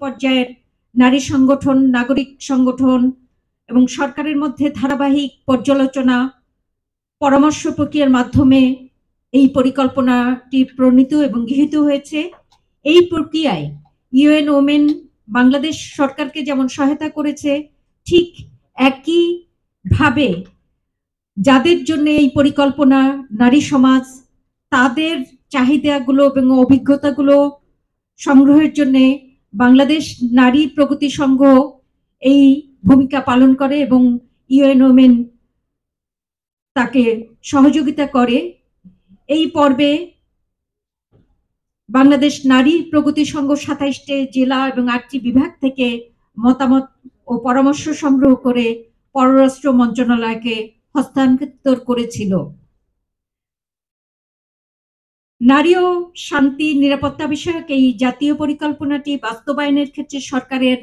পর্যায়ের নারী সংগঠন, নাগরিক সংগঠন এবং সরকারের মধ্যে ধারাবাহিক পর্যালোচনা, পরামর্শ প্রক্রিয়ার মাধ্যমে এই পরিকল্পনাটি প্রণীত এবং গৃহীত হয়েছে। এই প্রক্রিয়ায় ইউএন ওমেন বাংলাদেশ সরকারকে যেমন সহায়তা করেছে, ঠিক একইভাবে যাদের জন্য এই পরিকল্পনা, নারী সমাজ, তাদের চাহিদাগুলো এবং অভিজ্ঞতাগুলো সংগ্রহের জন্য বাংলাদেশ নারী প্রগতি সংঘ এই ভূমিকা পালন করে এবং ইউএন ওমেন তাকে সহযোগিতা করে। এই পর্বে বাংলাদেশ নারী প্রগতি সংঘ 27টি জেলা এবং 8টি বিভাগ থেকে মতামত ও পরামর্শ সংগ্রহ করে পররাষ্ট্র মন্ত্রণালয়কে হস্তান্তর করেছিল। নারী ও শান্তি নিরাপত্তা বিষয়ক এই জাতীয় পরিকল্পনাটি বাস্তবায়নের ক্ষেত্রে সরকারের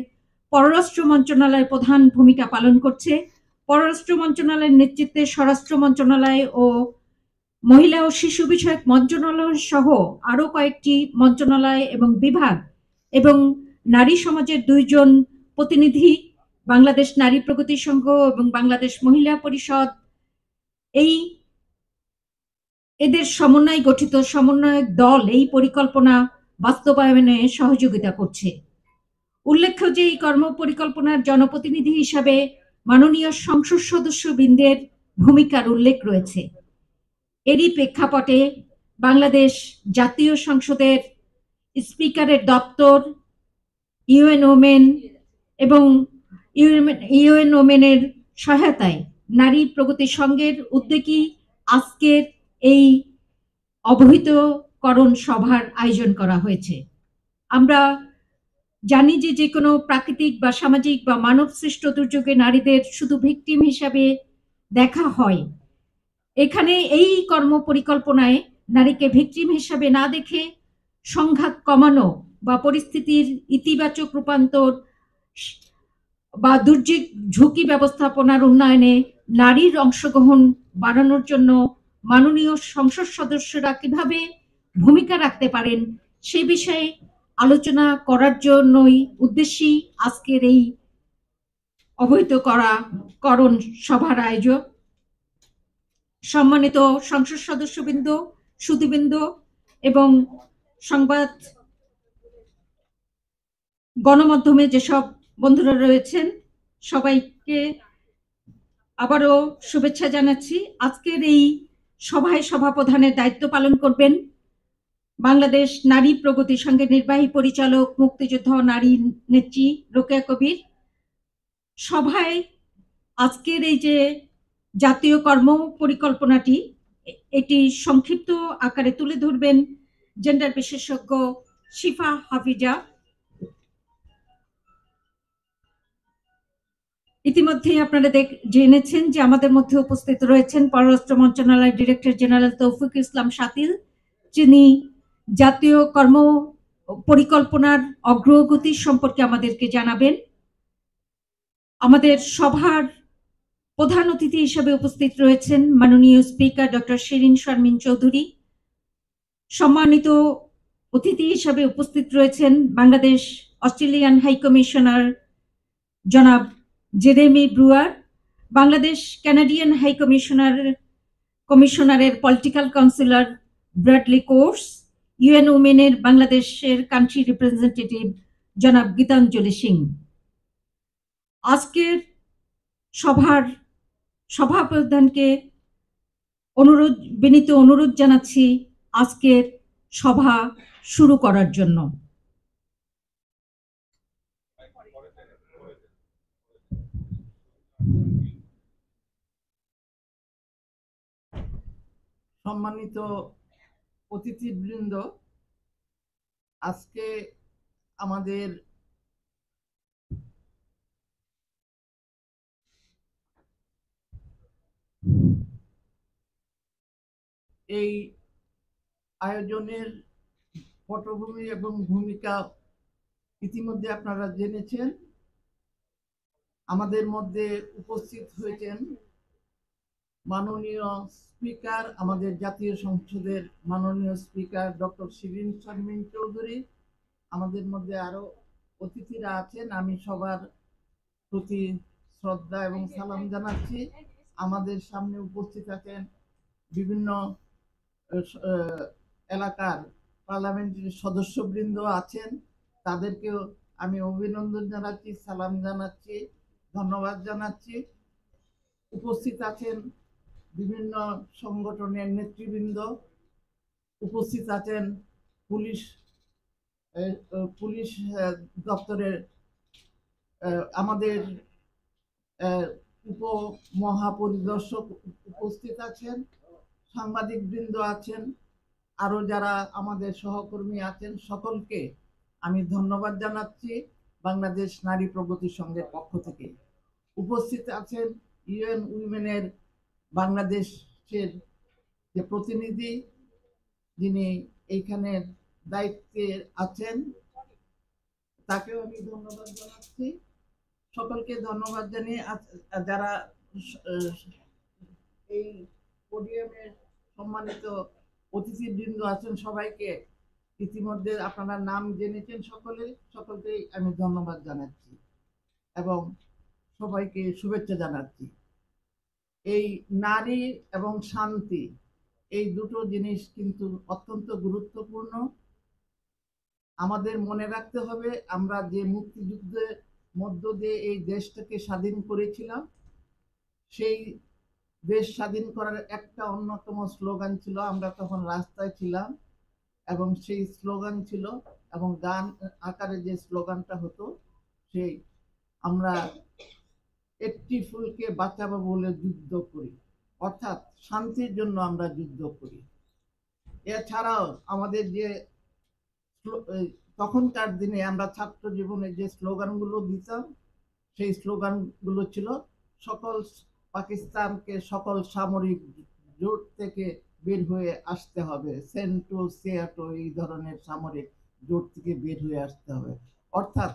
পররাষ্ট্র মন্ত্রণালয় প্রধান ভূমিকা পালন করছে। পররাষ্ট্র মন্ত্রণালয়ের নেতৃত্বে স্বরাষ্ট্র মন্ত্রণালয় ও মহিলা ও শিশু বিষয়ক মন্ত্রণালয় সহ আরো কয়েকটি মন্ত্রণালয় এবং বিভাগ এবং নারী সমাজের 2 জন প্রতিনিধি, বাংলাদেশ নারী প্রগতি সংঘ এবং বাংলাদেশ মহিলা পরিষদ, এদের সমন্বয়ে গঠিত সমন্বয়ক দল এই পরিকল্পনা বাস্তবায়নে সহযোগিতা করছে। উল্লেখ্য যে এই কর্ম পরিকল্পনার জনপ্রতিনিধি হিসাবে মাননীয় সংসদ সদস্যবৃন্দের ভূমিকার উল্লেখ রয়েছে। এরই প্রেক্ষাপটে বাংলাদেশ জাতীয় সংসদের স্পিকারের দপ্তর, ইউএন ওমেন এবং ইউএন ওমেনের সহায়তায় নারী প্রগতি সংঘের উদ্যোগী আজকের এই অবহিতকরণ সভার আয়োজন করা হয়েছে। আমরা জানি যে যে কোনো প্রাকৃতিক বা সামাজিক বা মানব সৃষ্ট দুর্যোগে নারীদের শুধু ভিকটিম হিসাবে দেখা হয়। এখানে এই কর্ম পরিকল্পনায় নারীকে ভিকটিম হিসাবে না দেখে সংঘাত কমানো বা পরিস্থিতির ইতিবাচক রূপান্তর বা দুর্যোগ ঝুঁকি ব্যবস্থাপনার উন্নয়নে নারীর অংশগ্রহণ বাড়ানোর জন্য মাননীয় সংসদ সদস্যরা কিভাবে ভূমিকা রাখতে পারেন সে বিষয়ে আলোচনা করার জন্যই উদ্দেশ্যেই আজকের এই অবহিতকরণ সভার আয়োজন। সম্মানিত সংসদ সদস্যবৃন্দ, সুধীবৃন্দ এবং সংবাদ গণমাধ্যমে যেসব বন্ধুরা রয়েছেন, সবাইকে আবারও শুভেচ্ছা জানাচ্ছি। আজকের এই সভায় সভাপ্রধানের দায়িত্ব পালন করবেন বাংলাদেশ নারী প্রগতি সংঘের নির্বাহী পরিচালক, মুক্তিযোদ্ধা নারী নেত্রী রোকেয়া কবির। সভায় আজকের এই যে জাতীয় কর্ম পরিকল্পনাটি, এটি সংক্ষিপ্ত আকারে তুলে ধরবেন জেন্ডার বিশেষজ্ঞ শিফা হাফিজা। ইতিমধ্যে আপনারা জেনেছেন যে আমাদের মধ্যে উপস্থিত রয়েছেন পররাষ্ট্র মন্ত্রণালয়ের ডিরেক্টর জেনারেল তৌফিক ইসলাম শাতিল, যিনি জাতীয় কর্ম পরিকল্পনার অগ্রগতি সম্পর্কে আমাদেরকে জানাবেন। আমাদের সভার প্রধান অতিথি হিসেবে উপস্থিত রয়েছেন মাননীয় স্পিকার ডক্টর শিরিন শারমিন চৌধুরী। সম্মানিত অতিথি হিসেবে উপস্থিত রয়েছেন বাংলাদেশ অস্ট্রেলিয়ান হাই কমিশনার জনাব Jeremy Bruer, Bangladesh Canadian high কমিশনারের political counsellor Bradley Coates, UN ওমেনের বাংলাদেশের কান্ট্রি রিপ্রেজেন্টেটিভ জনাব গীতাঞ্জলি সিং। আজকের সভার সভাপ্রধানকে বিনীত অনুরোধ জানাচ্ছি আজকের সভা শুরু করার জন্য। সম্মানিত অতিথিবৃন্দ, আজকে আমাদের এই আয়োজনের পটভূমি এবং ভূমিকা ইতিমধ্যে আপনারা জেনেছেন। আমাদের মধ্যে উপস্থিত হয়েছেন মাননীয় স্পিকার, আমাদের জাতীয় সংসদের মাননীয় স্পিকার ডক্টর শিরিন শারমিন চৌধুরী। আমাদের মধ্যে আরো অতিথিরা আছেন, আমি সবার প্রতি শ্রদ্ধা এবং সালাম জানাচ্ছি। আমাদের সামনে উপস্থিত আছেন বিভিন্ন এলাকার পার্লামেন্টের সদস্যবৃন্দ আছেন, তাদেরকেও আমি অভিনন্দন জানাচ্ছি, সালাম জানাচ্ছি, ধন্যবাদ জানাচ্ছি। উপস্থিত আছেন বিভিন্ন সংগঠনের নেতৃবৃন্দ, উপস্থিত আছেন পুলিশ পুলিশ দপ্তরের আমাদের উপ মহাপরিদর্শক উপস্থিত আছেন, সাংবাদিক বৃন্দ আছেন, আরো যারা আমাদের সহকর্মী আছেন, সকলকে আমি ধন্যবাদ জানাচ্ছি বাংলাদেশ নারী প্রগতি সংঘের পক্ষ থেকে। উপস্থিত আছেন ইউএন উইমেনের বাংলাদেশের যে প্রতিনিধি, যিনি এইখানের দায়িত্বে আছেন, তাকেও আমি ধন্যবাদ জানাচ্ছি। সকলকে ধন্যবাদ জানিয়ে যারা এই পোডিয়ামের সম্মানিত অতিথিবৃন্দ আছেন, সবাইকে ইতিমধ্যে আপনারা নাম জেনেছেন, সকলকেই আমি ধন্যবাদ জানাচ্ছি এবং সবাইকে শুভেচ্ছা জানাচ্ছি। এই নারী এবং শান্তি, এই দুটো জিনিস কিন্তু অত্যন্ত গুরুত্বপূর্ণ। আমাদের মনে রাখতে হবে, আমরা যে মুক্তিযুদ্ধের মধ্য দিয়ে এই দেশটাকে স্বাধীন করেছিলাম, সেই দেশ স্বাধীন করার একটা অন্যতম স্লোগান ছিল, আমরা তখন রাস্তায় ছিলাম এবং সেই স্লোগান ছিল, এবং গান আকারে যে স্লোগানটা হতো, সেই আমরা একটি ফুলকে বাঁচাবো বলে যুদ্ধ করি, অর্থাৎ শান্তির জন্য আমরা যুদ্ধ করি। এছাড়াও আমাদের যে তখনকার দিনে আমরা ছাত্র জীবনে যে স্লোগানগুলো দিতাম, সেই স্লোগানগুলো ছিল, সকল পাকিস্তানকে সকল সামরিক জোট থেকে বের হয়ে আসতে হবে, সেন্টো সিয়াটো এই ধরনের সামরিক জোট থেকে বের হয়ে আসতে হবে। অর্থাৎ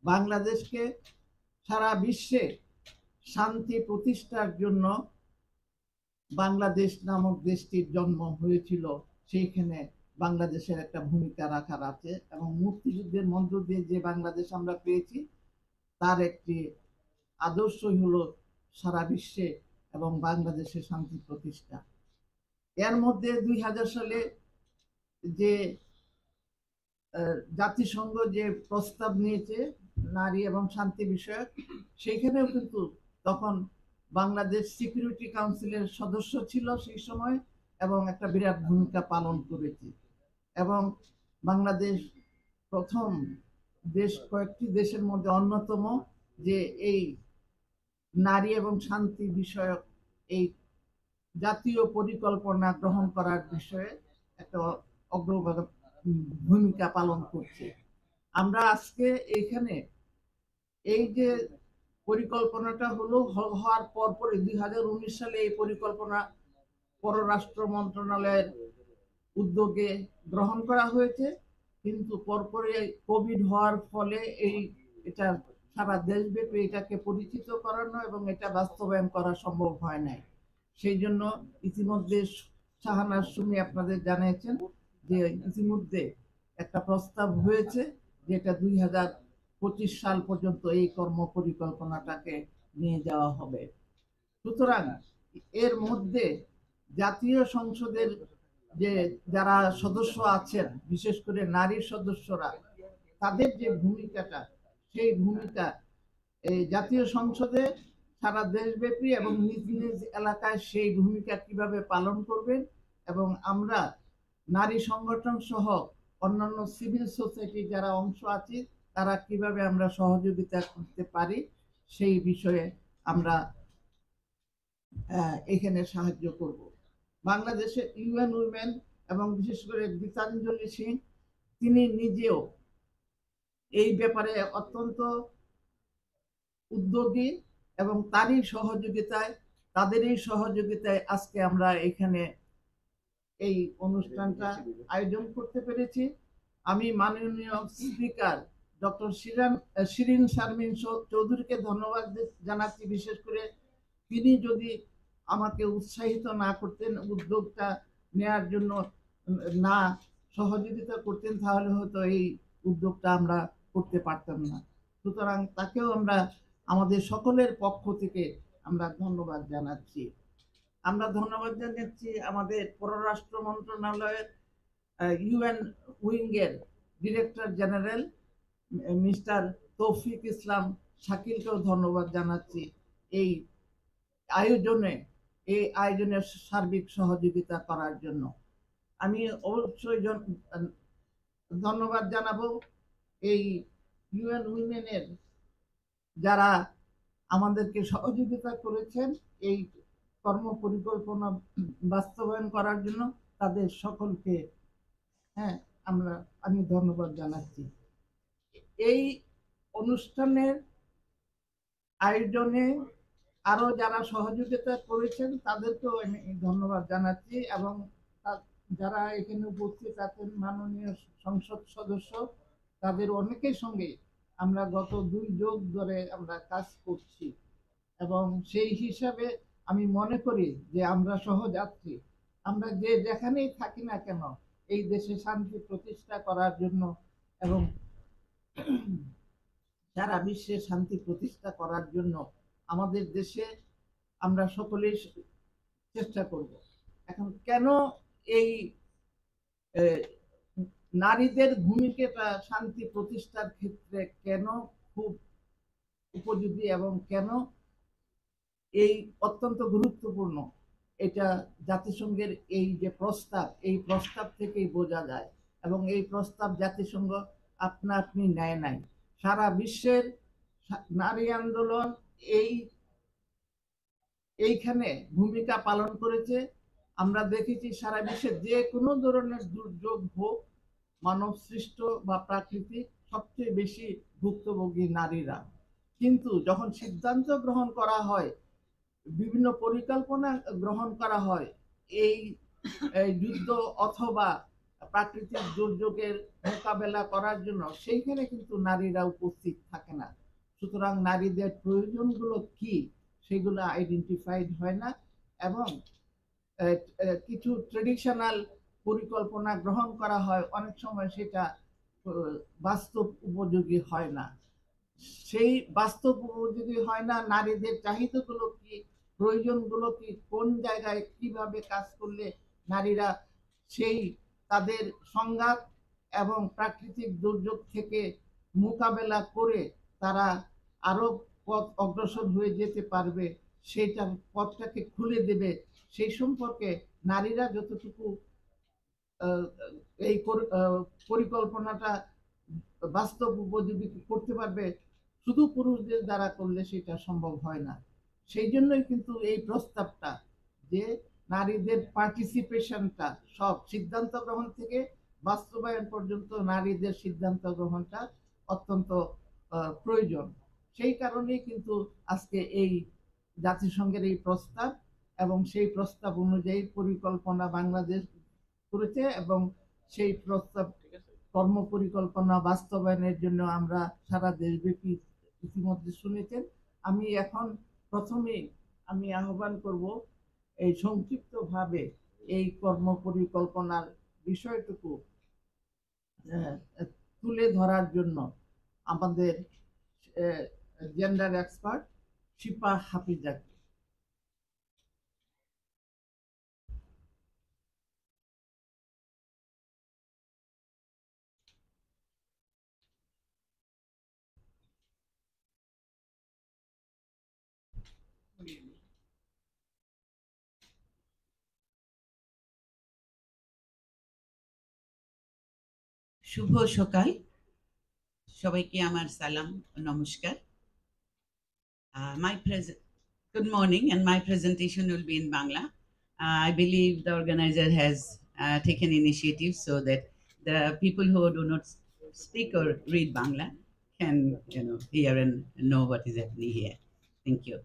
বাংলাদেশকে সারা বিশ্বে শান্তি প্রতিষ্ঠার জন্য বাংলাদেশ নামক দেশটির জন্ম হয়েছিল, সেইখানে বাংলাদেশের একটা ভূমিকা রাখার আছে, এবং মুক্তিযুদ্ধের মধ্য দিয়ে যে বাংলাদেশ আমরা পেয়েছি, তার একটি আদর্শই হলো সারা বিশ্বে এবং বাংলাদেশে শান্তি প্রতিষ্ঠা। এর মধ্যে 2000 সালে যে জাতিসংঘ যে প্রস্তাব নিয়েছে নারী এবং শান্তি বিষয়ক, সেইখানেও কিন্তু তখন বাংলাদেশ সিকিউরিটি কাউন্সিলের সদস্য ছিল সেই সময়, এবং একটা বিরাট ভূমিকা পালন করেছে। এবং বাংলাদেশ প্রথম দেশ, কয়েকটি দেশের মধ্যে অন্যতম, যে এই নারী এবং শান্তি বিষয়ক এই জাতীয় পরিকল্পনা গ্রহণ করার বিষয়ে একটা অগ্রগতি ভূমিকা পালন করছে। আমরা আজকে এখানে এই যে পরিকল্পনাটা হওয়ার পরপরই 2019 সালে এই পরিকল্পনা পররাষ্ট্র মন্ত্রণালয়ের উদ্যোগে গ্রহণ করা হয়েছে, কিন্তু পরপরে কোভিড হওয়ার ফলে এটা সারা দেশব্যাপী এটাকে পরিচিত করানো এবং এটা বাস্তবায়ন করা সম্ভব হয় নাই। সেই জন্য ইতিমধ্যে শাহানাজ সুমি আপনাদের জানিয়েছেন যে ইতিমধ্যে একটা প্রস্তাব হয়েছে, যেটা 2025 সাল পর্যন্ত এই কর্ম পরিকল্পনাটাকে নিয়ে যাওয়া হবে। সুতরাং এর মধ্যে জাতীয় সংসদের যে যারা সদস্য আছেন, বিশেষ করে নারী সদস্যরা, তাদের যে ভূমিকাটা, সেই ভূমিকা এই জাতীয় সংসদে সারা দেশব্যাপী এবং নিজ নিজ এলাকায় সেই ভূমিকা কিভাবে পালন করবেন, এবং আমরা নারী সংগঠন সহ অন্যান্য সিভিল সোসাইটি যারা অংশ আছি, তারা কিভাবে আমরা সহযোগিতা করতে পারি, সেই বিষয়ে আমরা এখানে সাহায্য করব। বাংলাদেশে ইউএন উইমেন এবং বিশেষ করে গীতাঞ্জলি সিং, তিনি নিজেও এই ব্যাপারে অত্যন্ত উদ্যোগী, এবং তাদেরই সহযোগিতায় আজকে আমরা এখানে এই অনুষ্ঠানটা আয়োজন করতে পেরেছি। আমি মাননীয় স্পিকার ডক্টর শিরিন শারমিন চৌধুরীকে ধন্যবাদ জানাচ্ছি। বিশেষ করে তিনি যদি আমাকে উৎসাহিত না করতেন, উদ্যোগটা নেয়ার জন্য না সহযোগিতা করতেন, তাহলে হয়তো এই উদ্যোগটা আমরা করতে পারতাম না। সুতরাং তাকেও আমরা আমাদের সকলের পক্ষ থেকে আমরা ধন্যবাদ জানাচ্ছি। আমরা ধন্যবাদ জানাচ্ছি আমাদের পররাষ্ট্র মন্ত্রণালয়ের UN উইংয়ের director general mister Toufiq ইসলাম শাকিলকেও ধন্যবাদ জানাচ্ছি এই আয়োজনে সার্বিক সহযোগিতা করার জন্য। আমি অবশ্যই ধন্যবাদ জানাবো এই ইউএন উইমেনের যারা আমাদেরকে সহযোগিতা করেছেন এই কর্ম পরিকল্পনা বাস্তবায়ন করার জন্য, তাদের সকলকে আমি ধন্যবাদ জানাচ্ছি। এই অনুষ্ঠানের আয়োজনে আরো যারা সহযোগিতা করেছেন তাদেরকেও আমি ধন্যবাদ জানাচ্ছি, এবং যারা এখানে উপস্থিত আছেন মাননীয় সংসদ সদস্য, তাদের অনেকের সঙ্গে আমরা গত 2 যুগ ধরে আমরা কাজ করছি, এবং সেই হিসাবে আমি মনে করি যে আমরা সহযাত্রী। আমরা যে যেখানেই থাকি না কেন এই দেশে শান্তি প্রতিষ্ঠা করার জন্য এবং সারা বিশ্বে শান্তি প্রতিষ্ঠা করার জন্য আমাদের দেশে আমরা সকলেই চেষ্টা করব। এখন কেন এই নারীদের ভূমিকাটা শান্তি প্রতিষ্ঠার ক্ষেত্রে কেন খুব উপযোগী এবং কেন এই অত্যন্ত গুরুত্বপূর্ণ, এটা জাতিসংঘের এই যে প্রস্তাব, এই প্রস্তাব থেকেই বোঝা যায়, এবং এই প্রস্তাব জাতিসংঘ আপনা আপনি নেয় নাই। সারা বিশ্বের নারী আন্দোলন এইখানে ভূমিকা পালন করেছে। আমরা দেখেছি সারা বিশ্বে যে কোনো ধরনের দুর্যোগ হোক, মানব সৃষ্ট বা প্রাকৃতিক, সবচেয়ে বেশি ভুক্তভোগী নারীরা। কিন্তু যখন সিদ্ধান্ত গ্রহণ করা হয়, বিভিন্ন পরিকল্পনা গ্রহণ করা হয় এই যুদ্ধ অথবা প্রাকৃতিক দুর্যোগের মোকাবেলা করার জন্য, সেইখানে কিন্তু নারীরা উপস্থিত থাকে না। সুতরাং নারীদের প্রয়োজনগুলো কি সেগুলো আইডেন্টিফাইড হয় না, এবং কিছু ট্রেডিশনাল পরিকল্পনা গ্রহণ করা হয়, অনেক সময় সেটা বাস্তব উপযোগী হয় না। সেই বাস্তব উপযোগী হয় না, নারীদের চাহিদাগুলো কি, প্রয়োজনগুলো কি, কোন জায়গায় কিভাবে কাজ করলে নারীরা সেই তাদের সংঘাত এবং প্রাকৃতিক দুর্যোগ থেকে মোকাবেলা করে তারা আরো পথ অগ্রসর হয়ে যেতে পারবে, সেইটা পথটাকে খুলে দেবে, সেই সম্পর্কে নারীরা যতটুকু এই পরিকল্পনাটা বাস্তব উপযোগী করতে পারবে, শুধু পুরুষদের দ্বারা করলে সেটা সম্ভব হয় না। সেই জন্যই কিন্তু এই প্রস্তাবটা যে নারীদের পার্টিসিপেশনটা, সব সিদ্ধান্ত গ্রহণ থেকে বাস্তবায়ন পর্যন্ত নারীদের সিদ্ধান্ত গ্রহণটা অত্যন্ত প্রয়োজন। সেই কারণেই কিন্তু আজকে এই জাতিসংঘের এই প্রস্তাব, এবং সেই প্রস্তাব অনুযায়ী পরিকল্পনা বাংলাদেশ করেছে, এবং সেই প্রস্তাব কর্ম পরিকল্পনা বাস্তবায়নের জন্য আমরা সারা দেশব্যাপী ইতিমধ্যে শুনেছেন। আমি এখন প্রথমে আমি আহ্বান করব এই সংক্ষিপ্তভাবে এই কর্ম পরিকল্পনার বিষয়টুকু তুলে ধরার জন্য আমাদের জেন্ডার এক্সপার্ট শিপা হাফিজাকে। শুভ সকাল সবাইকে, আমার সালাম, নমস্কার। Good morning, and my presentation will be in Bangla. I believe the organizer has taken initiative so that the people who do not speak or read Bangla can hear and know what is happening here. Thank you.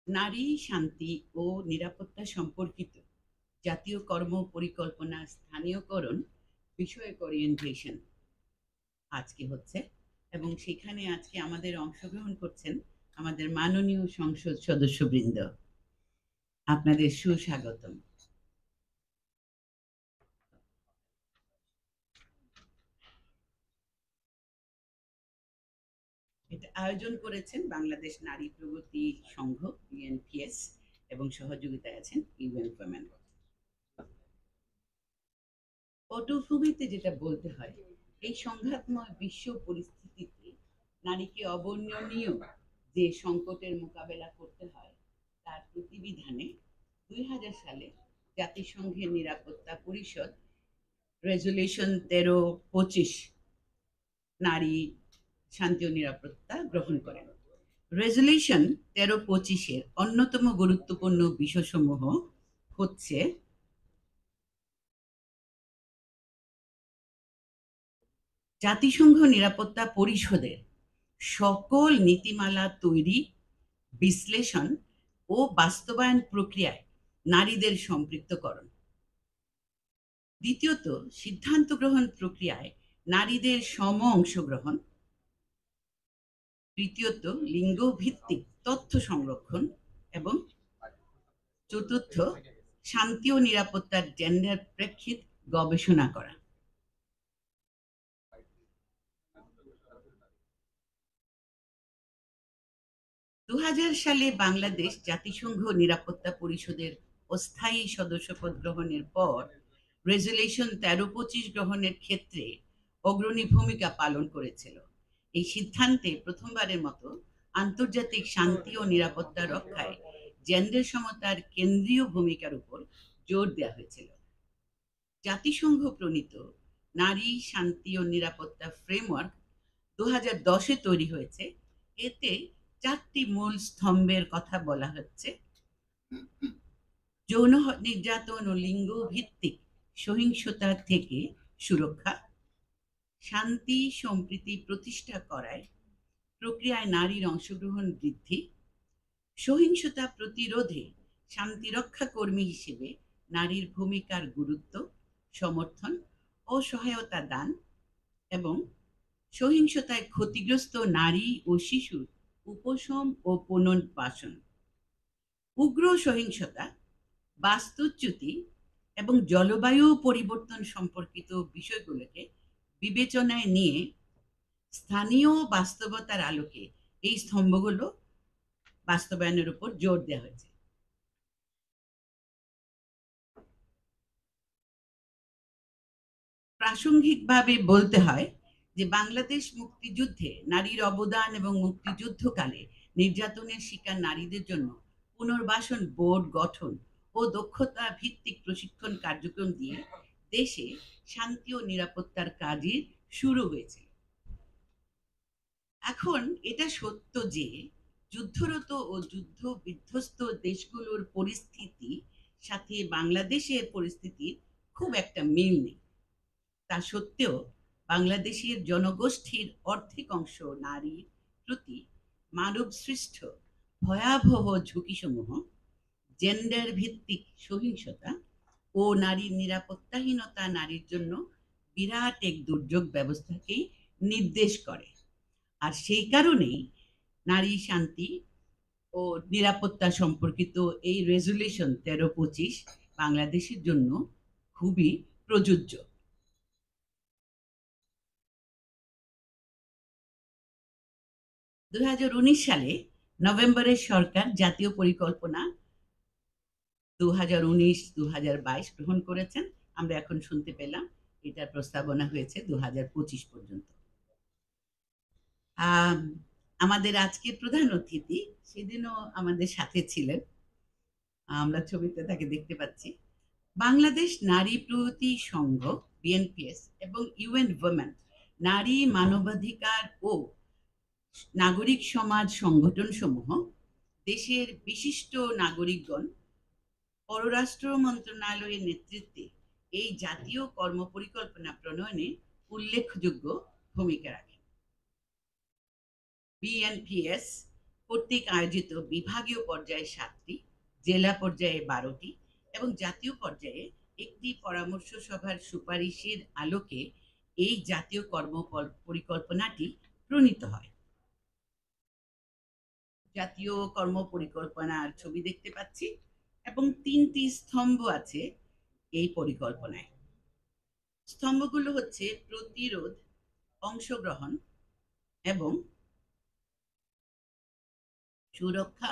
নারী শান্তি ও নিরাপত্তা সম্পর্কিত জাতীয় কর্ম পরিকল্পনা স্থানীয়করণ বিষয়ক orientation আজকে হচ্ছে। এবং সেখানে আজকে আমাদের অংশগ্রহণ করছেন আমাদের মাননীয় সংসদ সদস্যবৃন্দ। আপনাদের সুস্বাগতম। এটা আয়োজন করেছেন বাংলাদেশ নারী প্রগতি সংঘ বিএনপিএস এবং সহযোগিতায় আছেন ইউএন ওমেন। পটভূমিতে যেটা বলতে হয়, এই সংঘাতময় বিশ্ব পরিস্থিতিতে নারীকে অবর্ণনীয় যে সংকটের মোকাবেলা করতে হয় তার প্রতিবিধানে 2000 সালে জাতিসংঘের নিরাপত্তা পরিষদ রেজুলেশন 1325 নারী শান্তি ও নিরাপত্তা গ্রহণ করেন। রেজুলেশন 1325-এর অন্যতম গুরুত্বপূর্ণ বিষয়সমূহ হচ্ছে জাতিসংঘ নিরাপত্তা পরিষদের সকল নীতিমালা তৈরি, বিশ্লেষণ ও বাস্তবায়ন প্রক্রিয়ায় নারীদের সম্পৃক্তকরণ। দ্বিতীয়ত, সিদ্ধান্ত গ্রহণ প্রক্রিয়ায় নারীদের সম অংশগ্রহণ। তৃতীয়ত, লিঙ্গ ভিত্তিক তথ্য সংরক্ষণ এবং চতুর্থ, শান্তি ও নিরাপত্তার জেন্ডার প্রেক্ষিত গবেষণা করা। 2000 সালে বাংলাদেশ জাতিসংঘ নিরাপত্তা পরিষদের অস্থায়ী সদস্যপদ গ্রহণের পর রেজুলেশন 1325 গ্রহণের ক্ষেত্রে অগ্রণী ভূমিকা পালন করেছিল। এই সিদ্ধান্তে প্রথমবারের মতো আন্তর্জাতিক শান্তি ও নিরাপত্তা রক্ষায় জেন্ডার সমতার কেন্দ্রীয় ভূমিকার উপর জোর দেওয়া হয়েছিল। জাতিসংঘ প্রণীত নারী শান্তি ও নিরাপত্তা ফ্রেমওয়ার্ক 2010-এ তৈরি হয়েছে। এতে 4টি মূল স্তম্ভের কথা বলা হচ্ছে: যৌন নির্যাতন ও লিঙ্গ ভিত্তিক সহিংসতা থেকে সুরক্ষা, শান্তি সম্প্রীতি প্রতিষ্ঠা করায় প্রক্রিয়ায় নারীর অংশগ্রহণ বৃদ্ধি, সহিংসতা প্রতিরোধে শান্তিরক্ষা কর্মী হিসেবে নারীর ভূমিকার গুরুত্ব, সমর্থন ও সহায়তা দান, এবং সহিংসতায় ক্ষতিগ্রস্ত নারী ও শিশুর উপশম ও পুনর্বাসন। উগ্র সহিংসতা, বাস্তুচ্যুতি এবং জলবায়ু পরিবর্তন সম্পর্কিত বিষয়গুলোকে বিবেচনায় নিয়ে স্থানীয় বাস্তবতার আলোকে এই স্তম্ভগুলো বাস্তবায়নের উপর জোর দেওয়া হয়েছে। প্রাসঙ্গিকভাবে বলতে হয় যে বাংলাদেশ মুক্তিযুদ্ধে নারীর অবদান এবং মুক্তিযুদ্ধকালে নির্যাতনের শিকার নারীদের জন্য পুনর্বাসন বোর্ড গঠন ও দক্ষতা ভিত্তিক প্রশিক্ষণ কার্যক্রম দিয়ে দেশে শান্তি ও নিরাপত্তার কাজের শুরু হয়েছে। এখন এটা সত্য যে যুদ্ধরত ও যুদ্ধ বিধ্বস্ত দেশগুলোর পরিস্থিতি সাথে বাংলাদেশের পরিস্থিতির খুব একটা মিল নেই। তা সত্ত্বেও বাংলাদেশের জনগোষ্ঠীর অর্ধেক অংশ নারীর প্রতি মানব সৃষ্ট ভয়াবহ ঝুঁকিসমূহ, জেন্ডার ভিত্তিক সহিংসতা ও নারীর নিরাপত্তাহীনতা নারীর জন্য বিরাট এক দুর্যোগ ব্যবস্থাকেই নির্দেশ করে। আর সেই কারণেই নারী শান্তি ও নিরাপত্তা সম্পর্কিত এই রেজুলেশন 1325 বাংলাদেশের জন্য খুবই প্রযোজ্য। 2019 সালে নভেম্বরে সরকার জাতীয় পরিকল্পনা 2019-2022 গ্রহণ করেছেন। আমরা এখন শুনতে পেলাম এটার প্রস্তাবনা হয়েছে 2025 পর্যন্ত। আমাদের আজকের প্রধান অতিথি সেদিনও আমাদের সাথে ছিলেন, আমরা ছবিতে তাকে দেখতে পাচ্ছি। বাংলাদেশ নারী প্রগতি সংঘ বিএনপিএস এবং ইউএন ওমেন নারী মানবাধিকার ও নাগরিক সমাজ সংগঠন সমূহ দেশের বিশিষ্ট নাগরিকগণ পররাষ্ট্র মন্ত্রণালয়ের নেতৃত্বে এই জাতীয় কর্মপরিকল্পনা প্রণয়নে উল্লেখযোগ্য ভূমিকা রাখে। বিএনপিএস কর্তৃক আয়োজিত বিভাগীয় পর্যায়ে 7টি, জেলা পর্যায়ে 12টি এবং জাতীয় পর্যায়ে একটি পরামর্শ সভার সুপারিশের আলোকে এই জাতীয় কর্ম পরিকল্পনাটি প্রণীত হয়। জাতীয় কর্ম পরিকল্পনার ছবি দেখতে পাচ্ছি এবং 3টি স্তম্ভ আছে এই পরিকল্পনায়। স্তম্ভগুলো হচ্ছে প্রতিরোধ, অংশগ্রহণ এবং সুরক্ষা,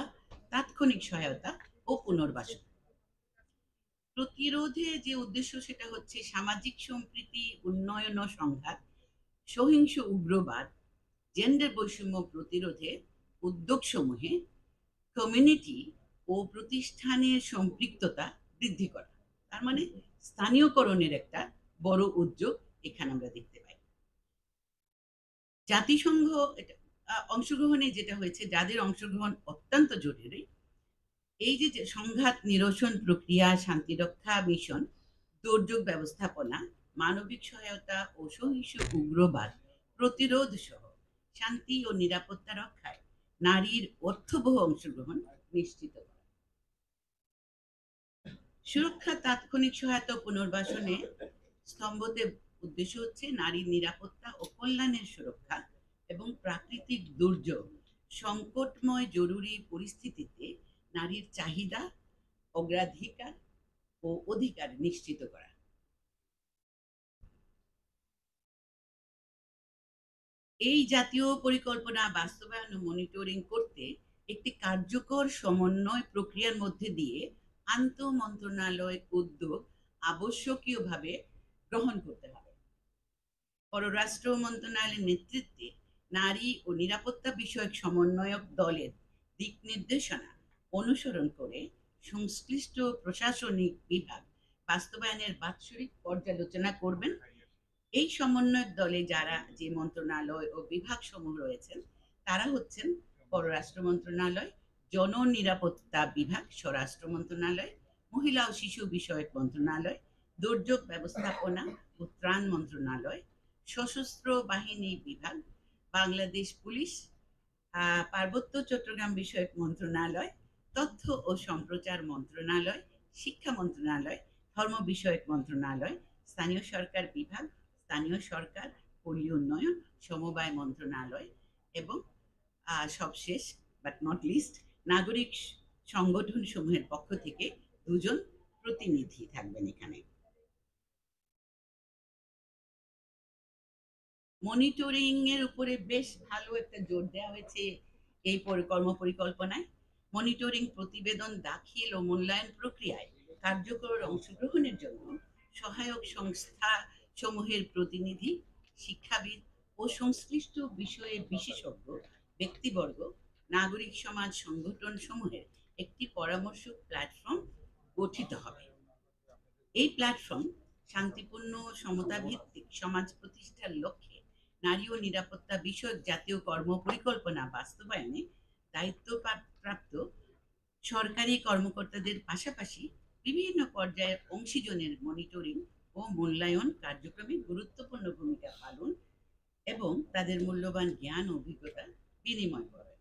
তাৎক্ষণিক সহায়তা ও পুনর্বাসন। প্রতিরোধে যে উদ্দেশ্য সেটা হচ্ছে সামাজিক সম্প্রীতি, উন্নয়ন ও সংঘাত, সহিংস উগ্রবাদ, জেন্ডার বৈষম্য প্রতিরোধে উদ্যোগসমূহে কমিউনিটি ও প্রতিষ্ঠানের সম্পৃক্ততা বৃদ্ধি করা। তার মানে স্থানীয়করণের একটা বড় উদ্যোগ এখানে আমরা দেখতে পাই। জাতিসংঘ অংশগ্রহণে যেটা হয়েছে, যাদের অংশগ্রহণ অত্যন্ত জরুরি, এই যে সংঘাত নিরসন প্রক্রিয়া, শান্তিরক্ষা মিশন, দুর্যোগ ব্যবস্থাপনা, মানবিক সহায়তা ও সহিংস উগ্রবাদ প্রতিরোধ সহ শান্তি ও নিরাপত্তা রক্ষায় নারীর অর্থবহ অংশগ্রহণ নিশ্চিত করা। সুরক্ষা, তাৎক্ষণিক সহায়তা ও পুনর্বাসনে স্তম্ভতে উদ্দেশ্য হচ্ছে নারীর নিরাপত্তা ও কল্যাণের সুরক্ষা এবং প্রাকৃতিক দুর্যোগ, সংকটময় জরুরি পরিস্থিতিতে নারীর চাহিদা, অগ্রাধিকার ও অধিকার নিশ্চিত করা। এই জাতীয় পরিকল্পনা বাস্তবায়ন ও মনিটরিং করতে একটি কার্যকর সমন্বয় প্রক্রিয়ার মধ্যে দিয়ে আন্তঃমন্ত্রণালয় উদ্যোগ আবশ্যকীয়ভাবে গ্রহণ করতে হবে। পররাষ্ট্র মন্ত্রণালয়ের নেতৃত্বে নারী ও নিরাপত্তা বিষয়ক সমন্বয়ক দলের দিক নির্দেশনা অনুসরণ করে সংশ্লিষ্ট প্রশাসনিক বিভাগ বাস্তবায়নের বাৎসরিক পর্যালোচনা করবেন। এই সমন্বয়ক দলে যারা যে মন্ত্রণালয় ও বিভাগ সমূহ রয়েছেন তারা হচ্ছেন পররাষ্ট্র মন্ত্রণালয়, জননিরাপত্তা বিভাগ স্বরাষ্ট্র মন্ত্রণালয়, মহিলা ও শিশু বিষয়ক মন্ত্রণালয়, দুর্যোগ ব্যবস্থাপনা ও ত্রাণ মন্ত্রণালয়, সশস্ত্র বাহিনী বিভাগ, বাংলাদেশ পুলিশ, পার্বত্য চট্টগ্রাম বিষয়ক মন্ত্রণালয়, তথ্য ও সম্প্রচার মন্ত্রণালয়, শিক্ষা মন্ত্রণালয়, ধর্ম বিষয়ক মন্ত্রণালয়, স্থানীয় সরকার বিভাগ, স্থানীয় সরকার, পল্লী উন্নয়ন, সমবায় মন্ত্রণালয় এবং সবশেষ বাট নট লিস্ট নাগরিক সংগঠন সমূহের পক্ষ থেকে 2 জন প্রতিনিধি থাকবেন এখানে। মনিটরিং এর উপরে বেশ ভালো একটা জোর দেওয়া হয়েছে এই কর্ম পরিকল্পনায়। মনিটরিং প্রতিবেদন দাখিল ও মূল্যায়ন প্রক্রিয়ায় কার্যকর অংশগ্রহণের জন্য সহায়ক সংস্থা সমূহের প্রতিনিধি, শিক্ষাবিদ ও সংশ্লিষ্ট বিষয়ে বিশেষজ্ঞ ব্যক্তিবর্গ, নাগরিক সমাজ সংগঠন সমূহের একটি পরামর্শ প্ল্যাটফর্ম গঠিত হবে। এই প্ল্যাটফর্ম শান্তিপূর্ণ সমতা ভিত্তিক সমাজ প্রতিষ্ঠার লক্ষ্যে নারী ও নিরাপত্তা বিষয়ক জাতীয় কর্ম পরিকল্পনা বাস্তবায়নে দায়িত্বপ্রাপ্ত সরকারি কর্মকর্তাদের পাশাপাশি বিভিন্ন পর্যায়ের অংশীজনের মনিটরিং ও মূল্যায়ন কার্যক্রমে গুরুত্বপূর্ণ ভূমিকা পালন এবং তাদের মূল্যবান জ্ঞান ও অভিজ্ঞতা বিনিময় করে।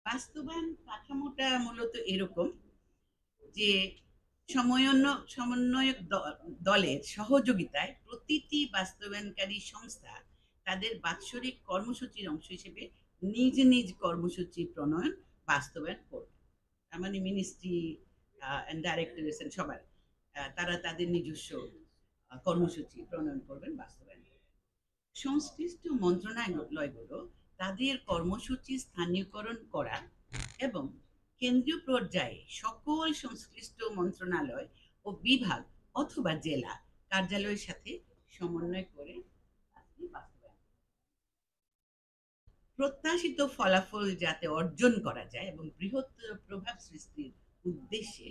বাস্তবায়ন কাঠামোটা মূলত এরকম যে সমন্বয়ক দলের সহযোগিতায় প্রতিটি বাস্তবায়নকারী সংস্থা তাদের বাৎসরিক কর্মসূচির অংশ হিসেবে নিজ নিজ কর্মসূচি প্রণয়ন বাস্তবায়ন করবে। তার মানে মিনিস্ট্রি এন্ড ডাইরেক্টরেটস সবার তারা তাদের নিজস্ব কর্মসূচি প্রণয়ন করবেন, বাস্তবায়ন করবেন। সংশ্লিষ্ট মন্ত্রণালয়গুলো তাদের কর্মসূচি স্থানীয়করণ করা এবং কেন্দ্রীয় পর্যায়ে সকল সংশ্লিষ্ট মন্ত্রণালয় ও বিভাগ অথবা জেলা কার্যালয়ের সাথে সমন্বয় করে বাস্তবায়ন। প্রত্যাশিত ফলাফল যাতে অর্জন করা যায় এবং বৃহত্তর প্রভাব সৃষ্টির উদ্দেশ্যে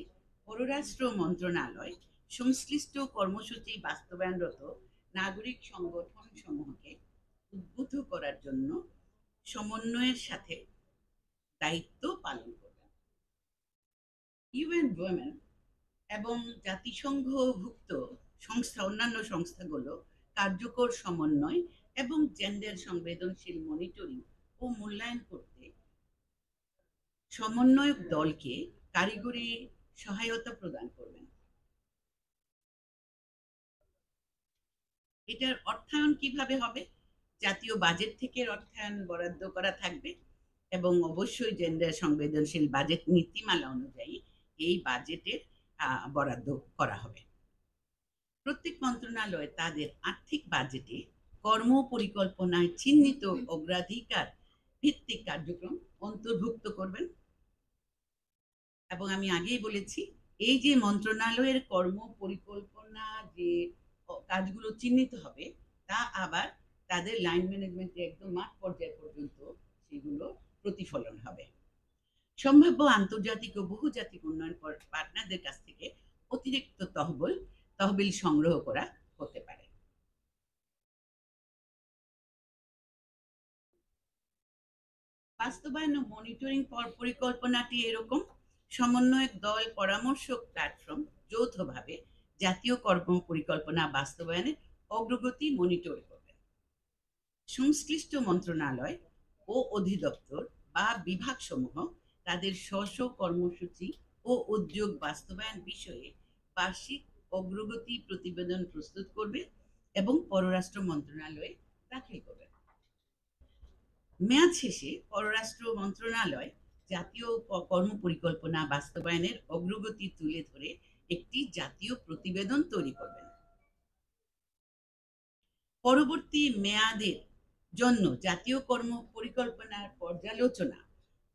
পররাষ্ট্র মন্ত্রণালয় সংশ্লিষ্ট কর্মসূচি বাস্তবায়নরত নাগরিক সংগঠন সমূহকে উদ্বুদ্ধ করার জন্য সমন্বয়ের সাথে দায়িত্ব পালন করবে। ইউএন ওমেন এবং জাতিসংঘভুক্ত সংস্থা অন্যান্য সংস্থাগুলো কার্যকর সমন্বয় এবং জেন্ডার সংবেদনশীল মনিটরিং ও মূল্যায়ন করতে সমন্বয়ক দলকে কারিগরি সহায়তা প্রদান করবেন। এটার অর্থায়ন কিভাবে হবে? জাতীয় বাজেট থেকে অর্থায়ন বরাদ্দ করা থাকবে এবং অবশ্যই জেন্ডার সংবেদনশীল বাজেট নীতিমালা অনুযায়ী এই বাজেটের বরাদ্দ করা হবে। প্রত্যেক মন্ত্রণালয় তাদের আর্থিক বাজেটে কর্ম পরিকল্পনায় চিহ্নিত অগ্রাধিকার ভিত্তিক কার্যক্রম অন্তর্ভুক্ত করবেন। এবং আমি আগেই বলেছি, এই যে মন্ত্রণালয়ের কর্ম পরিকল্পনা যে কাজগুলো চিহ্নিত হবে, তা আবার তাদের লাইন ম্যানেজমেন্টে একদম মাঠ পর্যায় পর্যন্ত সেগুলো প্রতিফলন হবে। সম্ভাব্য আন্তর্জাতিক ও বহুজাতিক উন্নয়ন পার্টনারদের কাছ থেকে অতিরিক্ত তহবিল সংগ্রহ করা হতে পারে। বাস্তবায়ন ও মনিটরিং পরিকল্পনাটি এরকম: সমন্বয়ক দল, পরামর্শক প্ল্যাটফর্ম যৌথভাবে জাতীয় কর্ম পরিকল্পনা বাস্তবায়নের অগ্রগতি মনিটর করবেন। সংশ্লিষ্ট মন্ত্রণালয় ও অধিদপ্তর বা বিভাগসমূহ তাদের স্ব কর্মসূচি ও উদ্যোগ বাস্তবায়ন বিষয়ে বার্ষিক অগ্রগতি প্রতিবেদন প্রস্তুত করবে এবং পররাষ্ট্র মন্ত্রণালয়ে দাখিল করবে। মেয়াদ শেষে পররাষ্ট্র মন্ত্রণালয় জাতীয় কর্ম পরিকল্পনা বাস্তবায়নের অগ্রগতি তুলে ধরে একটি জাতীয় প্রতিবেদন তৈরি করবেন। পরবর্তী মেয়াদের জন্য জাতীয় কর্ম পরিকল্পনার পর্যালোচনা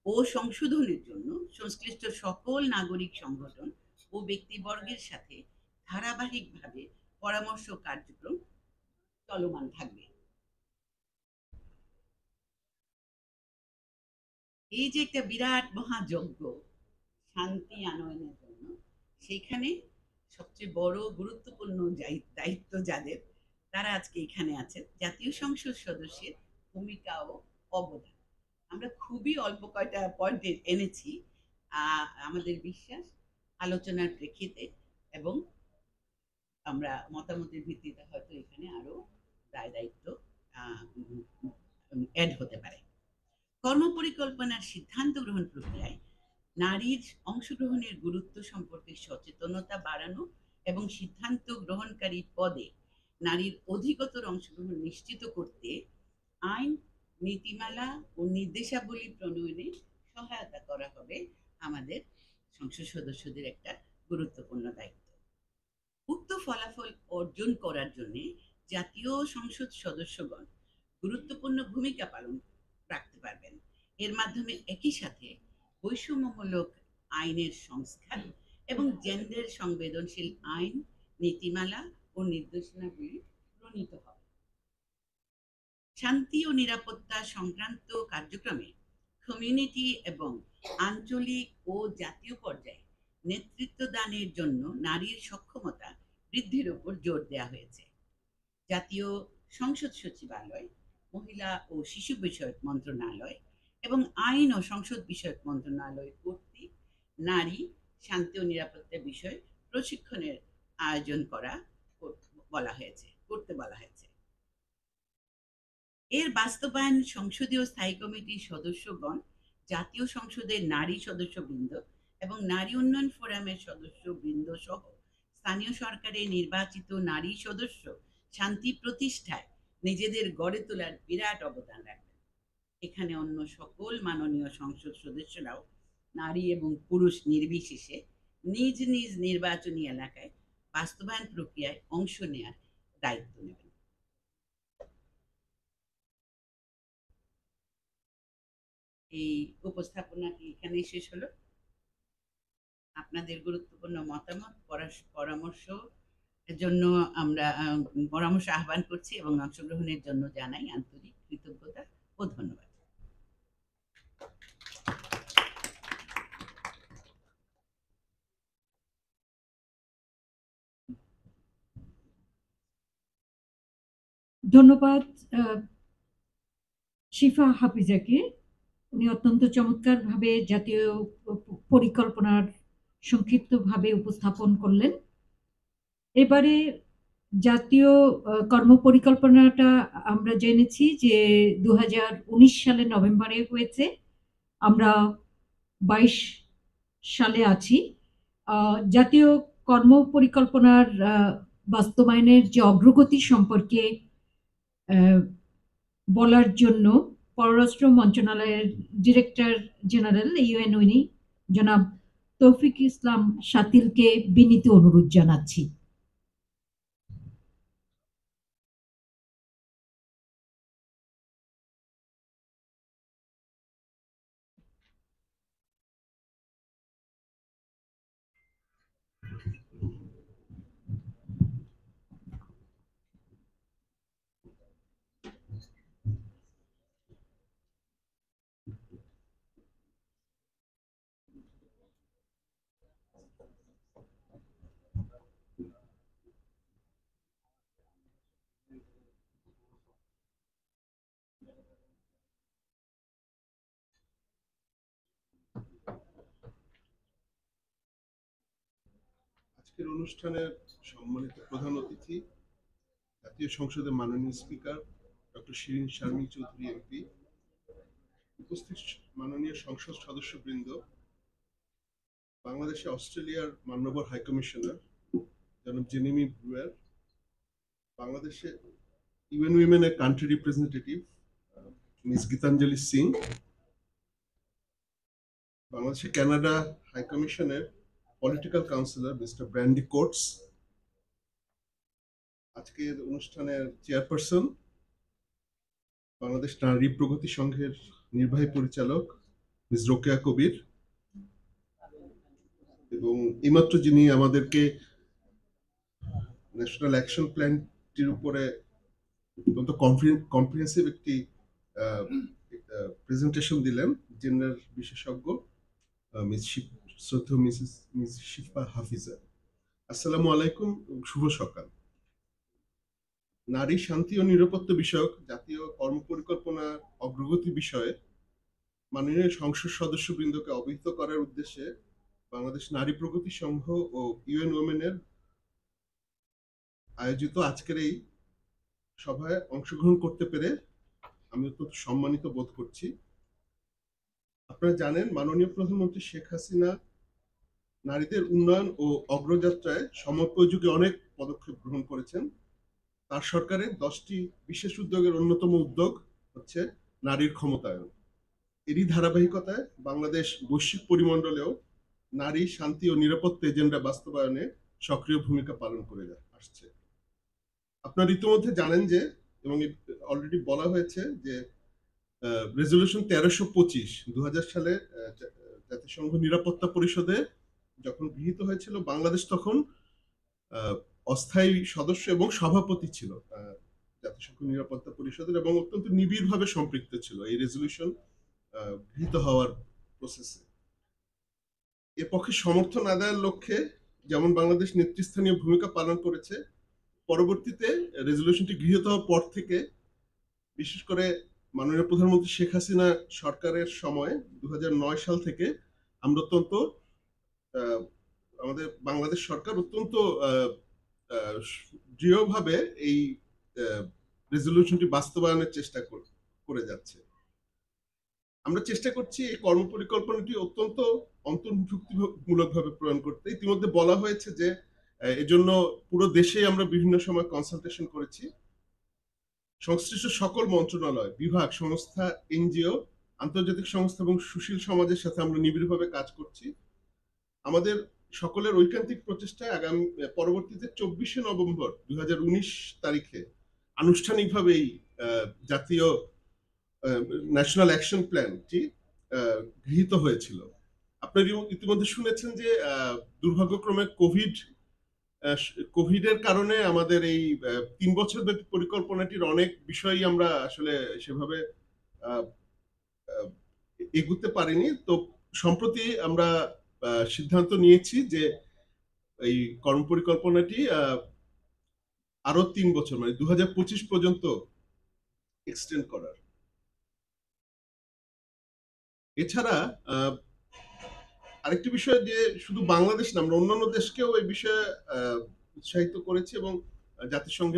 ও সংশোধনের জন্য সংশ্লিষ্ট সকল নাগরিক সংগঠন ও ব্যক্তিবর্গের সাথে ধারাবাহিকভাবে পরামর্শ কার্যক্রম চলমান থাকবে। এই যে একটা বিরাট মহাযজ্ঞ শান্তি আনয়নের জন্য, সেখানে সবচেয়ে বড় গুরুত্বপূর্ণ দায়িত্ব যাদের, তারা আজকে এখানে আছেন। জাতীয় সংসদ সদস্যের ভূমিকা ও অবদান আমরা খুবই অল্প কয়টা পয়েন্টে এনেছি। আমাদের বিশ্বাস আলোচনার প্রেক্ষিতে এবং আমরা মতামতের ভিত্তিতে হয়তো এখানে আরো দায় দায়িত্ব অ্যাড হতে পারে। কর্ম পরিকল্পনার সিদ্ধান্ত গ্রহণ প্রক্রিয়ায় নারীর অংশগ্রহণের গুরুত্ব সম্পর্কে সচেতনতা বাড়ানো এবং সিদ্ধান্ত গ্রহণকারী পদে নারীর অধিকতর অংশগ্রহণ নিশ্চিত করতে আইন, নীতিমালা ও নির্দেশাবলী প্রণয়নে সহায়তা করা হবে আমাদের সংসদ সদস্যদের একটা গুরুত্বপূর্ণ দায়িত্ব। উক্ত ফলাফল অর্জন করার জন্য জাতীয় সংসদ সদস্যগণ গুরুত্বপূর্ণ ভূমিকা পালন রাখতে পারবেন। এর মাধ্যমে একই সাথে বৈষম্যমূলক আইনের সংস্কার এবং জেন্ডার সংবেদনশীল আইন, নীতিমালা ও নির্দেশনাগুলি প্রণীত হবে। শান্তি ও নিরাপত্তা সংক্রান্ত কার্যক্রমে কমিউনিটি এবং আঞ্চলিক ও জাতীয় পর্যায়ে নেতৃত্ব দানের জন্য নারীর সক্ষমতা বৃদ্ধির উপর জোর দেওয়া হয়েছে। জাতীয় সংসদ সচিবালয়, মহিলা ও শিশু বিষয়ক মন্ত্রণালয় এবং আইন ও সংসদ বিষয়ক মন্ত্রণালয় কর্তৃক নারী, শান্তি ও নিরাপত্তা বিষয়ে প্রশিক্ষণের আয়োজন করতে বলা হয়েছে। এর বাস্তবায়ন সংসদীয় স্থায়ী কমিটির সদস্যগণ, জাতীয় সংসদের নারী সদস্যবৃন্দ এবং নারী উন্নয়ন ফোরামের সদস্যবৃন্দ সহ স্থানীয় সরকারের নির্বাচিত নারী সদস্য শান্তি প্রতিষ্ঠায় নিজেদের গড়ে তোলার বিরাট অবদান রাখবেন। এখানে অন্য সকল মাননীয় সংসদ সদস্যরাও নারী এবং পুরুষ নির্বিশেষে নিজ নিজ নির্বাচনী এলাকায় বাস্তবায়ন প্রক্রিয়ায় অংশ নেওয়ার দায়িত্ব নেবেন। এই উপস্থাপনাটি এখানেই শেষ হলো। আপনাদের গুরুত্বপূর্ণ মতামত, পরামর্শ জন্য আমরা পরামর্শ আহ্বান করছি এবং অংশগ্রহণের জন্য জানাই আন্তরিক কৃতজ্ঞতা ও ধন্যবাদ। ধন্যবাদ শিফা হাফিজাকে। উনি অত্যন্ত চমৎকারভাবে জাতীয় পরিকল্পনার সংক্ষিপ্তভাবে উপস্থাপন করলেন। এবারে জাতীয় কর্ম পরিকল্পনাটা আমরা জেনেছি যে 2019 সালে নভেম্বরে হয়েছে। আমরা 22 সালে আছি। জাতীয় কর্ম পরিকল্পনার বাস্তবায়নের যে অগ্রগতি সম্পর্কে বলার জন্য পররাষ্ট্র মন্ত্রণালয়ের ডিরেক্টর জেনারেল ইউএনওনি জনাব তৌফিক ইসলাম শাতিলকে বিনীত অনুরোধ জানাচ্ছি। আজকের অনুষ্ঠানের সম্মানিত প্রধান অতিথি জাতীয় সংসদের মাননীয় speaker doctor Shirin Sharmin Chowdhury MP, উপস্থিত মাননীয় সংসদ সদস্যবৃন্দ, বাংলাদেশে অস্ট্রেলিয়ার মাননীয় হাই কমিশনার জনাব জেনিমি ব্রুয়ার, বাংলাদেশে ইউএন উইমেনের country representative miss Gitanjali Singh, বাংলাদেশে কানাডা হাই কমিশনের political counsellor mister Bradley Coates, আজকের অনুষ্ঠানের চেয়ারপারসন বাংলাদেশ নারী প্রগতি সংঘের নির্বাহী পরিচালক মিস রোকেয়া কবির, এবং এইমাত্র যিনি আমাদেরকে ন্যাশনাল অ্যাকশন প্ল্যানটির উপরে অত্যন্ত কম্প্রিহেন্সিভ একটি প্রেজেন্টেশন দিলেন, জেন্ডার বিশেষজ্ঞ মিস শিফা হাফিজা। আসসালামু আলাইকুম, শুভ সকাল। নারী শান্তি ও নিরাপত্তা বিষয়ক জাতীয় কর্মপরিকল্পনা অগ্রগতি বিষয়ে মাননীয় সংসদ সদস্যবৃন্দকে অবহিত করার উদ্দেশ্যে বাংলাদেশ নারী প্রগতি সংঘ ও ইউএন ওমেনের আয়োজিত আজকের এই সভায় অংশগ্রহণ করতে পেরে আমি অত্যন্ত সম্মানিত বোধ করছি। আপনারা জানেন, মাননীয় প্রধানমন্ত্রী শেখ হাসিনা নারীদের উন্নয়ন ও অগ্রযাত্রায় সময়োপযোগী অনেক পদক্ষেপ গ্রহণ করেছেন। তার সরকারের 10টি বিশেষ উদ্যোগের অন্যতম উদ্যোগ হচ্ছে নারীর ক্ষমতায়ন। এরই ধারাবাহিকতায় বাংলাদেশ বৈশ্বিক পরিমণ্ডলেও নারী শান্তি ও নিরাপত্তা এজেন্ডা বাস্তবায়নে সক্রিয় ভূমিকা পালন করে আসছে। আপনারা ইতিমধ্যে জানেন যে, এবং অলরেডি বলা হয়েছে যে, রেজলিউশন 1325 2000 সালে জাতিসংঘ নিরাপত্তা পরিষদে যখন গৃহীত হয়েছিল, বাংলাদেশ তখন অস্থায়ী সদস্য এবং সভাপতি ছিল জাতিসংঘ নিরাপত্তা পরিষদের, এবং অত্যন্ত নিবিড়ভাবে সম্পৃক্ত ছিল এই রেজলিউশন গৃহীত হওয়ার প্রসেসে। এর পক্ষে সমর্থন আদায়ের লক্ষ্যে যেমন বাংলাদেশ নেতৃস্থানীয় ভূমিকা পালন করেছে, পরবর্তীতে রেজলিউশনটি গৃহীত হওয়ার পর থেকে, বিশেষ করে মাননীয় প্রধানমন্ত্রী শেখ হাসিনা সরকারের সময় 2009 সাল থেকে আমরা অত্যন্ত আমাদের বাংলাদেশ সরকার অত্যন্ত দৃঢ়ভাবে এই রেজলিউশনটি বাস্তবায়নের চেষ্টা করে যাচ্ছে। আমরা চেষ্টা করছি এই কর্মপরিকল্পনাটি অত্যন্ত অন্তর্ভুক্তিমূলকভাবে প্রয়োগ করতে। ইতিমধ্যে বলা হয়েছে যে এজন্য পুরো দেশে আমরা বিভিন্ন সময় কনসালটেশন করেছি। সংশ্লিষ্ট সকল মন্ত্রণালয়, বিভাগ, সংস্থা, এনজিও, আন্তর্জাতিক সংস্থা এবং সুশীল সমাজের সাথে আমরা নিবিড়ভাবে কাজ করছি। আমাদের সকলের ঐকান্তিক প্রচেষ্টায় পরবর্তীতে 24শে নভেম্বর 2019 তারিখে আনুষ্ঠানিকভাবে এই জাতীয় ন্যাশনাল অ্যাকশন প্ল্যানটি গৃহীত হয়েছিল। আপনারা ইতিমধ্যে শুনেছেন যে দুর্ভাগ্যক্রমে কোভিডের কারণে আমাদের এই 3 বছর ব্যাপী পরিকল্পনাটির অনেক বিষয়ই আমরা আসলে সেভাবে এগুতে পারিনি। তো সম্প্রতি আমরা সিদ্ধান্ত নিয়েছি যে এই কর্মপরিকল্পনাটি আরো 3 বছর, মানে 2025 পর্যন্ত এক্সটেন্ড করার। এছাড়া আরেকটি বিষয় যে, শুধু বাংলাদেশ না, আমরা অন্যান্য দেশকেও এই বিষয়ে উৎসাহিত করেছি, এবং জাতিসংঘ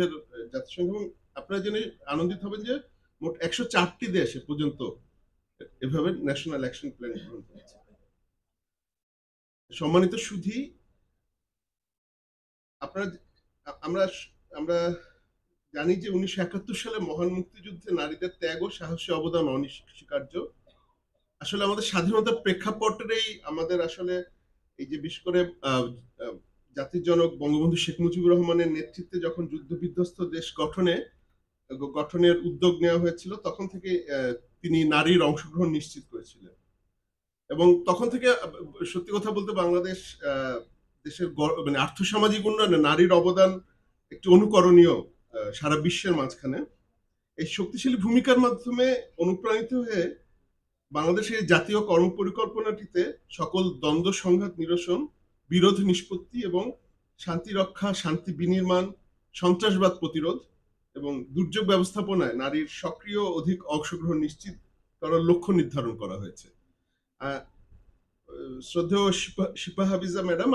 এবং আপনারা জেনে আনন্দিত হবেন যে মোট 104টি দেশ এ পর্যন্ত এভাবে ন্যাশনাল অ্যাকশন প্ল্যান গ্রহণ করেছে। সম্মানিত সুধী, আপনারা আমরা আমরা জানি যে 1971 সালে মহান মুক্তিযুদ্ধে নারীদের ত্যাগ ও সাহসী অবদান অনস্বীকার্য। আসলে আমাদের স্বাধীনতার প্রেক্ষাপটেই আমাদের আসলে এই যে বিশেষ করে জাতির জনক বঙ্গবন্ধু শেখ মুজিবুর রহমানের নেতৃত্বে যখন যুদ্ধ বিধ্বস্ত দেশ গঠনের উদ্যোগ নেওয়া হয়েছিল, তখন থেকে তিনি নারীর অংশগ্রহণ নিশ্চিত করেছিলেন। এবং তখন থেকে সত্যি কথা বলতে বাংলাদেশ দেশের মানে আর্থসামাজিক উন্নয়নে নারীর অবদান একটি অনুকরণীয় সারা বিশ্বের মাঝখানে। এই শক্তিশালী ভূমিকার মাধ্যমে অনুপ্রাণিত হয়ে বাংলাদেশের জাতীয় কর্মপরিকল্পনাটিতে সকল দ্বন্দ্ব সংঘাত নিরসন, বিরোধ নিষ্পত্তি এবং শান্তি রক্ষা, শান্তি বিনির্মাণ, সন্ত্রাসবাদ প্রতিরোধ এবং দুর্যোগ ব্যবস্থাপনায় নারীর সক্রিয় অধিক অংশগ্রহণ নিশ্চিত করার লক্ষ্য নির্ধারণ করা হয়েছে। শ্রদ্ধেয় শিপা হাফিজা ম্যাডাম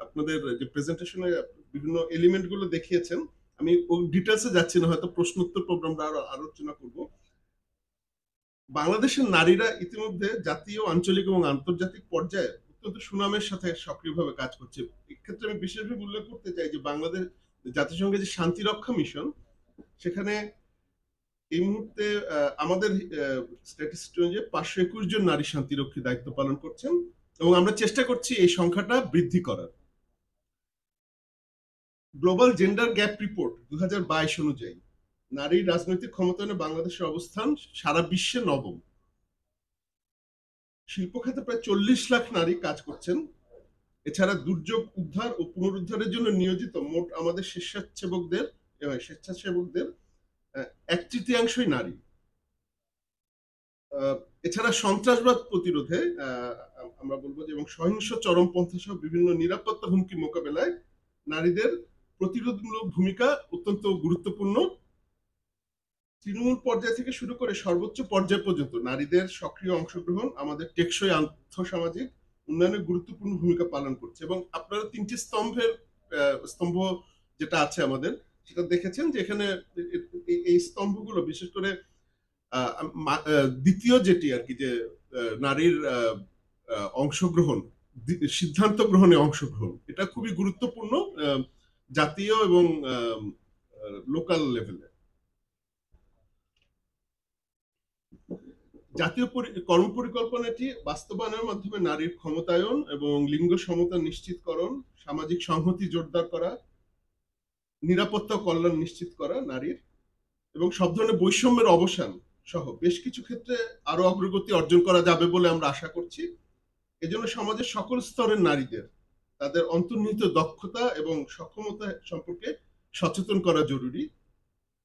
আপনাদের যে প্রেজেন্টেশনে বিভিন্ন এলিমেন্ট গুলো দেখিয়েছেন, আমি ডিটেলসে যাচ্ছি না, হয়তো প্রশ্নোত্তর প্রোগ্রামটা আরো আলোচনা করব। বাংলাদেশের নারীরা ইতিমধ্যে জাতীয়, আঞ্চলিক এবং আন্তর্জাতিক পর্যায়ে অত্যন্ত সুনামের সাথে সক্রিয়ভাবে কাজ করছে। এক্ষেত্রে আমি বিশেষভাবে উল্লেখ করতে চাই যে বাংলাদেশ জাতিসংঘের যে শান্তি রক্ষা মিশন, সেখানে এই মুহূর্তে আমাদের স্ট্যাটিস্টিক অনুযায়ী 521 জন নারী শান্তিরক্ষী দায়িত্ব পালন করছেন এবং আমরা চেষ্টা করছি এই সংখ্যাটা বৃদ্ধি করার। গ্লোবাল জেন্ডার গ্যাপ রিপোর্ট 2022 অনুযায়ী নারীর রাজনৈতিক ক্ষমতায়নে বাংলাদেশের অবস্থান সারা বিশ্বে 9ম। শিল্প খাতে প্রায় 40 লাখ নারী কাজ করছেন। এছাড়া দুর্যোগ উদ্ধার ও পুনরুদ্ধারের জন্য নিয়োজিত মোট আমাদের স্বেচ্ছাসেবকদের 1/3 নারী। এছাড়া সন্ত্রাসবাদ প্রতিরোধে আমরা বলবো যে এবং সহিংস চরমপন্থা সহ বিভিন্ন নিরাপত্তা হুমকি মোকাবেলায় নারীদের প্রতিরোধমূলক ভূমিকা অত্যন্ত গুরুত্বপূর্ণ। তৃণমূল পর্যায় থেকে শুরু করে সর্বোচ্চ পর্যায় পর্যন্ত নারীদের সক্রিয় অংশগ্রহণ আমাদের টেকসই আর্থসামাজিক উন্নয়নে গুরুত্বপূর্ণ ভূমিকা পালন করছে। এবং আপনারা 3টি স্তম্ভ যেটা আছে আমাদের, সেটা দেখেছেন যে এখানে এই স্তম্ভগুলো বিশেষ করে দ্বিতীয় যেটি আর কি, যে নারীর অংশগ্রহণ, সিদ্ধান্ত গ্রহণে অংশগ্রহণ, এটা খুবই গুরুত্বপূর্ণ জাতীয় এবং লোকাল লেভেলে। জাতীয় কর্মপরিকল্পনাটি বাস্তবায়নের মাধ্যমে নারীর ক্ষমতায়ন এবং লিঙ্গ সমতা নিশ্চিতকরণ, সামাজিক সংহতি জোরদার করা, নিরাপত্তা ও কল্যাণ নিশ্চিত করা নারীর এবং সব ধরনের বৈষম্যের অবসান সহ বেশ কিছু ক্ষেত্রে আরো অগ্রগতি অর্জন করা যাবে বলে আমরা আশা করছি। এজন্য সমাজের সকল স্তরের নারীদের তাদের অন্তর্নিহিত দক্ষতা এবং সক্ষমতা সম্পর্কে সচেতন করা জরুরি।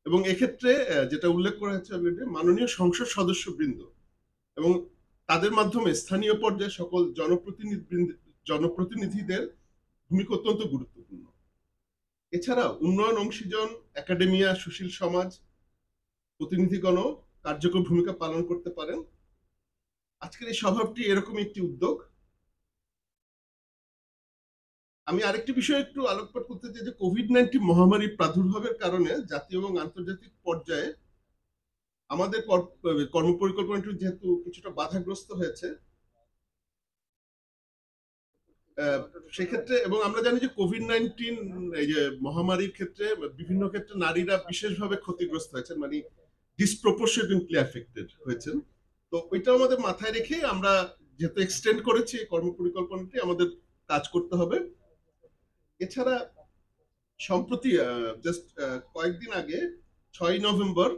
এবং এক্ষেত্রে যেটা উল্লেখ করা হয়েছে অলরেডি, মাননীয় সংসদ সদস্যবৃন্দ এবং তাদের মাধ্যমে স্থানীয় পর্যায়ে সকল জনপ্রতিনিধিদের ভূমিকা অত্যন্ত গুরুত্বপূর্ণ। এছাড়া উন্নয়ন অংশীজন, একাডেমিয়া, সুশীল সমাজ প্রতিনিধিগণ কার্যকর ভূমিকা পালন করতে পারেন। আজকের এই সভাটি এরকম একটি উদ্যোগ। আমি আরেকটি বিষয় একটু আলোকপাত করতে চাই যে কোভিড-19 মহামারীর প্রাদুর্ভাবের কারণে জাতীয় এবং আন্তর্জাতিক পর্যায়ে আমাদের কর্মপরিকল্পনাটি যেহেতু কিছুটা বাধাগ্রস্ত হয়েছে, সেক্ষেত্রে এবং আমরা জানি যে কোভিড-19 এই যে মহামারীর ক্ষেত্রে বিভিন্ন ক্ষেত্রে নারীরা বিশেষভাবে ক্ষতিগ্রস্ত হয়েছেন, মানে ডিসপ্রপোর্শনেটলি এফেক্টেড হয়েছেন। তো ওইটা আমাদের মাথায় রেখে আমরা যেহেতু এক্সটেন্ড করেছি এই কর্মপরিকল্পনাটি, আমাদের কাজ করতে হবে। এছাড়া সম্প্রতি জাস্ট কয়েকদিন আগে 6 নভেম্বর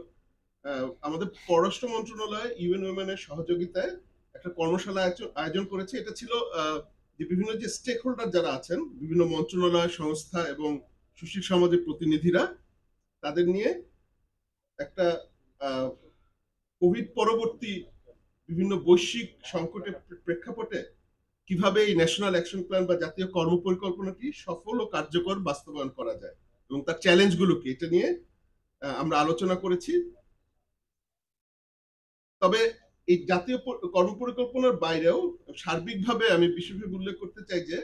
আমাদের পররাষ্ট্র মন্ত্রণালয় ইউএন উইমেনের সহযোগিতায় একটা কর্মশালা আয়োজন করেছে। এটা ছিল যে বিভিন্ন যে স্টেক হোল্ডার যারা আছেন, বিভিন্ন মন্ত্রণালয়, সংস্থা এবং সুশীল সমাজের প্রতিনিধিরা, তাদের নিয়ে একটা কোভিড পরবর্তী বিভিন্ন বৈশ্বিক সংকটের প্রেক্ষাপটে কিভাবে এই ন্যাশনাল অ্যাকশন প্ল্যান বা জাতীয় কর্মপরিকল্পনাটি সফল ও কার্যকর বাস্তবায়ন করা যায় এবং তার চ্যালেঞ্জগুলো কি, এটা নিয়ে আমরা আলোচনা করেছি। তবে এই জাতীয় কর্মপরিকল্পনার বাইরেও সার্বিকভাবে আমি বিশেষভাবে উল্লেখ করতে চাই যে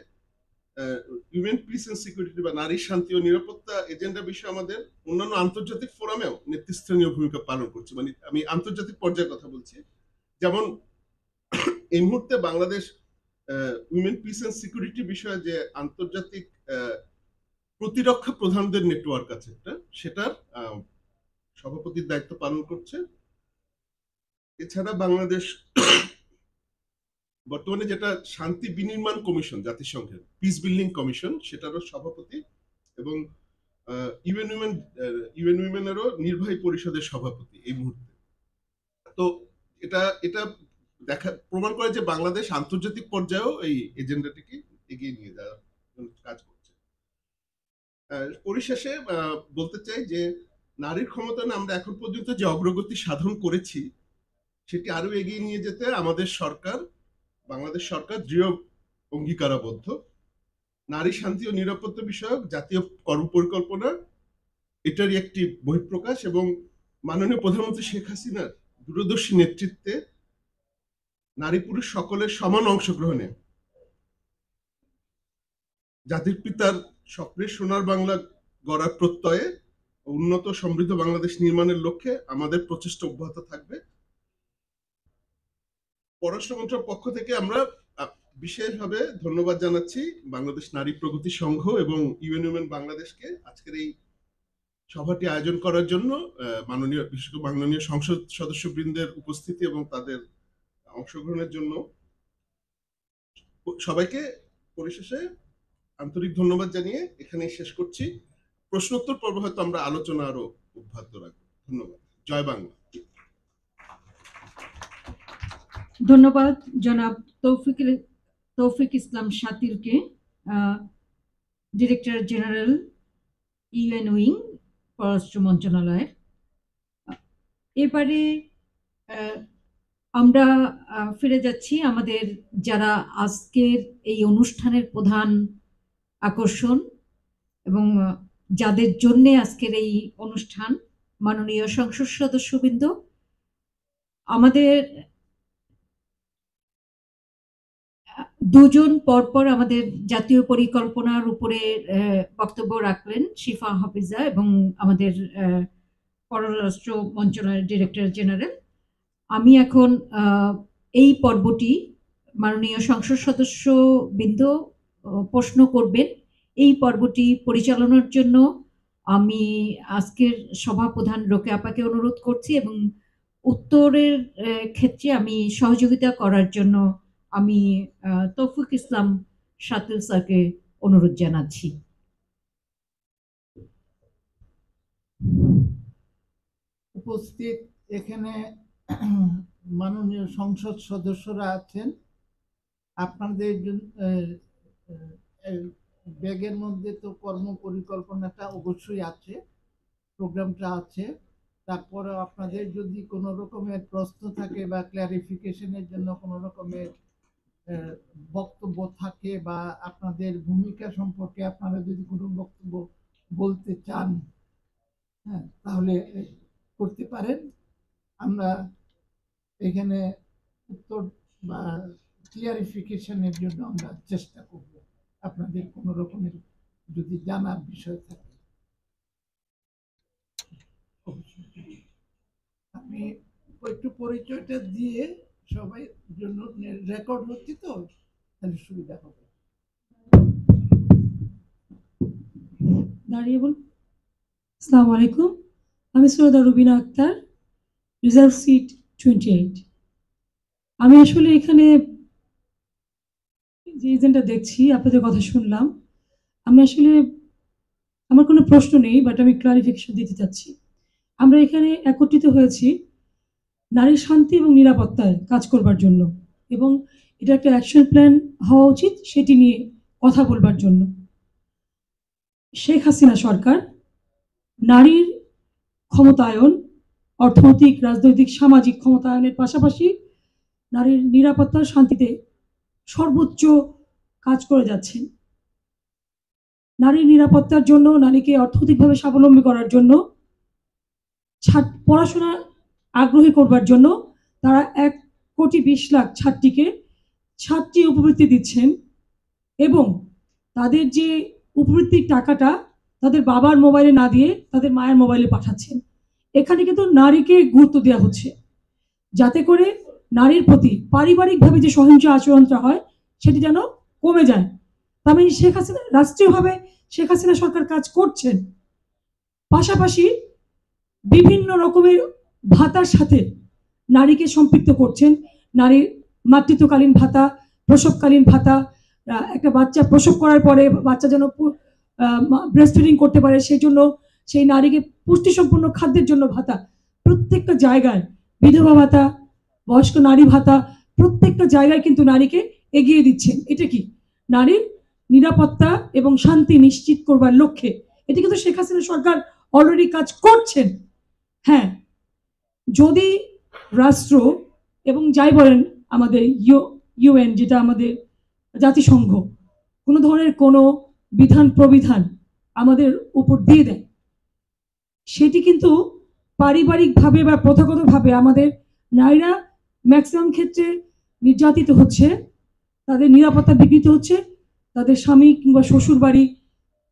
হিউম্যান পিস এন্ড সিকিউরিটি বা নারী শান্তি ও নিরাপত্তা এজেন্ডা বিষয়ে আমাদের অন্যান্য আন্তর্জাতিক ফোরামেও নেতৃস্থানীয় ভূমিকা পালন করছে। মানে আমি আন্তর্জাতিক পর্যায়ের কথা বলছি। যেমন এই মুহূর্তে Bangladesh women peace and security বিষয়ে যে আন্তর্জাতিক প্রতিরক্ষা প্রধানদের নেটওয়ার্ক আছে একটা, সেটার সভাপতির দায়িত্ব পালন করছে। এছাড়া বাংলাদেশ বর্তমানে যেটা শান্তি বিনির্মাণ কমিশন, জাতিসংঘের পিস বিল্ডিং কমিশন, সেটারও সভাপতি এবং ইউএন উইমেনেরও নির্বাহী পরিষদের সভাপতি এই মুহূর্তে। তো এটা এটা প্রমাণ করে যে বাংলাদেশ আন্তর্জাতিক পর্যায়েও এই এজেন্ডাটিকে এগিয়ে নিয়ে যাওয়ার কাজ করছে। পরিশেষে বলতে চাই যে নারীর ক্ষমতায়নে আমরা এখন পর্যন্ত যে অগ্রগতি সাধন করেছি সেটি আরো এগিয়ে নিয়ে যেতে আমাদের সরকার, বাংলাদেশ সরকার দৃঢ় অঙ্গীকারাবদ্ধ। নারী শান্তি ও নিরাপত্তা বিষয়ক জাতীয় কর্মপরিকল্পনা এটারই একটি বহিঃপ্রকাশ এবং মাননীয় প্রধানমন্ত্রী শেখ হাসিনার দূরদর্শী নেতৃত্বে নারী পুরুষ সকলের সমান অংশগ্রহণে জাতির পিতার স্বপ্নের সোনার বাংলা গড়ার প্রত্যয়ে উন্নত সমৃদ্ধ বাংলাদেশ নির্মাণের লক্ষ্যে আমাদের প্রচেষ্টা অব্যাহত থাকবে। পররাষ্ট্র মন্ত্রণালয়ের পক্ষ থেকে আমরা বিশেষভাবে ধন্যবাদ জানাচ্ছি বাংলাদেশ নারী প্রগতি সংঘ এবং ইউএন উইমেন বাংলাদেশকে আজকের এই সভাটি আয়োজন করার জন্য, বিশেষ করে মাননীয় সংসদ সদস্যবৃন্দের উপস্থিতি এবং তাদের অংশগ্রহণের জন্য সবাইকে পরিশেষে আন্তরিক ধন্যবাদ জানিয়ে এখানেই শেষ করছি। প্রশ্নোত্তর পর্ব হয়তো আমরা আলোচনা আরো অব্যাহত রাখবো। ধন্যবাদ। জয় বাংলা। ধন্যবাদ জনাব তৌফিক ইসলাম শাতিরকে, ডিরেক্টর জেনারেল ইউএন উইং, পররাষ্ট্র মন্ত্রণালয়ের। এবারে আমরা ফিরে যাচ্ছি আমাদের যারা আজকের এই অনুষ্ঠানের প্রধান আকর্ষণ এবং যাদের জন্যে আজকের এই অনুষ্ঠান, মাননীয় সংসদ সদস্যবৃন্দ। আমাদের দুজন পরপর আমাদের জাতীয় পরিকল্পনার উপরে বক্তব্য রাখলেন, শিফা হাফিজা এবং আমাদের পররাষ্ট্র মন্ত্রণালয়ের ডিরেক্টর জেনারেল। আমি এখন এই পর্বটি মাননীয় সংসদ সদস্যবৃন্দ প্রশ্ন করবেন। এই পর্বটি পরিচালনার জন্য আমি আজকের সভাপ্রধান রোকেয়া আপাকে অনুরোধ করছি এবং উত্তরের ক্ষেত্রে আমি সহযোগিতা করার জন্য আমি তৌফিক ইসলাম শাতির স্যারকে অনুরোধ জানাচ্ছি। উপস্থিত এখানে মাননীয় সংসদ সদস্যরা আছেন। আপনাদের ব্যাগের মধ্যে তো কর্ম পরিকল্পনাটা অবশ্যই আছে, প্রোগ্রামটা আছে। তারপরে আপনাদের যদি কোনো রকমের প্রশ্ন থাকে বা ক্লারিফিকেশনের জন্য কোনো রকমের বক্তব্য থাকে বা আপনাদের ভূমিকা সম্পর্কে আপনারা যদি কোনো বক্তব্য বলতে চান, হ্যাঁ, তাহলে করতে পারেন। আমরা এখানে উত্তর বা ক্লিয়ারিফিকেশনের জন্য আমরা চেষ্টা করব, আপনাদের কোনো রকমের যদি জানার বিষয় থাকে। আমি একটু পরিচয়টা দিয়ে সবাই জন্য রেকর্ড হচ্ছে তো, তাহলে সুবিধা হবে। দাঁড়িয়ে বলুন। আসসালামু আলাইকুম, আমি সৈয়দা রুবিনা আক্তার, রিজার্ভ সিট 28। আমি আসলে এখানে যে এজেন্টটা দেখছি, আপনাদের কথা শুনলাম, আমি আসলে আমার কোনো প্রশ্ন নেই, বাট আমি ক্লারিফিকেশন দিতে চাচ্ছি। আমরা এখানে একত্রিত হয়েছি নারী শান্তি এবং নিরাপত্তায় কাজ করবার জন্য, এবং এটা একটা অ্যাকশন প্ল্যান হওয়া উচিত সেটি নিয়ে কথা বলবার জন্য। শেখ হাসিনা সরকার নারীর ক্ষমতায়ন, অর্থনৈতিক, রাজনৈতিক, সামাজিক ক্ষমতায়নের পাশাপাশি নারীর নিরাপত্তা শান্তিতে সর্বোচ্চ কাজ করে যাচ্ছেন। নারীর নিরাপত্তার জন্য, নারীকে অর্থনৈতিকভাবে স্বাবলম্বী করার জন্য, পড়াশোনা আগ্রহী করবার জন্য তারা 1,20,00,000 ছাত্রী উপবৃত্তি দিচ্ছেন এবং তাদের যে উপবৃত্তির টাকাটা তাদের বাবার মোবাইলে না দিয়ে তাদের মায়ের মোবাইলে পাঠাচ্ছেন। এখানে কিন্তু নারীকে গুরুত্ব দেওয়া হচ্ছে যাতে করে নারীর প্রতি পারিবারিকভাবে যে সহিংস আচরণটা হয় সেটি যেন কমে যায়। তার মানে শেখ হাসিনা রাষ্ট্রীয়ভাবে শেখ হাসিনা সরকার কাজ করছেন। পাশাপাশি বিভিন্ন রকমের ভাতার সাথে নারীকে সম্পৃক্ত করছেন। নারীর মাতৃত্বকালীন ভাতা, প্রসবকালীন ভাতা, একটা বাচ্চা প্রসব করার পরে বাচ্চা যেন ব্রেস্ট ফিডিং করতে পারে সেই জন্য সেই নারীকে পুষ্টিসম্পন্ন খাদ্যের জন্য ভাতা, প্রত্যেকটা জায়গায় বিধবা ভাতা, বয়স্ক নারী ভাতা, প্রত্যেকটা জায়গায় কিন্তু নারীকে এগিয়ে দিচ্ছেন। এটা কি নারীর নিরাপত্তা এবং শান্তি নিশ্চিত করবার লক্ষ্যে। এটা কিন্তু শেখ হাসিনা সরকার অলরেডি কাজ করছেন। হ্যাঁ, যদি রাষ্ট্র এবং যাই বলেন আমাদের ইউএন, যেটা আমাদের জাতিসংঘ, কোনো ধরনের কোনো বিধান প্রবিধান আমাদের উপর দিয়ে দেয়, সেটি কিন্তু পারিবারিকভাবে বা প্রথাগতভাবে আমাদের নারীরা ম্যাক্সিমাম ক্ষেত্রে নির্যাতিত হচ্ছে, তাদের নিরাপত্তা বিঘ্নিত হচ্ছে, তাদের স্বামী কিংবা শ্বশুর বাড়ি,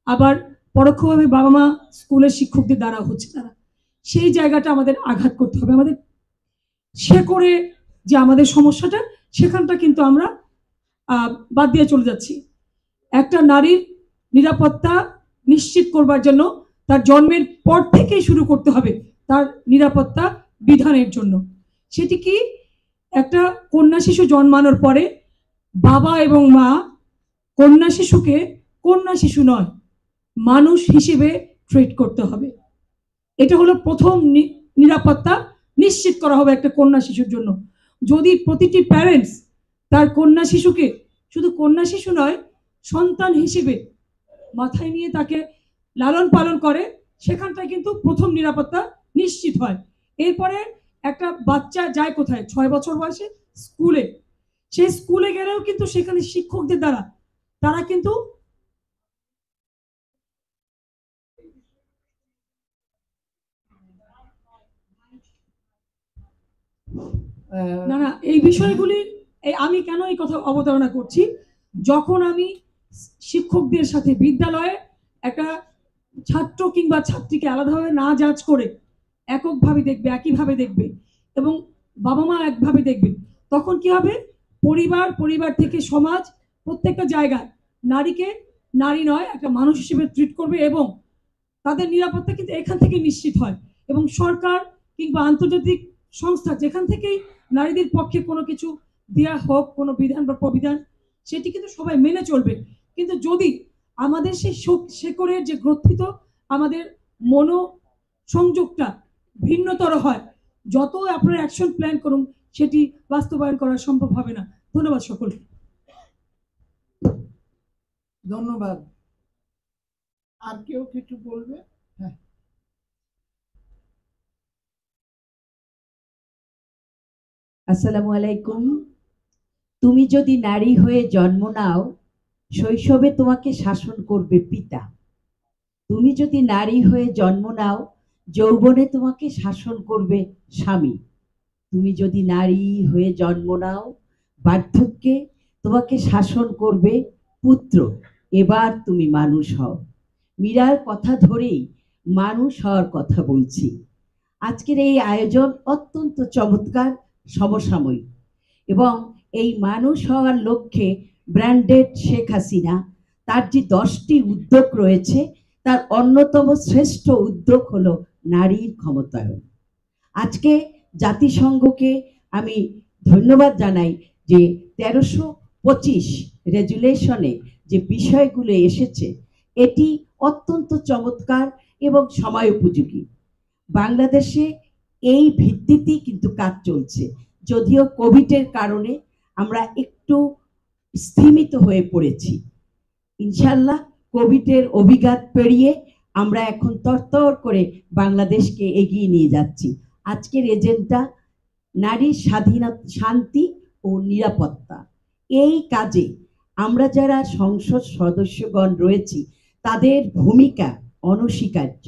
আবার পরোক্ষভাবে বাবা মা স্কুলের শিক্ষকদের দ্বারা হচ্ছে। তারা সেই জায়গাটা আমাদের আঘাত করতে হবে। আমাদের শেকড়ে যে আমাদের সমস্যাটা, সেখানটা কিন্তু আমরা বাদ দিয়ে চলে যাচ্ছি। একটা নারীর নিরাপত্তা নিশ্চিত করবার জন্য তার জন্মের পর থেকেই শুরু করতে হবে তার নিরাপত্তা বিধানের জন্য। সেটি কি, একটা কন্যা শিশু জন্মানোর পরে বাবা এবং মা কন্যা শিশুকে কন্যা শিশু নয়, মানুষ হিসেবে ট্রিট করতে হবে। এটা হলো প্রথম নিরাপত্তা নিশ্চিত করা হবে একটা কন্যা শিশুর জন্য। যদি প্রতিটি প্যারেন্টস তার কন্যা শিশুকে শুধু কন্যা শিশু নয়, সন্তান হিসেবে মাথায় নিয়ে তাকে লালন পালন করে, সেখানটায় কিন্তু প্রথম নিরাপত্তা নিশ্চিত হয়। এরপরে একটা বাচ্চা যায় কোথায়? 6 বছর বয়সে স্কুলে। সেই স্কুলে গেলেও কিন্তু সেখানে শিক্ষকদের দ্বারা তারা কিন্তু না না এই বিষয়গুলি আমি কেন এই কথা অবতারণা করছি, যখন আমি শিক্ষকদের সাথে বিদ্যালয়ে একটা ছাত্র কিংবা ছাত্রীকে আলাদাভাবে না জাজ করে এককভাবে দেখবে, একইভাবে দেখবে এবং বাবা মা একভাবে দেখবে, তখন কি হবে? পরিবার থেকে সমাজ, প্রত্যেকটা জায়গায় নারীকে নারী নয় একটা মানুষ হিসেবে ট্রিট করবে এবং তাদের নিরাপত্তা কিন্তু এখান থেকে নিশ্চিত হয়। এবং সরকার কিংবা আন্তর্জাতিক সংস্থা যেখান থেকেই নারীদের পক্ষে কোনো কিছু দেয়া হোক, কোনো বিধান বা প্রবিধান, সেটি কিন্তু সবাই মেনে চলবে। কিন্তু যদি আমাদের সেই শেকড়ের যে গ্রথিত আমাদের মনোসংযোগটা ভিন্নতর হয়, যত আপনারা অ্যাকশন প্ল্যান করুন সেটি বাস্তবায়ন করা সম্ভব হবে না। ধন্যবাদ সকলকে। ধন্যবাদ। আর কেউ কিছু বলবে? হ্যাঁ, আসসালামু আলাইকুম। তুমি যদি নারী হয়ে জন্ম নাও, শৈশবে তোমাকে শাসন করবে পিতা। তুমি যদি নারী হয়ে জন্ম নাও, যৌবনে তোমাকে শাসন করবে স্বামী। তুমি যদি নারী হয়ে জন্ম নাও, বার্ধক্যে তোমাকে শাসন করবে পুত্র। এবার তুমি মানুষ হও। মীরার কথা ধরেই মানুষ হওয়ার কথা বলছি। আজকের এই আয়োজন অত্যন্ত চমৎকার, সমসাময়িক এবং এই মানুষ হওয়ার লক্ষ্যে ব্র্যান্ডেড শেখ হাসিনা তার যে 10টি উদ্যোগ রয়েছে, তার অন্যতম শ্রেষ্ঠ উদ্যোগ হলো নারীর ক্ষমতায়ন। আজকে জাতিসংঘকে আমি ধন্যবাদ জানাই যে 1325 রেজুলেশনে যে বিষয়গুলো এসেছে, এটি অত্যন্ত চমৎকার এবং সময় উপযোগী। বাংলাদেশে এই ভিত্তিতেই কিন্তু কাজ চলছে, যদিও কোভিডের কারণে আমরা একটু স্থিমিত হয়ে পড়েছি। ইনশাল্লাহ কোভিডের অভিঘাত পেরিয়ে আমরা এখন তরতর করে বাংলাদেশকে এগিয়ে নিয়ে যাচ্ছি। আজকের এজেন্ডা নারীর স্বাধীনতা, শান্তি ও নিরাপত্তা। এই কাজে আমরা যারা সংসদ সদস্যগণ রয়েছি, তাদের ভূমিকা অনস্বীকার্য।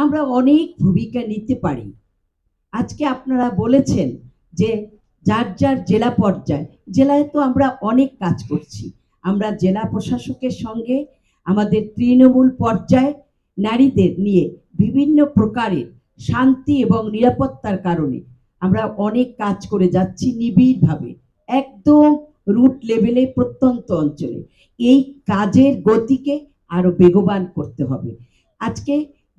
আমরা অনেক ভূমিকা নিতে পারি। আজকে আপনারা বলেছেন যে যার যার জেলা পর্যায়ে, জেলায় তো আমরা অনেক কাজ করছি। আমরা জেলা প্রশাসকের সঙ্গে আমাদের তৃণমূল পর্যায়ে নারীদের নিয়ে বিভিন্ন প্রকারের শান্তি এবং নিরাপত্তার কারণে আমরা অনেক কাজ করে যাচ্ছি নিবিড়ভাবে, একদম রুট লেভেলে, প্রত্যন্ত অঞ্চলে। এই কাজের গতিকে আরো বেগবান করতে হবে। আজকে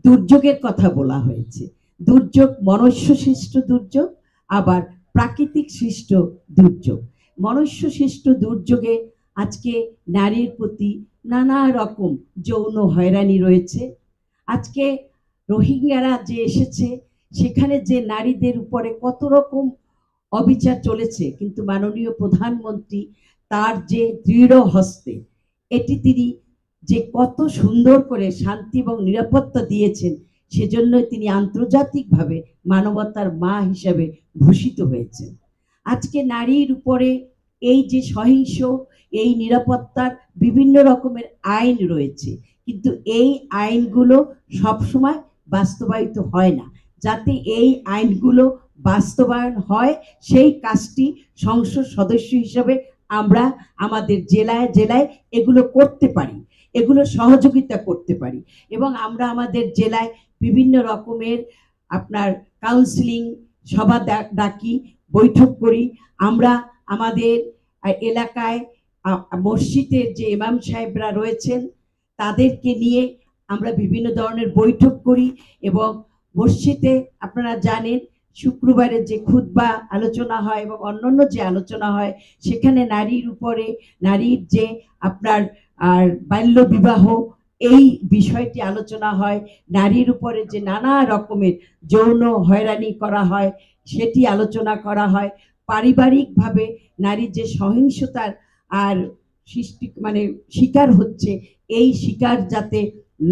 দুর্যোগের কথা বলা হয়েছে। দুর্যোগ মনুষ্য সৃষ্ট দুর্যোগ, আবার প্রাকৃতিক সৃষ্ট দুর্যোগ। মনুষ্য সৃষ্ট দুর্যোগে আজকে নারীর প্রতি নানা রকম যৌন হয়রানি রয়েছে। আজকে রোহিঙ্গারা যে এসেছে, সেখানে যে নারীদের উপরে কত রকম অবিচার চলেছে, কিন্তু মাননীয় প্রধানমন্ত্রী তার যে দৃঢ় হস্তে এটি তিনি যে কত সুন্দর করে শান্তি এবং নিরাপত্তা দিয়েছেন, সেজন্যই তিনি আন্তর্জাতিকভাবে মানবতার মা হিসেবে ভূষিত হয়েছেন। আজকে নারীর উপরে এই যে সহিংস, এই নিরাপত্তার বিভিন্ন রকমের আইন রয়েছে, কিন্তু এই আইনগুলো সবসময় বাস্তবায়িত হয় না। যাতে এই আইনগুলো বাস্তবায়ন হয়, সেই কাজটি সংসদ সদস্য হিসেবে আমরা আমাদের জেলায় জেলায় এগুলো করতে পারি, এগুলো সহযোগিতা করতে পারি। এবং আমরা আমাদের জেলায় বিভিন্ন রকমের আপনার কাউন্সিলিং সভা ডাকি, বৈঠক করি। আমরা আমাদের এলাকায় মসজিদের যে ইমাম সাহেবরা রয়েছেন তাদেরকে নিয়ে আমরা বিভিন্ন ধরনের বৈঠক করি। এবং মসজিদে আপনারা জানেন শুক্রবারের যে খুতবা আলোচনা হয় এবং অন্যান্য যে আলোচনা হয়, সেখানে নারীর উপরে, নারীর যে আপনার বাল্য বিবাহ, এই বিষয়টি আলোচনা হয়। নারীর উপরে যে নানা রকমের যৌন হয়রানি করা হয় সেটি আলোচনা করা হয়। পারিবারিকভাবে নারীর যে সহিংসতার আর সৃষ্টি মানে শিকার হচ্ছে, এই শিকার যাতে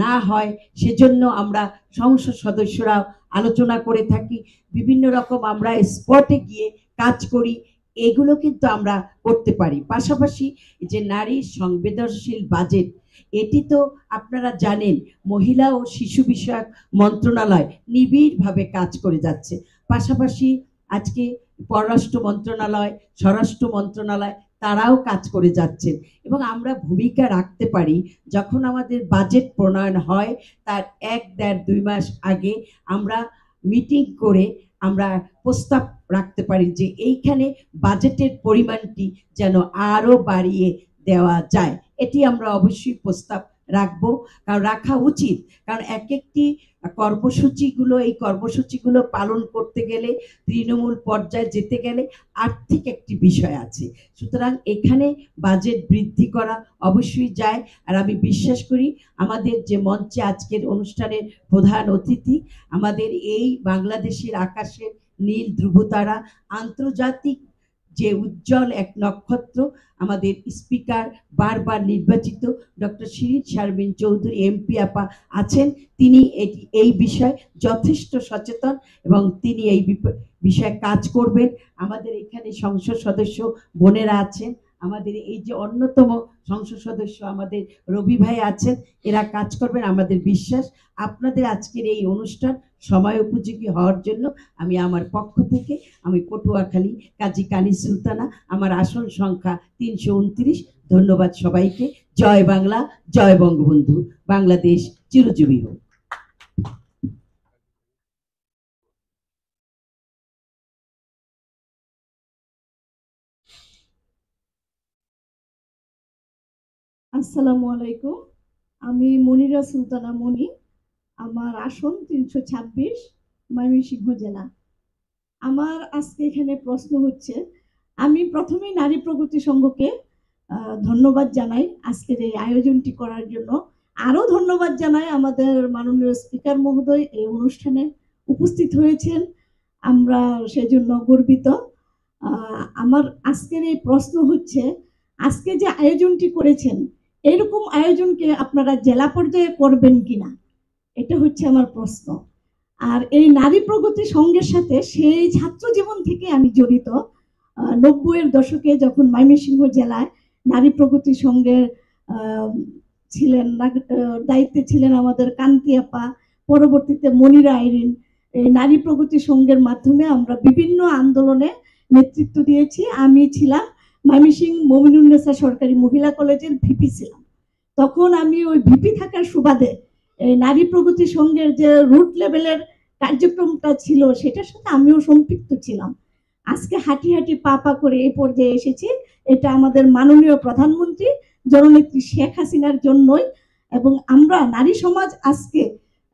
না হয় সেজন্য আমরা সংসদ সদস্যরা আলোচনা করে থাকি। বিভিন্ন রকম আমরা স্পটে গিয়ে কাজ করি, এগুলো কিন্তু আমরা করতে পারি। পাশাপাশি যে নারীর সংবেদনশীল বাজেট, এটি তো আপনারা জানেন মহিলা ও শিশু বিষয়ক মন্ত্রণালয় নিবিড়ভাবে কাজ করে যাচ্ছে। পাশাপাশি আজকে পররাষ্ট্র মন্ত্রণালয়, স্বরাষ্ট্র মন্ত্রণালয় তারাও কাজ করে যাচ্ছেন। এবং আমরা ভূমিকা রাখতে পারি, যখন আমাদের বাজেট প্রণয়ন হয় তার 1-1.5-2 মাস আগে আমরা মিটিং করে আমরা প্রস্তাব রাখতে পারি যে এইখানে বাজেটের পরিমাণটি যেন আরো বাড়িয়ে দেওয়া যায়। এটি আমরা অবশ্যই প্রস্তাব রাখবো, কারণ রাখা উচিত। কারণ এক একটি এই কর্মসূচিগুলো পালন করতে গেলে, তৃণমূল পর্যায়ে যেতে গেলে আর্থিক একটি বিষয় আছে। সুতরাং এখানে বাজেট বৃদ্ধি করা অবশ্যই যায়। আর আমি বিশ্বাস করি আমাদের যে মঞ্চে আজকের অনুষ্ঠানের প্রধান অতিথি, আমাদের এই বাংলাদেশের আকাশের নীল ধ্রুবতারা, আন্তর্জাতিক যে উজ্জ্বল এক নক্ষত্র, আমাদের স্পিকার বারবার নির্বাচিত ডক্টর শিরিন শারমিন চৌধুরী এমপি আপা আছেন। তিনি এই বিষয়ে যথেষ্ট সচেতন এবং তিনি এই বিষয়ে কাজ করবেন। আমাদের এখানে সংসদ সদস্য বোনেরা আছেন, আমাদের এই যে অন্যতম সংসদ সদস্য আমাদের রবি ভাই আছেন, এরা কাজ করবেন। আমাদের বিশ্বাস আপনাদের আজকের এই অনুষ্ঠান সময় উপযোগী হওয়ার জন্য আমি আমার পক্ষ থেকে আমি পটুয়াখালী কাজী কানি সুলতানা, আমার আসন সংখ্যা 329। ধন্যবাদ সবাইকে। জয় বাংলা, জয় বঙ্গবন্ধু, বাংলাদেশ চিরজীবী হোক। আসসালামু আলাইকুম। আমি মনিরা সুলতানা মনি, আমার আসন 326, ময়মনসিংহ জেলা। আমার আজকে এখানে প্রশ্ন হচ্ছে, আমি প্রথমেই নারী প্রগতি সংঘকে ধন্যবাদ জানাই আজকের এই আয়োজনটি করার জন্য। আরও ধন্যবাদ জানাই আমাদের মাননীয় স্পিকার মহোদয় এই অনুষ্ঠানে উপস্থিত হয়েছেন, আমরা সেজন্য গর্বিত। আমার আজকের এই প্রশ্ন হচ্ছে, আজকে যে আয়োজনটি করেছেন এরকম আয়োজনকে আপনারা জেলা পর্যায়ে করবেন কিনা, এটা হচ্ছে আমার প্রশ্ন। আর এই নারী প্রগতি সংঘের সাথে সেই ছাত্র জীবন থেকে আমি জড়িত। 90-এর দশকে যখন ময়মনসিংহ জেলায় নারী প্রগতি সংঘের ছিলেন, দায়িত্বে ছিলেন আমাদের কান্তি আপা, পরবর্তীতে মনিরা আইরিন। এই নারী প্রগতি সংঘের মাধ্যমে আমরা বিভিন্ন আন্দোলনে নেতৃত্ব দিয়েছি। আমি ছিলাম ময়মনসিংহ মমিনুন্নেসা সরকারি মহিলা কলেজের ভিপি ছিলাম। তখন আমি ওই ভিপি থাকার সুবাদে এই নারী প্রগতি সংঘের যে রুট লেভেলের কার্যক্রমটা ছিল সেটার সাথে আমিও সম্পৃক্ত ছিলাম। আজকে হাঁটি হাঁটি পা পা করে এই পর্যায়ে এসেছি, এটা আমাদের মাননীয় প্রধানমন্ত্রী জননেত্রী শেখ হাসিনার জন্যই। এবং আমরা নারী সমাজ আজকে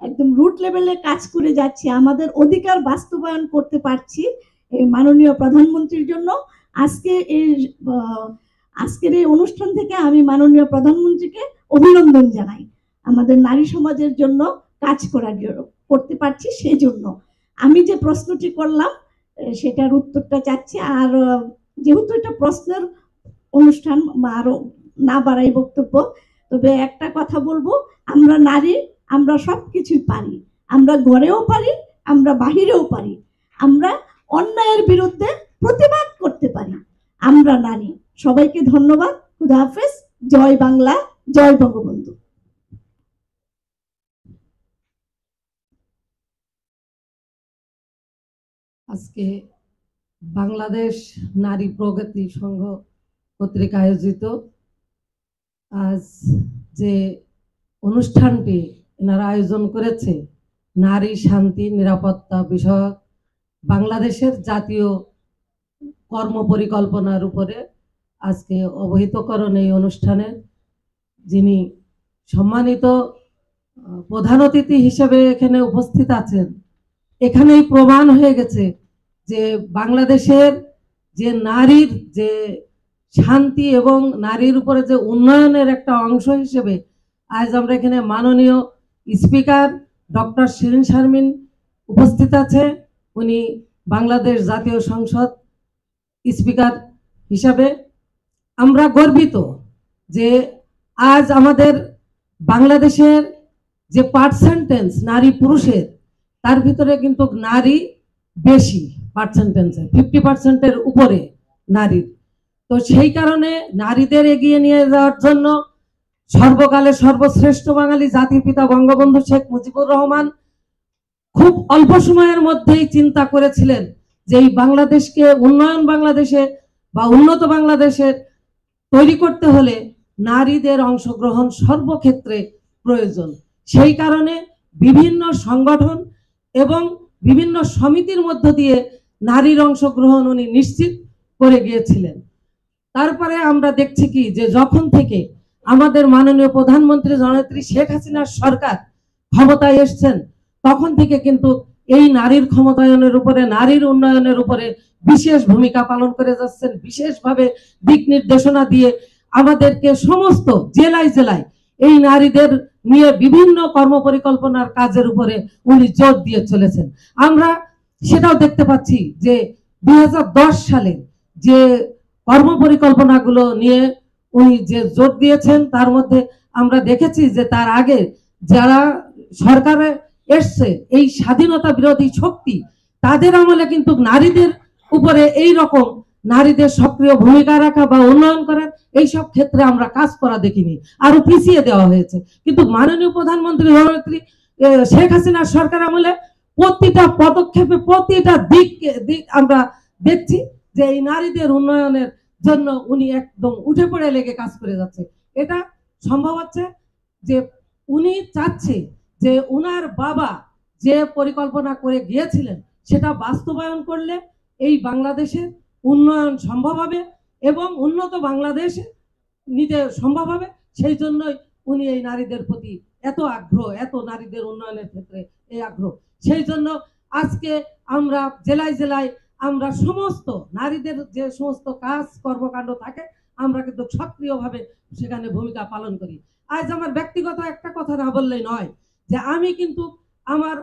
একদম রুট লেভেলে কাজ করে যাচ্ছি, আমাদের অধিকার বাস্তবায়ন করতে পারছি এই মাননীয় প্রধানমন্ত্রীর জন্য। আজকে এই আজকের এই অনুষ্ঠান থেকে আমি মাননীয় প্রধানমন্ত্রীকে অভিনন্দন জানাই আমাদের নারী সমাজের জন্য কাজ করতে পারছি। সেই জন্য আমি যে প্রশ্নটি করলাম সেটার উত্তরটা চাচ্ছি। আর যেহেতু এটা প্রশ্নের অনুষ্ঠান, আরো না বাড়াই বক্তব্য, তবে একটা কথা বলবো, আমরা নারী, আমরা সবকিছুই পারি। আমরা ঘরেও পারি, আমরা বাহিরেও পারি, আমরা অন্যায়ের বিরুদ্ধে প্রতিবাদ করতে পারি। আমরা নারী। সবাইকে ধন্যবাদ। খুদা হাফেজ। জয় বাংলা, জয় বঙ্গবন্ধু। আজকে বাংলাদেশ নারী প্রগতি সংঘ কর্তৃক আয়োজিত আজ যে অনুষ্ঠানটি এনারা আয়োজন করেছে, নারী শান্তি নিরাপত্তা বিষয়ক বাংলাদেশের জাতীয় কর্ম পরিকল্পনার উপরে আজকে অবহিতকরণ এই অনুষ্ঠানে যিনি সম্মানিত প্রধান অতিথি হিসেবে এখানে উপস্থিত আছেন, এখানেই প্রমাণ হয়ে গেছে যে বাংলাদেশের যে নারীর যে শান্তি এবং নারীর উপরে যে উন্নয়নের একটা অংশ হিসেবে আজ আমরা এখানে মাননীয় স্পিকার ডক্টর শিরিন শারমিন উপস্থিত আছে। উনি বাংলাদেশ জাতীয় সংসদ স্পিকার হিসাবে আমরা গর্বিত যে আজ আমাদের বাংলাদেশের যে পার্সেন্টেজ নারী পুরুষের, তার ভিতরে কিন্তু নারী বেশি পার্সেন্টেজে, 50%-এর উপরে নারীর। তো সেই কারণে নারীদের এগিয়ে নিয়ে যাওয়ার জন্য সর্বকালে সর্বশ্রেষ্ঠ বাঙালি জাতির পিতা বঙ্গবন্ধু শেখ মুজিবুর রহমান খুব অল্প সময়ের মধ্যেই চিন্তা করেছিলেন যে এই বাংলাদেশকে উন্নয়ন বাংলাদেশে বা উন্নত বাংলাদেশে তৈরি করতে হলে নারীদের অংশগ্রহণ সর্বক্ষেত্রে প্রয়োজন। সেই কারণে বিভিন্ন সংগঠন এবং বিভিন্ন সমিতির মধ্য দিয়ে নারীর অংশগ্রহণ উনি নিশ্চিত করে গিয়েছিলেন। তারপরে আমরা দেখছি কি যে যখন থেকে আমাদের মাননীয় প্রধানমন্ত্রী জননেত্রী শেখ হাসিনার সরকার ক্ষমতায় এসছেন, তখন থেকে কিন্তু এই নারীর ক্ষমতায়নের উপরে, নারীর উন্নয়নের উপরে বিশেষ ভূমিকা পালন করে যাচ্ছেন। বিশেষভাবে দিক নির্দেশনা দিয়ে আমাদেরকে সমস্ত জেলায় জেলায় এই নারীদের নিয়ে বিভিন্ন কর্ম পরিকল্পনার কাজের উপরে উনি জোর দিয়ে চলেছেন। আমরা সেটাও দেখতে পাচ্ছি যে 2010 সালে যে কর্ম পরিকল্পনাগুলো নিয়ে উনি যে জোর দিয়েছেন, তার মধ্যে আমরা দেখেছি যে তার আগে যারা সরকারে এসছে এই স্বাধীনতা বিরোধী শক্তি, তাদের আমলে কিন্তু নারীদের উপরে এই রকম নারীদের সক্রিয় ভূমিকা রাখা বা উন্নয়ন করার এইসব ক্ষেত্রে আমরা কাজ করা দেখিনি, আরো পিছিয়ে দেওয়া হয়েছে। কিন্তু মাননীয় প্রধানমন্ত্রী জননেত্রী শেখ হাসিনার সরকার আমলে প্রতিটা পদক্ষেপে, প্রতিটা দিক আমরা দেখছি যে এই নারীদের উন্নয়নের জন্য উনি একদম উঠে পড়ে লেগে কাজ করে যাচ্ছে। এটা সম্ভব হচ্ছে যে উনি চাচ্ছে যে উনার বাবা যে পরিকল্পনা করে গিয়েছিলেন সেটা বাস্তবায়ন করলে এই বাংলাদেশের উন্নয়ন সম্ভব হবে এবং উন্নত বাংলাদেশ নিতে সম্ভব হবে। সেই জন্যই উনি এই নারীদের প্রতি এত আগ্রহ, এত নারীদের উন্নয়নের ক্ষেত্রে এই আগ্রহ। সেই জন্য আজকে আমরা জেলায় জেলায় আমরা সমস্ত নারীদের যে সমস্ত কাজ কর্মকাণ্ড থাকে আমরা কিন্তু সক্রিয়ভাবে সেখানে ভূমিকা পালন করি। আজ আমার ব্যক্তিগত একটা কথা না বললেই নয় যে আমি কিন্তু আমার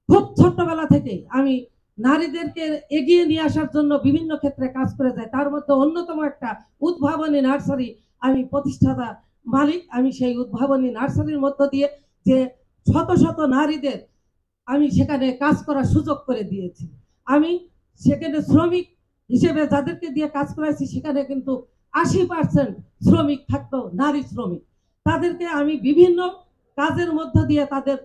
খুব ছোট্টবেলা থেকে আমি নারীদেরকে এগিয়ে নিয়ে আসার জন্য বিভিন্ন ক্ষেত্রে কাজ করে যাই। তার মধ্যে অন্যতম একটা উদ্ভাবনী নার্সারি আমি প্রতিষ্ঠাতা মালিক। আমি সেই উদ্ভাবনী নার্সারির মধ্য দিয়ে যে শত শত নারীদের আমি সেখানে কাজ করার সুযোগ করে দিয়েছি। আমি সেখানে শ্রমিক হিসেবে যাদেরকে দিয়ে কাজ করাইছি সেখানে কিন্তু 80% শ্রমিক থাকতো নারী শ্রমিক। তাদেরকে আমি বিভিন্ন কাজের মধ্য দিয়ে তাদের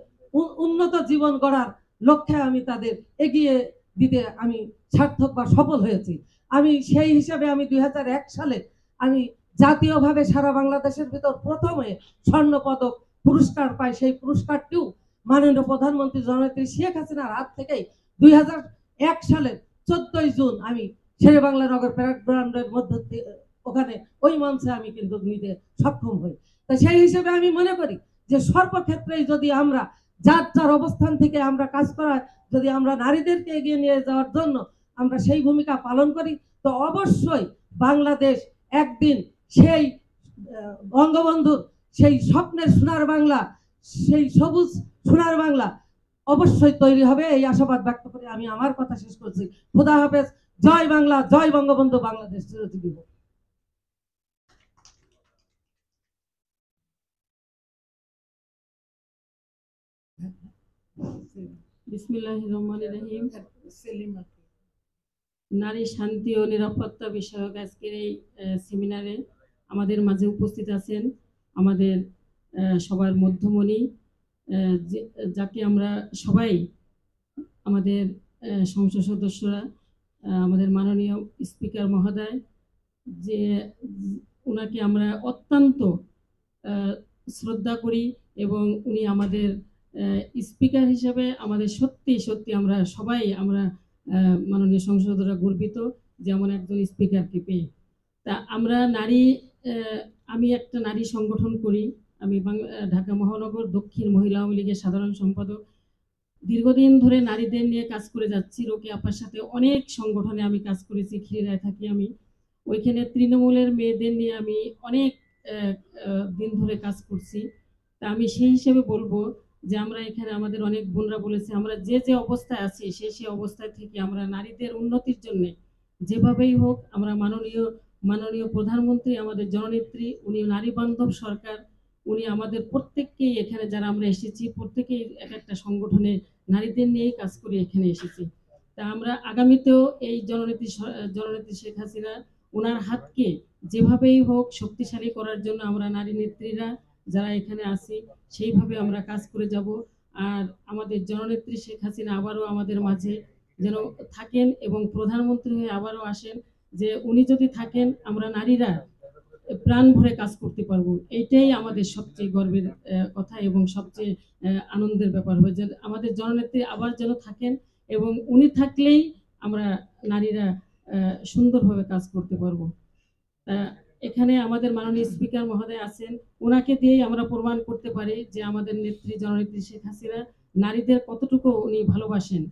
উন্নত জীবন গড়ার লক্ষ্যে আমি তাদের এগিয়ে দিতে আমি সার্থক বা সফল হয়েছি। আমি সেই হিসাবে আমি 2001 সালে আমি জাতীয়ভাবে সারা বাংলাদেশের ভিতর প্রথমে স্বর্ণ পদক পুরস্কার পাই। সেই পুরস্কারটিও মাননীয় প্রধানমন্ত্রী জননেত্রী শেখ হাসিনার হাত থেকেই 2001 সালের 14 জুন আমি শেরে বাংলা নগর প্যারেড গ্রাউন্ডের মধ্যে ওখানে ওই মঞ্চে আমি কিন্তু নিতে সক্ষম হই। তো সেই হিসেবে আমি মনে করি যে সর্বক্ষেত্রেই যদি আমরা যার যার অবস্থান থেকে আমরা কাজ করা, যদি আমরা নারীদেরকে এগিয়ে নিয়ে যাওয়ার জন্য আমরা সেই ভূমিকা পালন করি, তো অবশ্যই বাংলাদেশ একদিন সেই বঙ্গবন্ধুর সেই স্বপ্নের সোনার বাংলা, সেই সবুজ সোনার বাংলা অবশ্যই তৈরি হবে, এই আশাবাদ ব্যক্ত করে আমি আমার কথা শেষ করছি। খোদা হাফেজ। জয় বাংলা, জয় বঙ্গবন্ধু, বাংলাদেশ চিরজীবী হোক। বিসমিল্লাহির রহমানির রহিম। সেলিমা, নারী শান্তি ও নিরাপত্তা বিষয়ক আজকের এই সেমিনারে আমাদের মাঝে উপস্থিত আছেন আমাদের সবার মধ্যমণি, যাকে আমরা সবাই আমাদের সংসদ সদস্যরা, আমাদের মাননীয় স্পিকার মহোদয়, যে ওনাকে আমরা অত্যন্ত শ্রদ্ধা করি এবং উনি আমাদের স্পিকার হিসেবে আমাদের সত্যি সত্যি আমরা সবাই মাননীয় সংসদরা গর্বিত যে এমন একজন স্পিকারকে পেয়ে। তা আমরা নারী, আমি একটা নারী সংগঠন করি, আমি ঢাকা মহানগর দক্ষিণ মহিলা আওয়ামী লীগের সাধারণ সম্পাদক। দীর্ঘদিন ধরে নারীদের নিয়ে কাজ করে যাচ্ছি। রোকে আপার সাথে অনেক সংগঠনে আমি কাজ করেছি, খিলগাঁয়ে থাকি আমি, ওইখানে তৃণমূলের মেয়েদের নিয়ে আমি অনেক দিন ধরে কাজ করছি। তা আমি সেই হিসেবে বলবো যে আমরা এখানে আমাদের অনেক বোনরা বলেছে আমরা যে যে অবস্থায় আছি সেই অবস্থায় থেকে আমরা নারীদের উন্নতির জন্য যেভাবেই হোক আমরা মাননীয় প্রধানমন্ত্রী, আমাদের জননেত্রী, উনি নারী বান্ধব সরকার, উনি আমাদের প্রত্যেককেই এখানে যারা আমরা এসেছি প্রত্যেকেই এক একটা সংগঠনে নারীদের নিয়েই কাজ করে এখানে এসেছি। তা আমরা আগামীতেও এই জননেত্রী শেখ হাসিনা ওনার হাতকে যেভাবেই হোক শক্তিশালী করার জন্য আমরা নারী নেত্রীরা যারা এখানে আছি সেইভাবে আমরা কাজ করে যাব। আর আমাদের জননেত্রী শেখ হাসিনা আবারও আমাদের মাঝে যেন থাকেন এবং প্রধানমন্ত্রী হয়ে আবারও আসেন, যে উনি যদি থাকেন আমরা নারীরা প্রাণ ভরে কাজ করতে পারবো। এইটাই আমাদের সবচেয়ে গর্বের কথা এবং সবচেয়ে আনন্দের ব্যাপার হয় যে আমাদের জননেত্রী আবার যেন থাকেন এবং উনি থাকলেই আমরা নারীরা সুন্দরভাবে কাজ করতে পারবো। এখানে আমাদের মাননীয় স্পিকার মহোদয় আছেন, ওনাকে দিয়েই আমরা প্রমাণ করতে পারি যে আমাদের নেত্রী জননেত্রী শেখ হাসিনা নারীদের কতটুকু উনি ভালোবাসেন।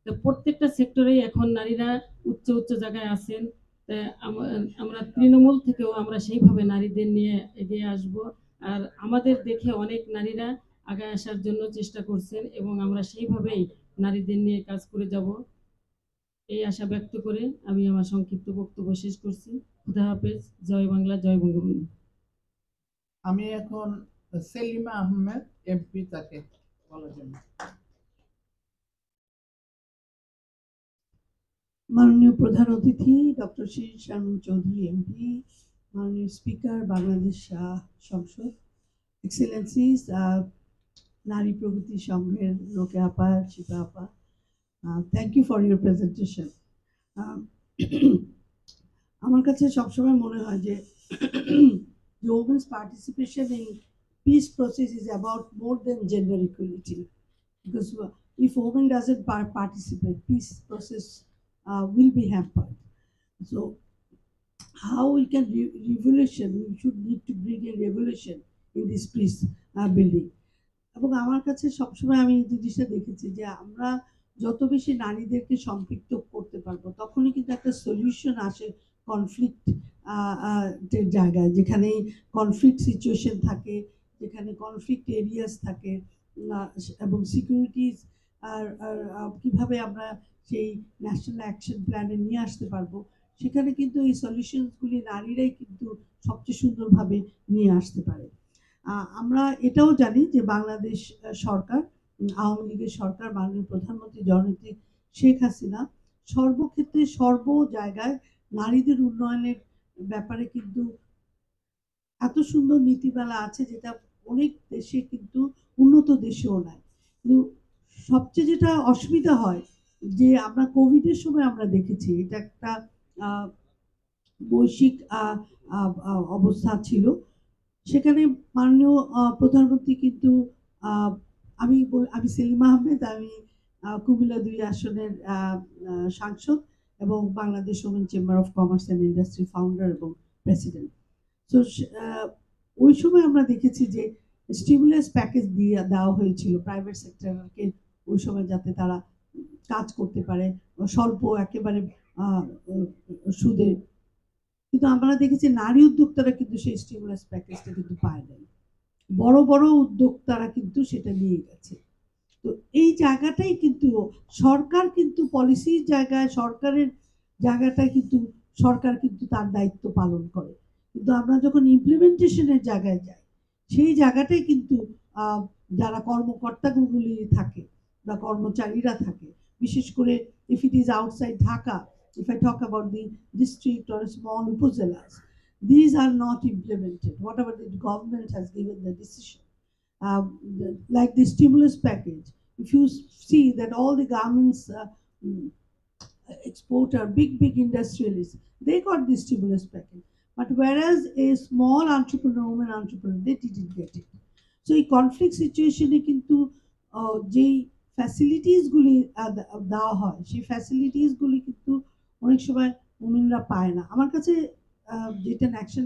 তো প্রত্যেকটা সেক্টরেই এখন নারীরা উচ্চ উচ্চ জায়গায় আছেন। আমরা তৃণমূল থেকেও আমরা সেইভাবে নারীদের নিয়ে এগিয়ে আসব। আর আমাদের দেখে অনেক নারীরা আগায় আসার জন্য চেষ্টা করছেন এবং আমরা সেইভাবেই নারীদের নিয়ে কাজ করে যাব, এই আশা ব্যক্ত করে আমি আমার সংক্ষিপ্ত বক্তব্য শেষ করছি। খুদা হাফেজ। জয় বাংলা, জয় বঙ্গবন্ধু। আমি এখন সেলিমা আহমেদ এমপি, তাকে বলার জন্য। মাননীয় প্রধান অতিথি ডক্টর শিরিন শারমিন চৌধুরী এমপি, মাননীয় স্পিকার বাংলাদেশ সংসদ, এক্সেলেন্সিস, নারী প্রগতি সংঘের রোকে আপা, শিবা আপা, thank you for your presentation. আমার কাছে সবসময় মনে হয় যে women's participation in peace process is about more than gender equality, because if women doesn't participate, peace process will be hampered. So how we can revolution, we should need to bring a revolution in this peace building. এবং আমার কাছে সবসময় আমি এই জিনিসটা দেখেছি যে আমরা যত বেশি নারীদেরকে সম্পৃক্ত করতে পারবো তখনই কিন্তু একটা সলিউশন আসে কনফ্লিক্ট জায়গায়, যেখানে কনফ্লিক্ট সিচুয়েশন থাকে, যেখানে কনফ্লিক্ট এরিয়াস থাকে, এবং সিকিউরিটিজ আর কীভাবে আমরা সেই ন্যাশনাল অ্যাকশন প্ল্যানে নিয়ে আসতে পারবো, সেখানে কিন্তু এই সলিউশনসগুলি নারীরাই কিন্তু সবচেয়ে সুন্দরভাবে নিয়ে আসতে পারে। আমরা এটাও জানি যে বাংলাদেশ সরকার, আওয়ামী লীগের সরকার, মাননীয় প্রধানমন্ত্রী জননেত্রী শেখ হাসিনা সর্বক্ষেত্রে সর্ব জায়গায় নারীদের উন্নয়নের ব্যাপারে কিন্তু এত সুন্দর নীতিমালা আছে যেটা অনেক দেশে কিন্তু উন্নত দেশেও নাই। কিন্তু সবচেয়ে যেটা অসুবিধা হয় যে আমরা কোভিডের সময় আমরা দেখেছি এটা একটা বৈশ্বিক অবস্থা ছিল, সেখানে মাননীয় প্রধানমন্ত্রী কিন্তু আমি সেলিমা আহমেদ, আমি কুমিল্লা ২ আসনের সাংসদ এবং Bangladesh women chamber of commerce and industry founder এবং প্রেসিডেন্ট। তো ওই সময় আমরা দেখেছি যে স্টিমুলাস প্যাকেজ দিয়ে দেওয়া হয়েছিল প্রাইভেট সেক্টরকে ওই সময়, যাতে তারা কাজ করতে পারে স্বল্প একেবারে সুদে। কিন্তু আমরা দেখেছি নারী উদ্যোক্তারা কিন্তু সেই স্টিমুলাস প্যাকেজটা কিন্তু পায় নাই, বড় বড় উদ্যোক্তারা কিন্তু সেটা নিয়ে গেছে। তো এই জায়গাটাই কিন্তু সরকার কিন্তু পলিসির জায়গায়, সরকারের জায়গাটায় কিন্তু সরকার কিন্তু তার দায়িত্ব পালন করে, কিন্তু আমরা যখন ইমপ্লিমেন্টেশনের জায়গায় যাই সেই জায়গাটাই কিন্তু যারা কর্মকর্তাগুলি থাকে বা কর্মচারীরা থাকে, বিশেষ করে if it is outside Dhaka, if I talk about the district or small upazilas, these are not implemented whatever the government has given the decision. Like the stimulus package, if you see that all the garments exporter, big industrialists, they got the stimulus package, but whereas a small entrepreneur, woman entrepreneur, they didn't get it. So এই conflict সিচুয়েশনে কিন্তু যেই ফ্যাসিলিটিসগুলি দেওয়া হয় সেই ফ্যাসিলিটিসগুলি কিন্তু অনেক সময় উমেনরা পায় না। আমার কাছে যেটা অ্যাকশন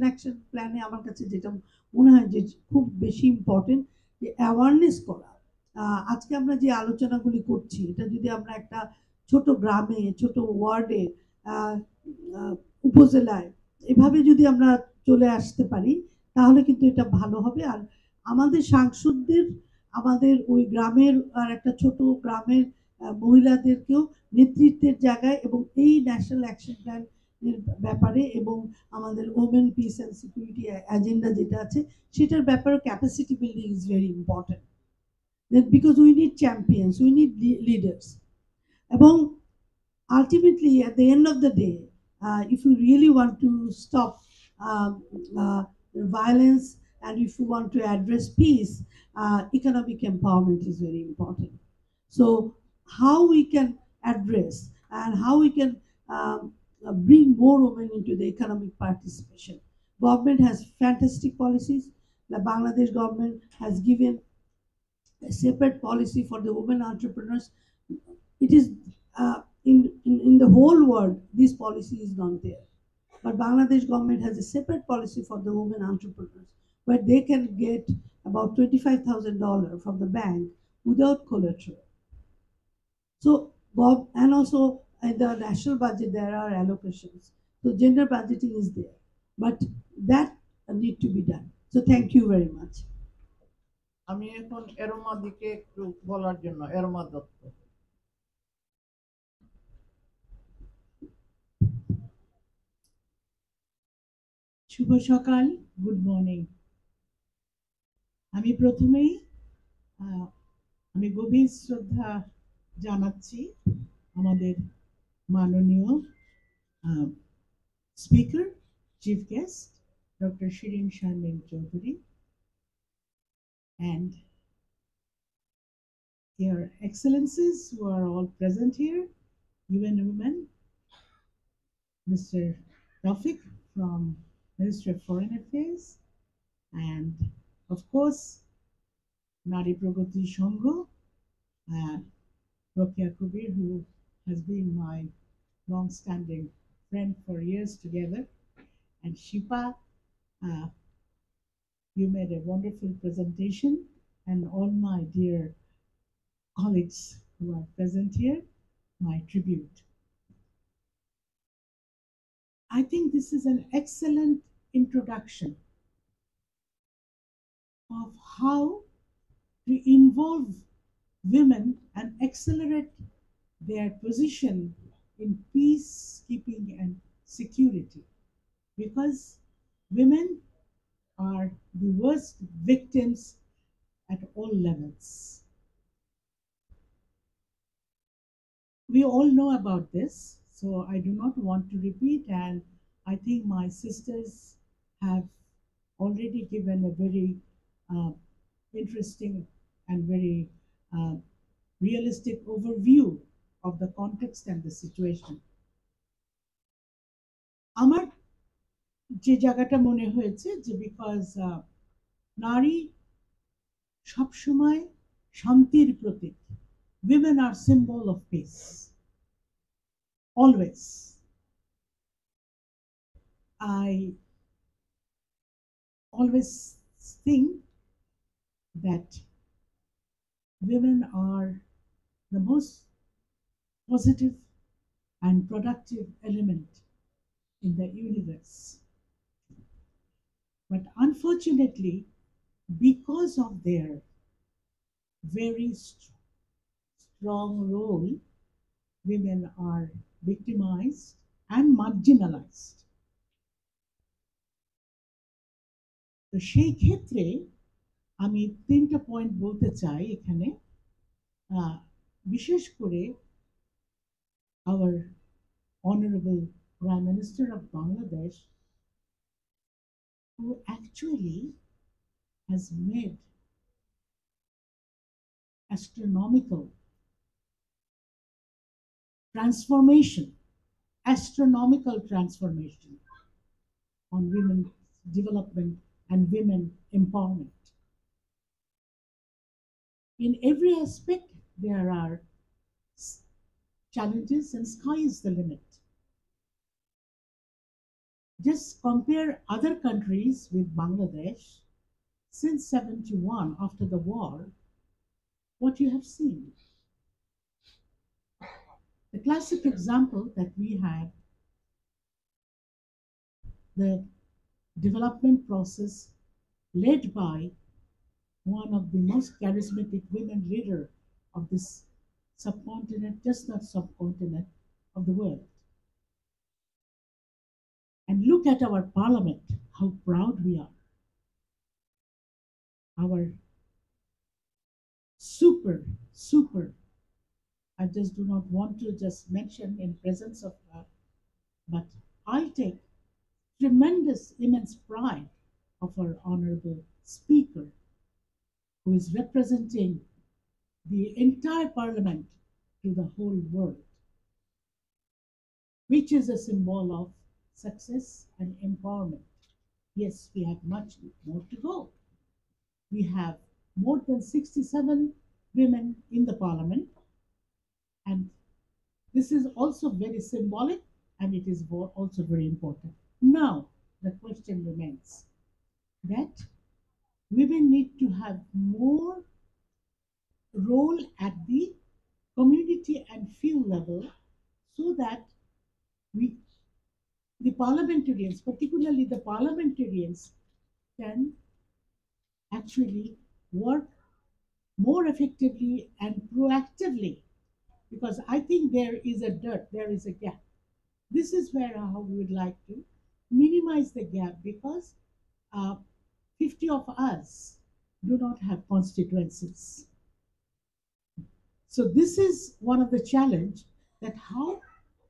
প্ল্যানে আমার কাছে যেটা মনে হয় যে খুব বেশি ইম্পর্টেন্ট, যে অ্যাওয়ারনেস করা। আজকে আমরা যে আলোচনাগুলি করছি, এটা যদি আমরা একটা ছোট গ্রামে, ছোট ওয়ার্ডে, উপজেলায় এভাবে যদি আমরা চলে আসতে পারি তাহলে কিন্তু এটা ভালো হবে। আর আমাদের সাংসদদের, আমাদের ওই গ্রামের আর একটা ছোট গ্রামের মহিলাদেরকেও নেতৃত্বের জায়গায় এবং এই ন্যাশনাল অ্যাকশন প্ল্যান এর ব্যাপারে এবং আমাদের women piece and security agenda যেটা আছে সেটার ব্যাপারে capacity building is very important, because we need champions, we need leaders. এবং ultimately at the end of the day, if you really want to stop violence and if you want to address peace, economic empowerment is very important. So how we can address and how we can bring more women into the economic participation. Government has fantastic policies. The Bangladesh government has given a separate policy for the women entrepreneurs. It is in the whole world, this policy is not there. But Bangladesh government has a separate policy for the women entrepreneurs, where they can get about $25,000 from the bank without collateral. So, and also in the national budget there are allocations. So gender budgeting is there, but that need to be done. So thank you very much. আমি এখন এরোমা দিকে একটু বলার জন্য, এরোমা দত্ত। শুভ সকাল, good morning. আমি প্রথমেই আমি গভীর শ্রদ্ধা জানাচ্ছি আমাদের মাননীয় speaker, chief guest doctor Shirin Sharmin Chowdhury and their excellencies who are all present here, UN Women, Mr. Tawfiq from Ministry of Foreign Affairs, and of course Nari Pragati Shongho, Rokia Kubir, who has been my long-standing friend for years together, and Shipa, you made a wonderful presentation, and all my dear colleagues who are present here, my tribute. I think this is an excellent introduction of how to involve women and accelerate their position in peacekeeping and security, because women are the worst victims at all levels. We all know about this, so I do not want to repeat, and I think my sisters have already given a very interesting and very realistic overview of the context and the situation. আমার যে জায়গাটা মনে হয়েছে যে because নারী সবসময় শান্তির প্রতীক, women are symbol of peace always. I always think that women are the most positive and productive element in the universe. But unfortunately, because of their very strong role, women are victimized and marginalized. তো সেই ক্ষেত্রে আমি তিনটা point বলতে চাই এখানে, বিশেষ করে our honorable Prime Minister of Bangladesh, who actually has made astronomical transformation on women's development and women empowerment. In every aspect, there are challenges and sky is the limit. Just compare other countries with Bangladesh since 71, after the war, what you have seen. The classic example that we have, the development process led by one of the most charismatic women leader of this subcontinent, just not subcontinent, of the world. And look at our parliament, how proud we are. Our super, I just do not want to just mention in presence of her, but I take tremendous, immense pride of our honorable speaker, who is representing the entire parliament to the whole world, which is a symbol of success and empowerment. Yes, we have much more to go. We have more than 67 women in the parliament, and this is also very symbolic, and it is also very important. Now, the question remains that women need to have more role at the community and field level, so that the parliamentarians, particularly the parliamentarians, can actually work more effectively and proactively, because I think there is a dearth, there is a gap. This is where we would like to minimize the gap, because 50 of us do not have constituencies. So this is one of the challenge, that how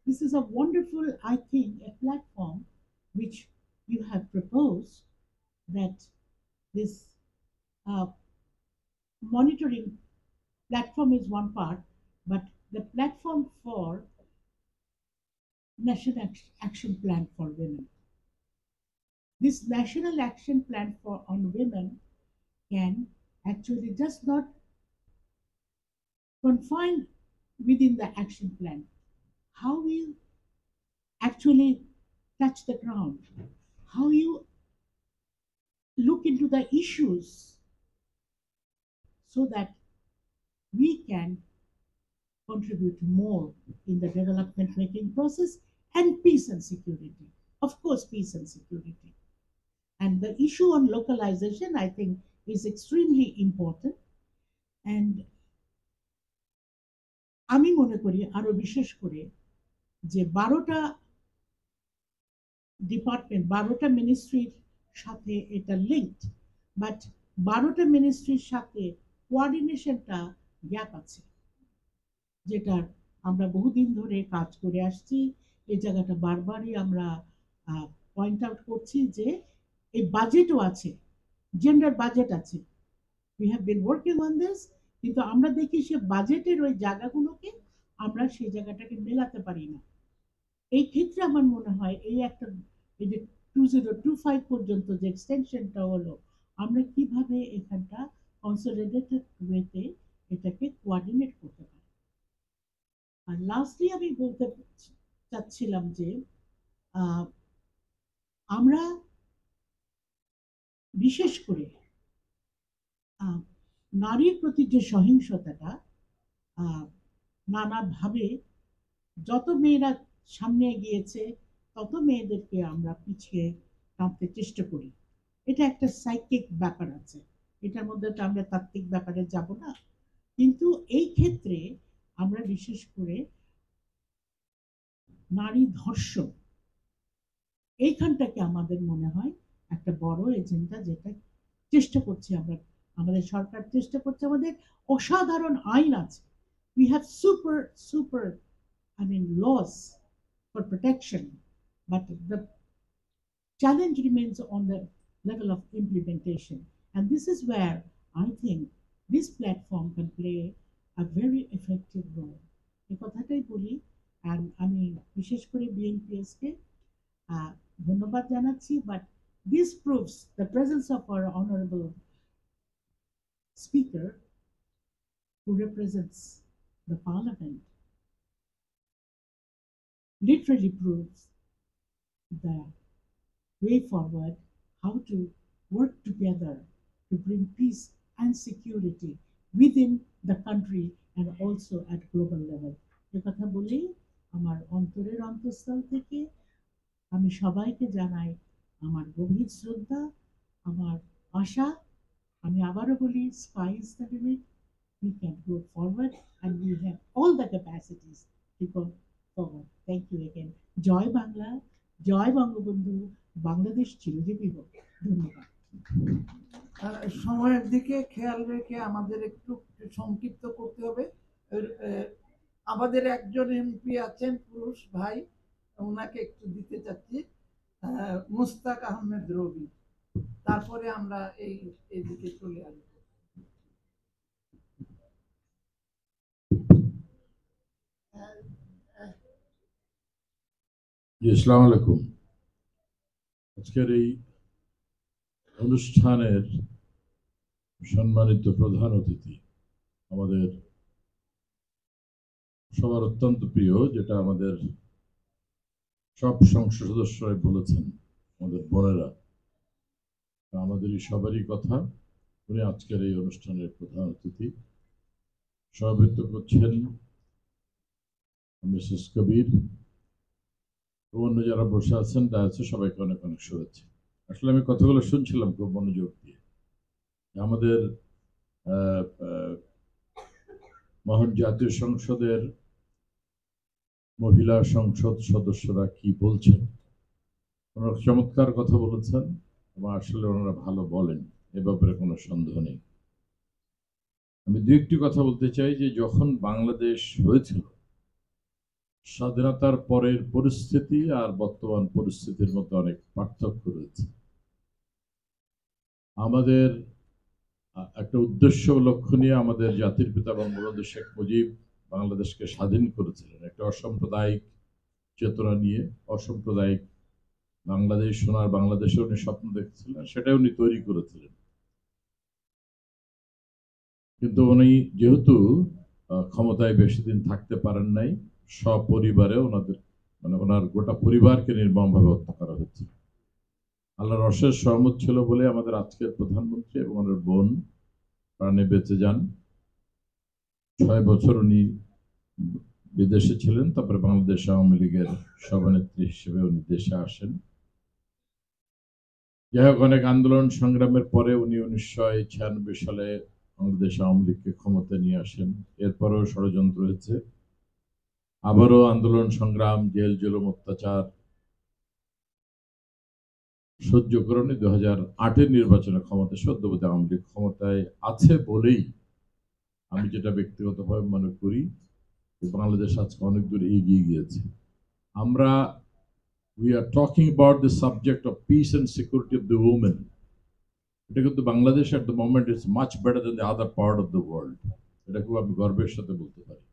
this is a wonderful, I think, a platform which you have proposed, that this monitoring platform is one part, but the platform for National Action Plan for Women. This National Action Plan on women can actually just not confine within the action plan. How you actually touch the ground, how you look into the issues, so that we can contribute more in the development making process and peace and security. Of course, peace and security. And the issue on localization, I think, is extremely important. And আমি মনে করি আরো বিশেষ করে যে 12টা department, 12টা মিনিস্ট্রির সাথে এটা linked, but 12টা মিনিস্ট্রির সাথে কোঅর্ডিনেশনটা গ্যাপ আছে, যেটার আমরা বহুদিন ধরে কাজ করে আসছি। এই জায়গাটা বারবারই আমরা পয়েন্ট আউট করছি যে এই বাজেটও আছে, জেন্ডার বাজেট আছে, we have been working on this, কিন্তু আমরা দেখি সে বাজেটের ওই জায়গাগুলোকে আমরা সেই জায়গাটাকে মেলাতে পারি না। এই ক্ষেত্রে আমার মনে হয় এই একটা, এই যে 2025 পর্যন্ত যে এক্সটেনশনটা হলো, আমরা কিভাবে এখানটা কনসলিডেটেড ওয়েতে এটাকে কোঅর্ডিনেট করতে পারি। আর লাস্টলি আমি বলতে চাচ্ছিলাম যে আমরা বিশেষ করে নারীর প্রতি যে সহিংসতাটা নানাভাবে যত মেয়েরা সামনে গিয়েছে তত মেয়েদেরকে আমরা পিছিয়ে টানতে চেষ্টা করি। এটা একটা সাইকিক ব্যাপার আছে, এটার মধ্যে তো আমরা তাত্ত্বিক ব্যাপারে যাব না, কিন্তু এই ক্ষেত্রে আমরা বিশেষ করে নারী ধর্ষণ এইখানটাকে আমাদের মনে হয় একটা বড় এজেন্ডা, যেটা চেষ্টা করছি আমরা, আমাদের সরকার চেষ্টা করছে। আমাদের অসাধারণ আইন আছে, we have super laws for protection, but the challenge remains on the level of implementation, and this is where I think this platform can play a very effective role. এই কথাটাই বলি, and আমি বিশেষ করে BNPS কে ধন্যবাদ জানাচ্ছি, but this proves the presence of our honorable speaker who represents the parliament literally proves the way forward, how to work together to bring peace and security within the country and also at global level. এ কথা বলেই আমার অন্তরের অন্তঃস্থল থেকে আমি সবাইকে জানাই আমার গভীর শ্রদ্ধা, আমার আশা। আমি আবারও বলি, sky is the limit, we can go forward and we have all the capacities to go forward. Thank you again. জয় বাংলা, জয় বঙ্গবন্ধু, বাংলাদেশ চিরজীবী হোক। ধন্যবাদ। সময়ের দিকে খেয়াল রেখে আমাদের একটু সংক্ষিপ্ত করতে হবে। আমাদের একজন এমপি আছেন, পুরুষ ভাই, ওনাকে একটু দিতে চাচ্ছি, মুস্তাক আহমেদ রবি, তারপরে আমরা এইদিকে চলে আসবো। আসসালামু আলাইকুম। আজকের এই অনুষ্ঠানের সম্মানিত প্রধান অতিথি আমাদের সবার অত্যন্ত প্রিয়, যেটা আমাদের সব সংসদ সদস্যরাই বলেছেন, আমাদের বোনেরা, আমাদের সবারই কথা। উনি আজকের এই অনুষ্ঠানের প্রধান অতিথি। সভাপতিত্ব করছেন মিসেস কবির, অন্য যারা বসে আছেন তা আছে, সবাইকে অনেক অনেক শুভেচ্ছা। আসলে আমি কথাগুলো শুনছিলাম খুব মনোযোগ দিয়ে। আমাদের মহান জাতীয় সংসদের মহিলা সংসদ সদস্যরা কি বলছেন, ওনারা চমৎকার কথা বলেছেন এবং আসলে ওনারা ভালো বলেন, এ ব্যাপারে কোনো সন্দেহ নেই। আমি দু একটি কথা বলতে চাই যে যখন বাংলাদেশ হয়েছিল, স্বাধীনতার পরের পরিস্থিতি আর বর্তমান পরিস্থিতির মধ্যে অনেক পার্থক্য রয়েছে। আমাদের একটা উদ্দেশ্য লক্ষ্য নিয়ে আমাদের জাতির পিতা বঙ্গবন্ধু শেখ মুজিব বাংলাদেশকে স্বাধীন করেছিলেন, একটা অসাম্প্রদায়িক চেতনা নিয়ে। অসাম্প্রদায়িক বাংলাদেশ, সোনার বাংলাদেশে উনি স্বপ্ন দেখছিলেন, সেটাই উনি তৈরি করেছিলেন। কিন্তু উনি যেহেতু ক্ষমতায় বেশি দিন থাকতে পারেন নাই, সপরিবারে ওনার গোটা পরিবারকে নির্মমভাবে হত্যা করা হচ্ছে। আল্লাহর অশেষ সহমত ছিল বলে আমাদের আজকের প্রধানমন্ত্রী এবং ওনার বোন প্রাণে বেঁচে যান। 6 বছর উনি বিদেশে ছিলেন, তারপরে বাংলাদেশ আওয়ামী লীগের সভানেত্রী হিসেবে উনি দেশে আসেন। যাই হোক, অনেক আন্দোলন সংগ্রামের পরে উনি 1996 সালে বাংলাদেশ আওয়ামী লীগকে ক্ষমতায় নিয়ে আসেন। এরপরেও ষড়যন্ত্র হয়েছে, আবারও আন্দোলন সংগ্রাম, জেল জুলুম, অত্যাচার সহ্য করে 2008-এর নির্বাচনে ক্ষমতা সদ্যবতী আওয়ামী লীগ ক্ষমতায় আছে বলেই আমি যেটা ব্যক্তিগতভাবে মনে করি, বাংলাদেশ আজকে অনেক দূর এগিয়ে গিয়েছে। আমরা we are talking about the subject of peace and security of the women. এটা কিন্তু Bangladesh at the moment is much better than the other part of the world. এটা খুব আমি গর্বের সাথে বলতে পারি।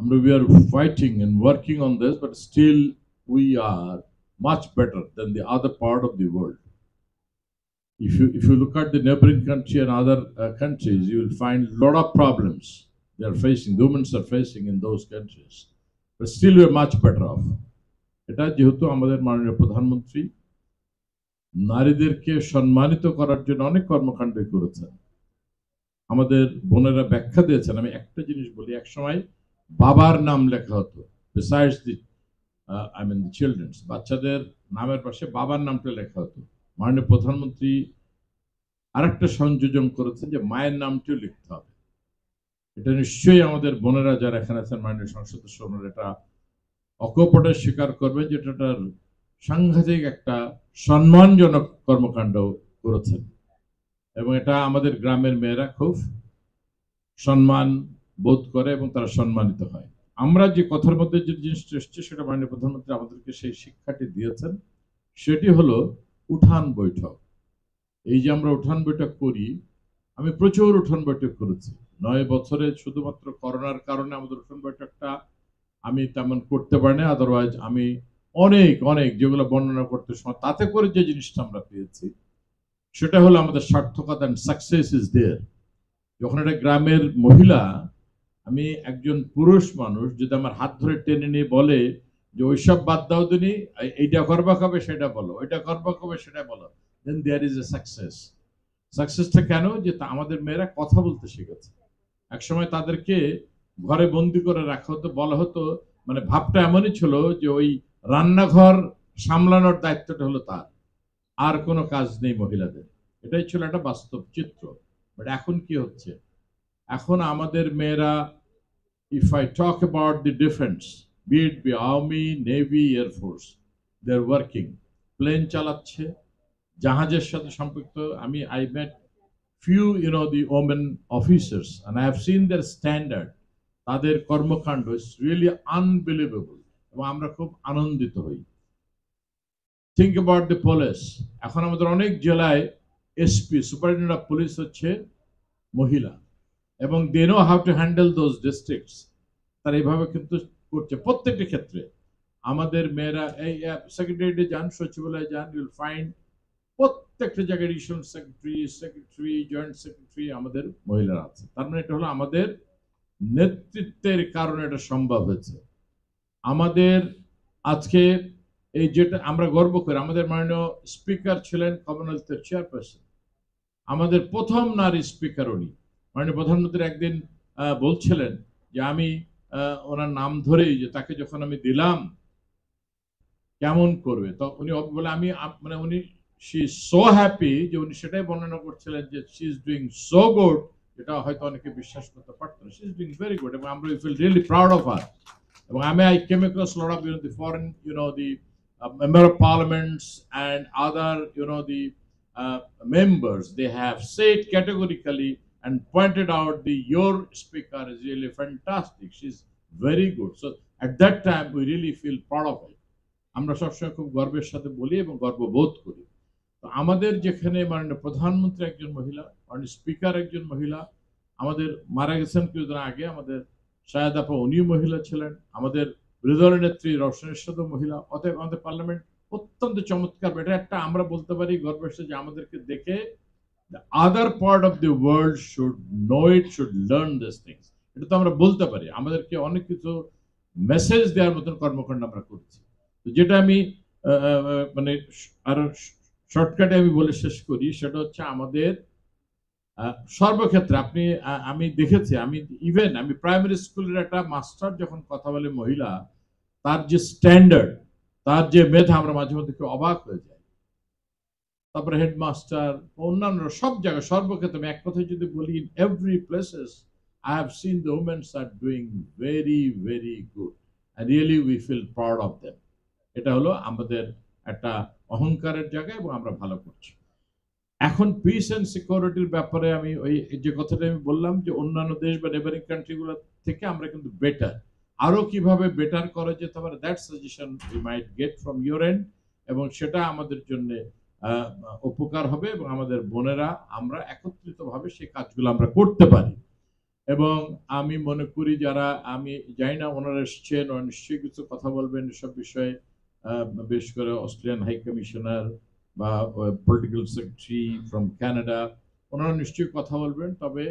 আমরা we are fighting and working on this, but still we are much better than the other part of the world. If you look at the neighboring country and other countries, you will find a lot of problems they are facing, the women are facing in those countries, but still we are much better off. এটা যেহেতু আমাদের মাননীয় প্রধানমন্ত্রী নারীদেরকে সম্মানিত করার জন্য অনেক কর্মকাণ্ড করেছেন, আমাদের বোনেরা ব্যাখ্যা দিয়েছেন। আমি একটা জিনিস বলি, এক সময় বাবার নাম লেখা হতো, বিসাইডস দি চিলড্রেন্স, বাচ্চাদের নামের পাশে বাবার নামটা লেখা হতো। মাননীয় প্রধানমন্ত্রী আরেকটা সংযোজন করেছেন যে মায়ের নামটিও লিখতে হবে। এটা নিশ্চয়ই আমাদের বোনেরা যারা এখানে আছেন, মাননীয় সংসদ সদস্য, এটা অকপটে স্বীকার করবেন যে এটার সাংঘাতিক একটা সম্মানজনক কর্মকাণ্ড করেছেন, এবং এটা আমাদের গ্রামের মেয়েরা খুব সম্মান বোধ করে এবং তারা সম্মানিত হয়। আমরা যে কথার মধ্যে যে জিনিসটা এসছে সেটা মাননীয় প্রধানমন্ত্রী আমাদেরকে সেই শিক্ষাটি দিয়েছেন, সেটি হলো উঠান বৈঠক। এই যে আমরা উঠান বৈঠক করি, আমি প্রচুর উঠান বৈঠক করেছি 9 বছরে। শুধুমাত্র করোনার কারণে আমাদের উঠান বৈঠকটা আমি তেমন করতে পারিনি, আদারওয়াইজ আমি অনেক অনেক যেগুলো বর্ণনা করতে সময়, তাতে করে যে জিনিসটা আমরা পেয়েছি সেটা হলো আমাদের সার্থকতা এন্ড সাকসেস ইজ দেয়ার। যখন একটা গ্রামের মহিলা, আমি একজন পুরুষ মানুষ, যদি আমার হাত ধরে টেনে নিয়ে বলে যে ওইসব বাদ দাও দিনি, এইটা করবা কবে সেটা বলো, ওইটা করবা কবে সেটা বলো, দেন দেয়ার ইজ এ সাকসেস। সাকসেসটা কেন? যে আমাদের মেয়েরা কথা বলতে শিখেছে। একসময় তাদেরকে ঘরে বন্দি করে রাখা হতো, বলা হতো, মানে ভাবটা এমনই ছিল যে ওই রান্নাঘর সামলানোর দায়িত্বটা হলো তার, আর কোনো কাজ নেই মহিলাদের। এটাই ছিল একটা বাস্তব চিত্র। বাট এখন কি হচ্ছে? এখন আমাদের মেয়েরা, if I talk about the defense, be it the army, navy, air force, they're working, plane চালাচ্ছে, জাহাজের সাথে সম্পৃক্ত। I met few the women officers and I have seen their standard, তাদের কর্মকাণ্ড is really unbelievable, এবং আমরা খুব আনন্দিত হই। Think about the police, এখন আমাদের অনেক জেলায় এসপি, সুপারিনটেন্ডেন্ট অফ পুলিশ হচ্ছে মহিলা, এবং they know how to handle those districts। তারা এইভাবে কিন্তু করছে প্রত্যেকটি ক্ষেত্রে। আমাদের মেয়েরা এই সেক্রেটারিয়েটে যান, সচিবালয়ে যান, ইউ উইল ফাইন্ড প্রত্যেকটা জায়গায় এডিশনাল সেক্রেটারি, জয়েন্ট সেক্রেটারি আমাদের মহিলারা আছে। তার মানে এটা হলো আমাদের নেতৃত্বের কারণে এটা সম্ভব হয়েছে। আমাদের আজকে এই যেটা আমরা গর্ব করি, আমাদের মাননীয় স্পিকার ছিলেন কমনওয়েলথের চেয়ারপারসন, আমাদের প্রথম নারী স্পিকার উনি। মাননীয় প্রধানমন্ত্রী একদিন বলছিলেন যে আমি ওনার নাম ধরেই, যে তাকে যখন আমি দিলাম কেমন করবে, তো উনি বলে আমি মানে উনি শি ইজ সো হ্যাপি, যে উনি সেটাই বর্ণনা করছিলেন যে she is doing so good, যেটা হয়তো অনেকে বিশ্বাস করতে পারতো না। She is doing very good, এবং আমরা feel really proud of her. এবং I came across a lot of the foreign the member of parliaments and other the members, they have said categorically and pointed out your speaker is really fantastic, she's very good. So at that time we really feel proud of it. আমরা সবসময় খুব গর্বের সাথে বলি এবং গর্ববোধ করি। তো আমাদের যেখানে মাননীয় প্রধানমন্ত্রী একজন মহিলা, মাননীয় স্পিকার একজন মহিলা, আমাদের মারা গেছেন কিছুদিন আগে আমাদের শায়দ আপা, উনিও মহিলা ছিলেন, আমাদের বিরোধী দলের নেত্রী রওশন এরশাদও মহিলা। অতএব আমাদের পার্লামেন্ট অত্যন্ত চমৎকার। এটা একটা আমরা বলতে পারি গর্বের সাথে যে আমাদেরকে দেখে the other part of the world should know it, should learn these things। এটা তো আমরা বলতে পারি, আমাদেরকে অনেক কিছু মেসেজ দেওয়ার মতন কর্মকাণ্ড আমরা করছি। তো যেটা আমি মানে আরো শর্টকাটে আমি বলে শেষ করি, সেটা হচ্ছে আমাদের সর্বক্ষেত্রে আমি দেখেছি, আমি প্রাইমারি স্কুলের একটা মাস্টার যখন কথা বলে মহিলা, তার যে স্ট্যান্ডার্ড, তার যে মেধা, আমরা মাঝে মধ্যে খুব অবাক হয়ে যাই। তারপরে হেডমাস্টার, অন্যান্য সব জায়গায় সর্বক্ষেত্রে, আমি এক কথায় যদি বলি, in every places I have seen the women are doing very very good and really we feel proud of them। এটা হলো আমাদের একটা অহংকারের জায়গা এবং আমরা ভালো করছি। এখন পিস এন্ড সিকিউরিটির ব্যাপারে আমি ওই যে কথাটা আমি বললাম যে অন্যান্য দেশ বা নেবারিং কান্ট্রিগুলো থেকে আমরা কিন্তু বেটার, আরো কিভাবে বেটার করা যেতে পারে, that suggestion we might get from your and, এবং সেটা আমাদের জন্য উপকার হবে, এবং আমাদের বোনেরা আমরা একত্রিতভাবে সেই কাজগুলো আমরা করতে পারি। এবং আমি মনে করি যারা, আমি জানি না ওনারা এসছেন, ওরা নিশ্চয়ই কিছু কথা বলবেন এসব বিষয়ে, বিশেষ করে অস্ট্রেলিয়ান হাই কমিশনার বা পলিটিক্যাল সেক্রেটারি ফ্রম কানাডা, ওনারা নিশ্চয়ই কথা বলবেন। তবে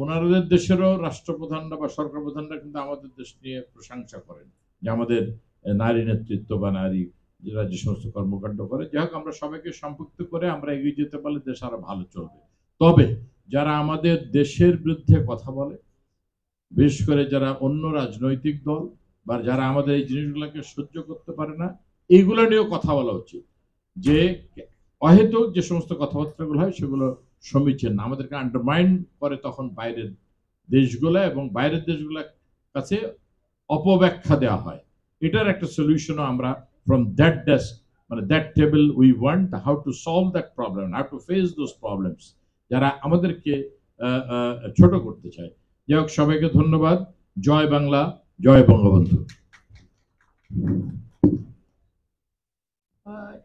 ওনাদের দেশেরও রাষ্ট্রপ্রধানরা বা সরকার প্রধানরা কিন্তু আমাদের দেশ নিয়ে প্রশংসা করেন, যে আমাদের নারী নেতৃত্ব বা নারী যারা যে সমস্ত কর্মকাণ্ড করে, যাই হোক আমরা সবাইকে সম্পৃক্ত করে আমরা এগিয়ে যেতে পারলে দেশ আরো ভালো চলবে। তবে যারা আমাদের দেশের বিরুদ্ধে কথা বলে, বিশেষ করে যারা অন্য রাজনৈতিক দল বা যারা আমাদের এই জিনিসগুলোকে সহ্য করতে পারে না, এইগুলো নিয়েও কথা বলা উচিত। যে অহেতুক যে সমস্ত কথাবার্তাগুলো হয় সেগুলো সমীচীন না, আমাদেরকে আন্ডারমাইন করে তখন বাইরের দেশগুলো, এবং বাইরের দেশগুলোর কাছে অপব্যাখ্যা দেওয়া হয়। এটার একটা সলিউশনও আমরা ফ্রম দ্যাট ডেস্ক, মানে that table, we want how to solve that problem, how to face those problems যারা আমাদেরকে ছোট করতে চায়। যাই হোক, সবাইকে ধন্যবাদ। জয় বাংলা, জয় বঙ্গবন্ধু।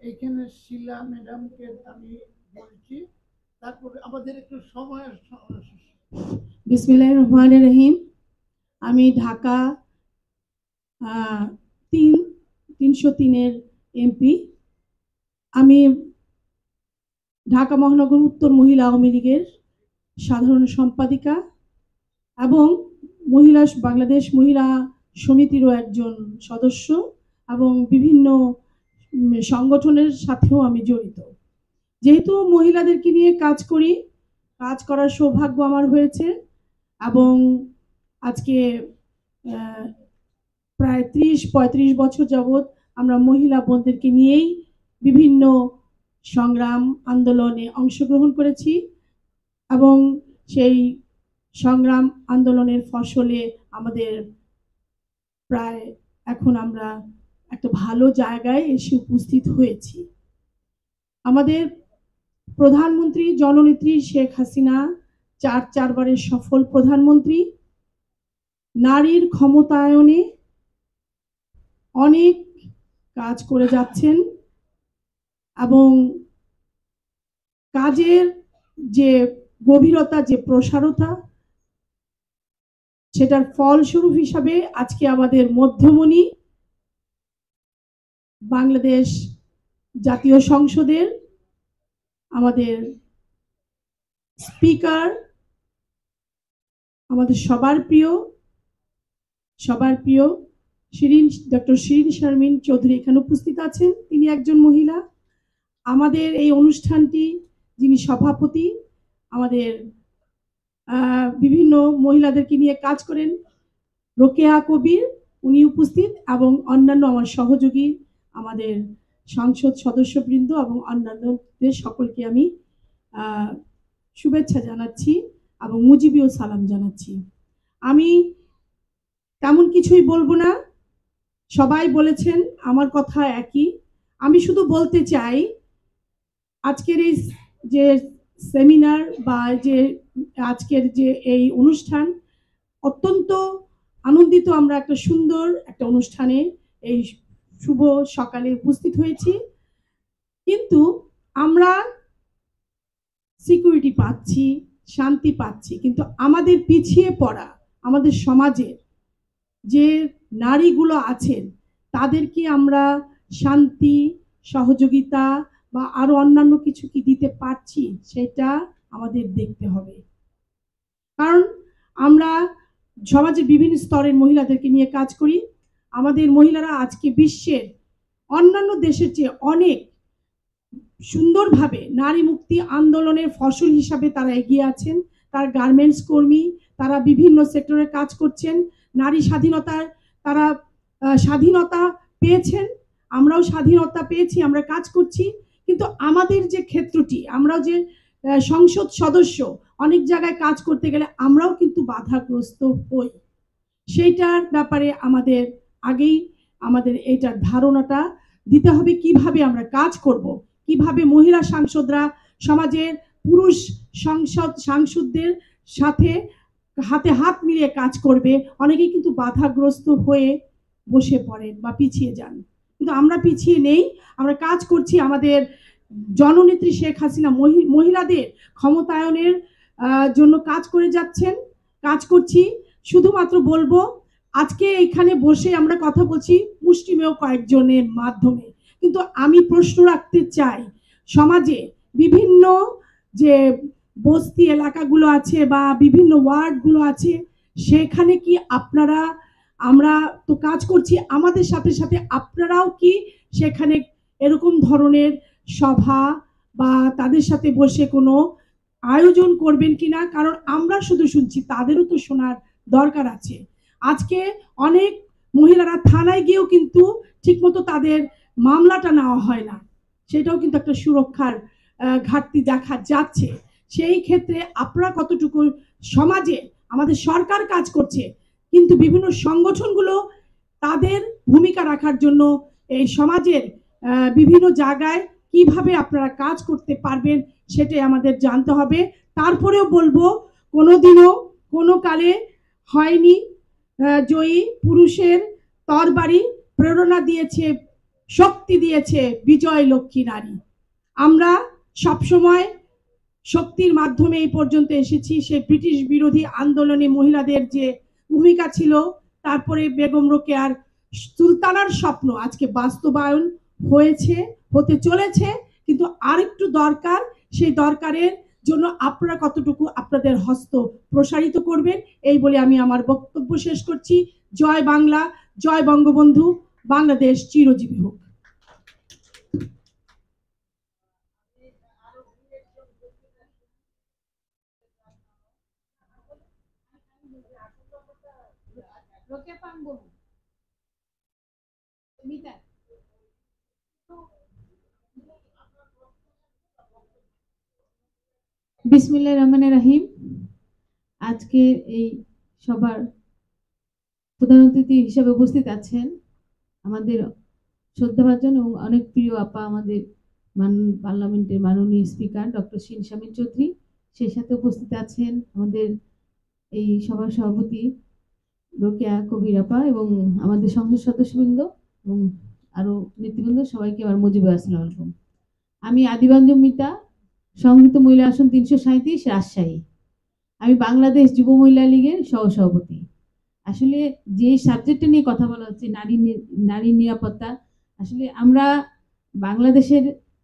এখানে শিলা ম্যাডামকে আমি বলছি, তারপরে আমাদের একটু সময়ের বিসমিল্লাহির রহমানির রহিম। আমি ঢাকা 303-এর এমপি। আমি ঢাকা মহানগর উত্তর মহিলা আওয়ামী লীগের সাধারণ সম্পাদিকা এবং বাংলাদেশ মহিলা সমিতিরও একজন সদস্য, এবং বিভিন্ন সংগঠনের সাথেও আমি জড়িত। যেহেতু মহিলাদেরকে নিয়ে কাজ করি, কাজ করার সৌভাগ্য আমার হয়েছে, এবং আজকে প্রায় 30-35 বছর যাবৎ আমরা মহিলা বোনদেরকে নিয়েই বিভিন্ন সংগ্রাম আন্দোলনে অংশগ্রহণ করেছি, এবং সেই সংগ্রাম আন্দোলনের ফসলে আমাদের প্রায় এখন আমরা একটা ভালো জায়গায় এসে উপস্থিত হয়েছি। আমাদের প্রধানমন্ত্রী জননেত্রী শেখ হাসিনা 4বারের সফল প্রধানমন্ত্রী, নারীর ক্ষমতায়নে অনেক কাজ করে যাচ্ছেন, এবং কাজের যে গভীরতা, যে প্রসারতা, সেটার ফলস্বরূপ হিসাবে আজকে আমাদের মধ্যমণি বাংলাদেশ জাতীয় সংসদের আমাদের স্পিকার, আমাদের সবার প্রিয় ডক্টর শিরিন শারমিন চৌধুরী এখানে উপস্থিত আছেন। তিনি একজন মহিলা। আমাদের এই অনুষ্ঠানটি যিনি সভাপতি, আমাদের বিভিন্ন মহিলাদেরকে নিয়ে কাজ করেন, রোকেয়া কবির, উনি উপস্থিত, এবং অন্যান্য আমার সহযোগী, আমাদের সংসদ সদস্যবৃন্দ এবং অন্যান্যদের সকলকে আমি শুভেচ্ছা জানাচ্ছি এবং মুজিবীয় সালাম জানাচ্ছি। আমি তেমন কিছুই বলবো না, সবাই বলেছেন, আমার কথা একই। আমি শুধু বলতে চাই, আজকের এই যে সেমিনার বা যে আজকের যে এই অনুষ্ঠান, অত্যন্ত আনন্দিত। আমরা একটা সুন্দর একটা অনুষ্ঠানে এই শুভ সকালে উপস্থিত হয়েছি, কিন্তু আমরা সিকিউরিটি পাচ্ছি, শান্তি পাচ্ছি, কিন্তু আমাদের পিছিয়ে পড়া আমাদের সমাজে যে নারীগুলো আছেন তাদেরকে আমরা শান্তি, সহযোগিতা বা আরো অন্যান্য কিছু কি দিতে পারছি, সেটা আমাদের দেখতে হবে। কারণ আমরা সমাজের বিভিন্ন স্তরের মহিলাদেরকে নিয়ে কাজ করি। আমাদের মহিলারা আজকে বিশ্বের অন্যান্য দেশের চেয়ে অনেক সুন্দরভাবে নারী মুক্তি আন্দোলনের ফসল হিসাবে তারা এগিয়ে আছেন। তারা গার্মেন্টস কর্মী, তারা বিভিন্ন সেক্টরে কাজ করছেন। নারী স্বাধীনতার তারা স্বাধীনতা পেয়েছেন, আমরাও স্বাধীনতা পেয়েছি, আমরা কাজ করছি। কিন্তু আমাদের যে ক্ষেত্রটি, আমরাও যে সংসদ সদস্য, অনেক জায়গায় কাজ করতে গেলে আমরাও কিন্তু বাধাগ্রস্ত হই। সেইটার ব্যাপারে আমাদের আগেই আমাদের এইটার ধারণাটা দিতে হবে, কিভাবে আমরা কাজ করব, কিভাবে মহিলা সাংসদরা সমাজের পুরুষ সাংসদদের সাথে হাতে হাত মিলিয়ে কাজ করবে। অনেকেই কিন্তু বাধাগ্রস্ত হয়ে বসে পড়েন বা পিছিয়ে যান, কিন্তু আমরা পিছিয়ে নেই, আমরা কাজ করছি। আমাদের জননেত্রী শেখ হাসিনা মহিলাদের ক্ষমতায়নের জন্য কাজ করে যাচ্ছেন, কাজ করছি। শুধুমাত্র বলবো, আজকে এখানে বসে আমরা কথা বলছি মুষ্টিমেয় কয়েকজনের মাধ্যমে, কিন্তু আমি প্রশ্ন রাখতে চাই, সমাজে বিভিন্ন যে বস্তি এলাকাগুলো আছে বা বিভিন্ন ওয়ার্ডগুলো আছে, সেখানে কি আপনারা, আমরা তো কাজ করছি, আমাদের সাথে সাথে আপনারাও কি সেখানে এরকম ধরনের সভা বা তাদের সাথে বসে কোনো আয়োজন করবেন কিনা, কারণ আমরা শুধু শুনছি, তাদেরও তো শোনার দরকার আছে। আজকে অনেক মহিলারা থানায় গিয়েও কিন্তু ঠিকমতো তাদের মামলাটা নেওয়া হয় না, সেটাও কিন্তু একটা সুরক্ষার ঘাটতি দেখা যাচ্ছে। সেই ক্ষেত্রে আপনারা কতটুকু সমাজে, আমাদের সরকার কাজ করছে কিন্তু বিভিন্ন সংগঠনগুলো তাদের ভূমিকা রাখার জন্য এই সমাজের বিভিন্ন জায়গায় কিভাবে আপনারা কাজ করতে পারবেন সেটাই আমাদের জানতে হবে। তারপরেও বলবো, কোনোদিনও কোনো কালে হয়নি জয়ী পুরুষের তরবারি, প্রেরণা দিয়েছে, শক্তি দিয়েছে বিজয় লক্ষ্মী নারী। আমরা সবসময় শক্তির মাধ্যমে এই পর্যন্ত এসেছি। সেই ব্রিটিশ বিরোধী আন্দোলনে মহিলাদের যে ভূমিকা ছিল, তারপরে বেগম রোকেয়ার সুলতানার স্বপ্ন আজকে বাস্তবায়ন হয়েছে, হতে চলেছে, কিন্তু আরেকটু দরকার। সেই দরকারের জন্য আপনারা কতটুকু আপনাদের হস্ত প্রসারিত করবেন, এই বলে আমি আমার বক্তব্য শেষ করছি। জয় বাংলা, জয় বঙ্গবন্ধু, বাংলাদেশ চিরজীবী হোক। বিসমিল্লাহির রহমানির রহিম। আজকের এই সবার প্রধান অতিথি হিসেবে উপস্থিত আছেন আমাদের শ্রদ্ধাভাজন এবং অনেক প্রিয় আপা, আমাদের পার্লামেন্টের মাননীয় স্পিকার ডক্টর শিন শামীম চৌধুরী। সেই সাথে উপস্থিত আছেন আমাদের এই সভার সভাপতি রোকেয়া কবির আপা এবং আমাদের সংসদ সদস্যবৃন্দ এবং আরো নেতৃবৃন্দ, সবাইকে আমার মুজিবুর আসসালামু আলাইকুম। আমি আদিবাঞ্জুম মিতা, সংগৃহীত মহিলা আসন 337, রাজশাহী। আমি বাংলাদেশ যুব মহিলা লীগের সহসভাপতি। আসলে যে সাবজেক্টটা নিয়ে কথা বলা হচ্ছে, নারী নিরাপত্তা, আসলে আমরা বাংলাদেশের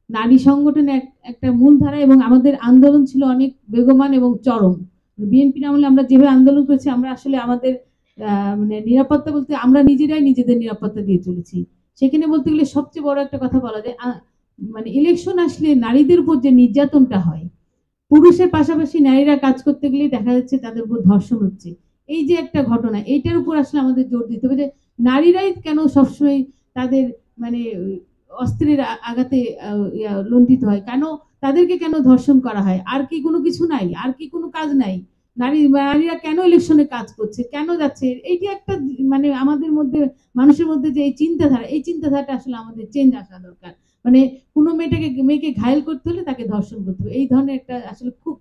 নারী সংগঠনের একটা মূলধারা এবং আমাদের আন্দোলন ছিল অনেক বেগমান এবং চরম। বিএনপির আমলে আমরা যেভাবে আন্দোলন করেছি, আমরা আসলে আমাদের মানে নিরাপত্তা বলতে আমরা নিজেরাই নিজেদের নিরাপত্তা দিয়ে চলেছি। সেখানে বলতে গেলে সবচেয়ে বড় একটা কথা বলা যায়, মানে ইলেকশন আসলে নারীদের উপর যে নির্যাতনটা হয়, পুরুষের পাশাপাশি নারীরা কাজ করতে গেলেই দেখা যাচ্ছে তাদের উপর ধর্ষণ হচ্ছে। এই যে একটা ঘটনা, এইটার উপর আসলে আমাদের জোর দিতে হবে যে নারীরাই কেন সবসময় তাদের মানে অস্ত্রের আঘাতে লণ্ঠিত হয়, কেন তাদেরকে কেন ধর্ষণ করা হয়? আর কি কোনো কিছু নাই? আর কি কোনো কাজ নাই? নারীরা কেন ইলেকশনে কাজ করছে, কেন যাচ্ছে? এইটি একটা মানে আমাদের মধ্যে, মানুষের মধ্যে যে এই চিন্তাধারা, এই চিন্তাধারাটা আসলে আমাদের চেঞ্জ আসা দরকার। মানে কোনো মেয়েকে ঘায়েল করতে হলে তাকে ধর্ষণ করতে হবে, এই ধরনের একটা আসলে খুব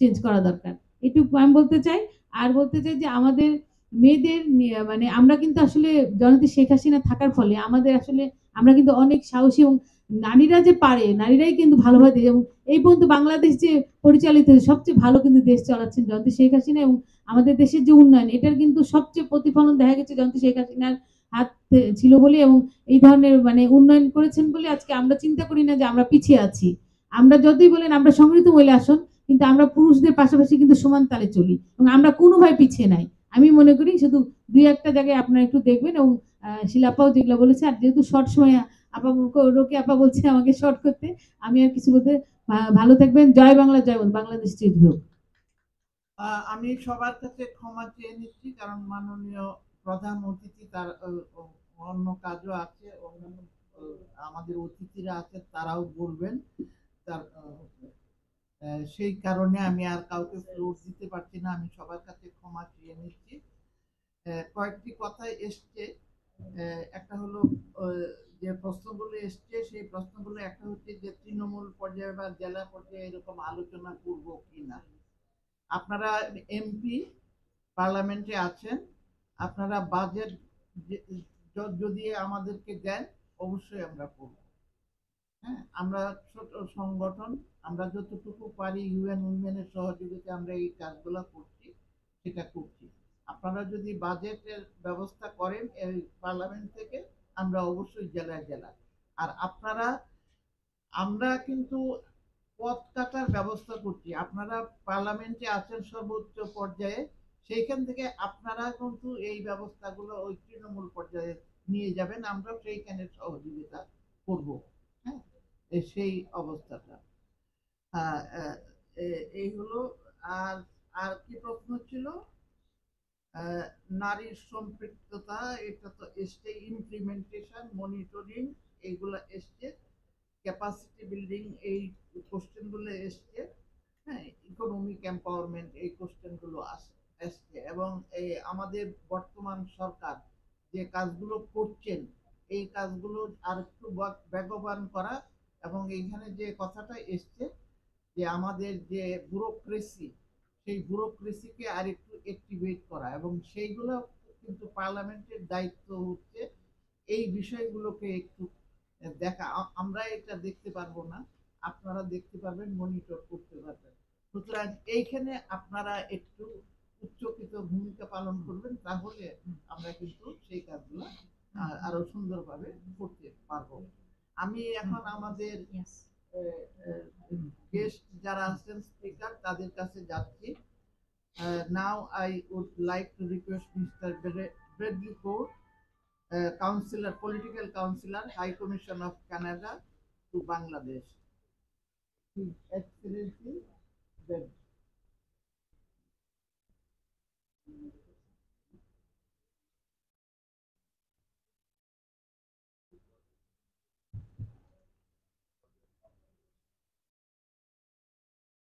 চেঞ্জ করা দরকার। এটুকু আমি বলতে চাই। আর বলতে চাই যে আমাদের মেয়েদের মানে আমরা কিন্তু আসলে জননেত্রী শেখ হাসিনা থাকার ফলে আমাদের আসলে আমরা কিন্তু অনেক সাহসী এবং নারীরা যে পারে, নারীরাই কিন্তু ভালোভাবে দেয়। এবং এই পর্যন্ত বাংলাদেশ যে পরিচালিত সবচেয়ে ভালো কিন্তু দেশ চালাচ্ছেন জননেত্রী শেখ হাসিনা, এবং আমাদের দেশের যে উন্নয়ন, এটার কিন্তু সবচেয়ে প্রতিফলন দেখা গেছে জননেত্রী শেখ হাসিনার হাত ছিল বলে, এবং এই ধরনের মানে উন্নয়ন করেছেন বলে আজকে আমরা চিন্তা করি না যে আমরা পিছিয়ে আছি। আমরা যতই বলেন আমরা সংগঠিত মহিলা আসন, কিন্তু আমরা পুরুষদের পাশাপাশি কিন্তু সমান তালে চলি এবং আমরা কোনোভাবে পিছিয়ে নাই। আমি মনে করি শুধু দুই একটা জায়গায় আপনারা একটু দেখবেন, এবং শিলাপাও যেগুলো বলেছে, আর যেহেতু শর্ট সময় আপা রোকে আপা বলছে আমাকে শর্ট করতে, আমি আর কিছু বলতে। ভালো থাকবেন। জয় বাংলা, জয় বাংলাদেশ চিরজীবী হোক। আমি সবার কাছে ক্ষমা চেয়ে নিচ্ছি, কারণ মাননীয় প্রধান অতিথি তার অন্য কাজও আছে, অন্যান্য আমাদের অতিথিরা আছে, তারাও বলবেন। তার সেই কারণে আমি আর কাউকে ফ্লোর দিতে পারছি না। আমি সবার কাছে ক্ষমা চেয়ে নিচ্ছি। কয়েকটি কথা এসছে। একটা হলো যে প্রশ্নগুলো এসছে, সেই প্রশ্নগুলো একটা হচ্ছে যে তৃণমূল পর্যায়ে বা জেলা পর্যায়ে এরকম আলোচনা করব কিনা। আপনারা এমপি, পার্লামেন্টে আছেন, আপনারা বাজেট যদি আমাদেরকে দেন অবশ্যই আমরা করব। হ্যাঁ, আমরা ছোট সংগঠন, আমরা যতটুকু পারি ইউএন উইমেনের সহযোগিতা আমরা এই কাজগুলো করছি, সেটা করছি। আপনারা যদি বাজেটের ব্যবস্থা করেন এই পার্লামেন্ট থেকে, আমরা অবশ্যই জেলায় জেলায়। আর আপনারা, আমরা কিন্তু পথ কাটার ব্যবস্থা করছি। আপনারা পার্লামেন্টে আছেন সর্বোচ্চ পর্যায়ে, সেইখান থেকে আপনারা কিন্তু এই ব্যবস্থাগুলো ওই তৃণমূল পর্যায়ে নিয়ে যাবেন, আমরা সেইখানে সহযোগিতা করব। হ্যাঁ, সেই অবস্থাটা। এই হলো। আর আর কি প্রশ্ন ছিল? নারীর সম্পৃক্ততা, এটা তো এসছে, ইমপ্লিমেন্টেশন, মনিটরিং, এইগুলা এসছে, ক্যাপাসিটি বিল্ডিং, এই কোশ্চেনগুলো এসছে, হ্যাঁ, ইকোনমিক এম্পাওয়ারমেন্ট, এই কোশ্চেনগুলো আসছে। এবং এই আমাদের বর্তমান সরকার যে কাজগুলো করছেন, এই কাজগুলো আর একটু বেগবান করা, এবং এইখানে যে কথাটা এসছে যে আমাদের যে ব্যুরোক্রেসি, সেই ব্যুরোক্রেসিকে আর একটু অ্যাক্টিভেট করা, এবং সেইগুলো কিন্তু পার্লামেন্টের দায়িত্ব হচ্ছে এই বিষয়গুলোকে একটু দেখা। আমরা এটা দেখতে পারবো না, আপনারা দেখতে পারবেন, মনিটর করতে পারবেন। সুতরাং এইখানে আপনারা একটু উচ্চকিত ভূমিকা পালন করবেন, তাহলে আমরা কিন্তু সেই কাজগুলো আরো সুন্দরভাবে করতে পারবো। আমি এখন আমাদের গেস্ট যারা আছেন, স্পিকার, তাদের কাছে যাচ্ছি। Now I would like to request mister Bradley কোর্ট, counselor, political counselor, High Commission of Canada to Bangladesh. His Excellency, the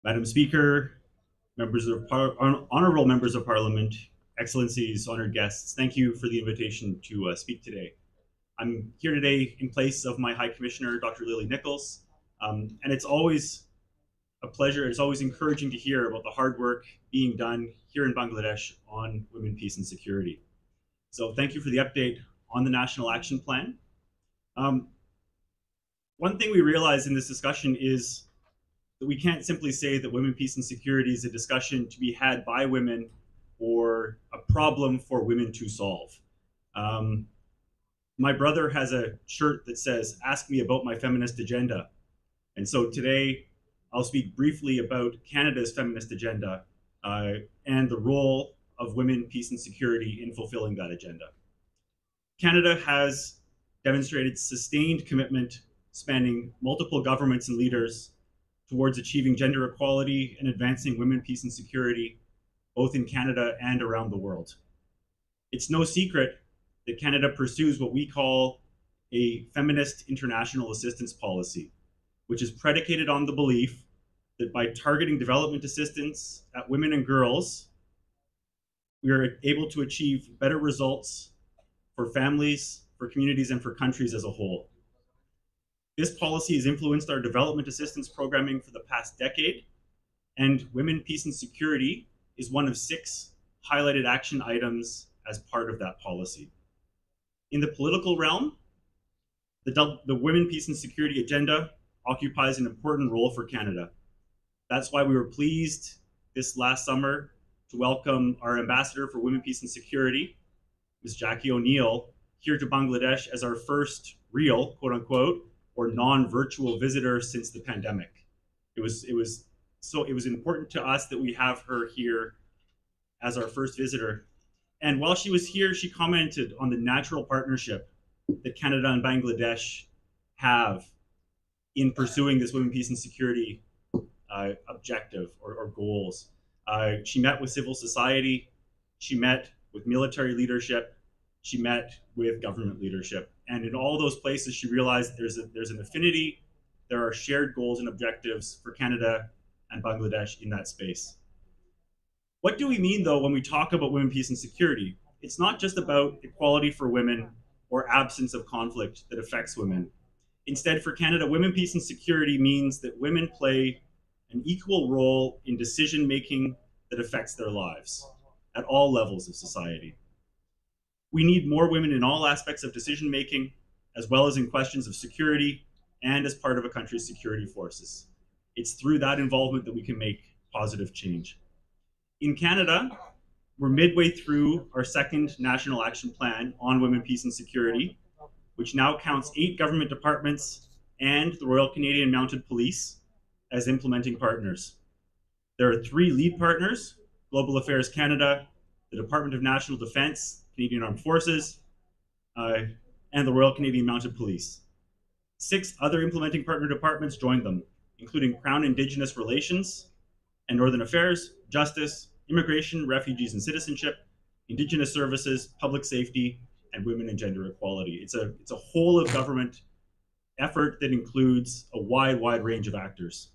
Madam Speaker, honorable members of Parliament, Excellencies, honored guests, thank you for the invitation to speak today. I'm here today in place of my High Commissioner, Dr. Lily Nichols, and it's always a pleasure, it's always encouraging to hear about the hard work being done here in Bangladesh on women, peace, and security. So thank you for the update on the National Action Plan. One thing we realize in this discussion is that we can't simply say that women, peace, and security is a discussion to be had by women or a problem for women to solve. My brother has a shirt that says, "Ask me about my feminist agenda." And so today, I'll speak briefly about Canada's feminist agenda and the role of women, peace, and security in fulfilling that agenda. Canada has demonstrated sustained commitment spanning multiple governments and leaders towards achieving gender equality and advancing women, peace, and security, both in Canada and around the world. It's no secret that Canada pursues what we call a feminist international assistance policy, which is predicated on the belief that by targeting development assistance at women and girls, we are able to achieve better results for families, for communities, and for countries as a whole. This policy has influenced our development assistance programming for the past decade, and women, peace, and security is one of 6 highlighted action items as part of that policy. In the political realm, the women, peace, and security agenda occupies an important role for Canada. That's why we were pleased this last summer to welcome our ambassador for women, peace, and security, Ms. Jackie O'Neill, here to Bangladesh as our first real, quote unquote, or non-virtual visitor since the pandemic. It was important to us that we have her here as our first visitor. And while she was here, she commented on the natural partnership that Canada and Bangladesh have in pursuing this women, peace, and security objective or goals. She met with civil society, she met with military leadership, she met with government leadership. And in all those places, she realized there's an affinity, there are shared goals and objectives for Canada and Bangladesh in that space. What do we mean, though, when we talk about women, peace, and security? It's not just about equality for women or absence of conflict that affects women. Instead, for Canada, women, peace, and security means that women play an equal role in decision-making that affects their lives at all levels of society. We need more women in all aspects of decision-making, as well as in questions of security and as part of a country's security forces. It's through that involvement that we can make positive change. In Canada, we're midway through our 2nd National Action Plan on Women, Peace, and Security, which now counts 8 government departments and the Royal Canadian Mounted Police as implementing partners. There are 3 lead partners: Global Affairs Canada, the Department of National Defence, Canadian Armed Forces, and the Royal Canadian Mounted Police. 6 other implementing partner departments joined them, including Crown Indigenous Relations, and Northern Affairs, Justice, Immigration, Refugees and Citizenship, Indigenous Services, Public Safety, and Women and Gender Equality. It's a whole of government effort that includes a wide range of actors.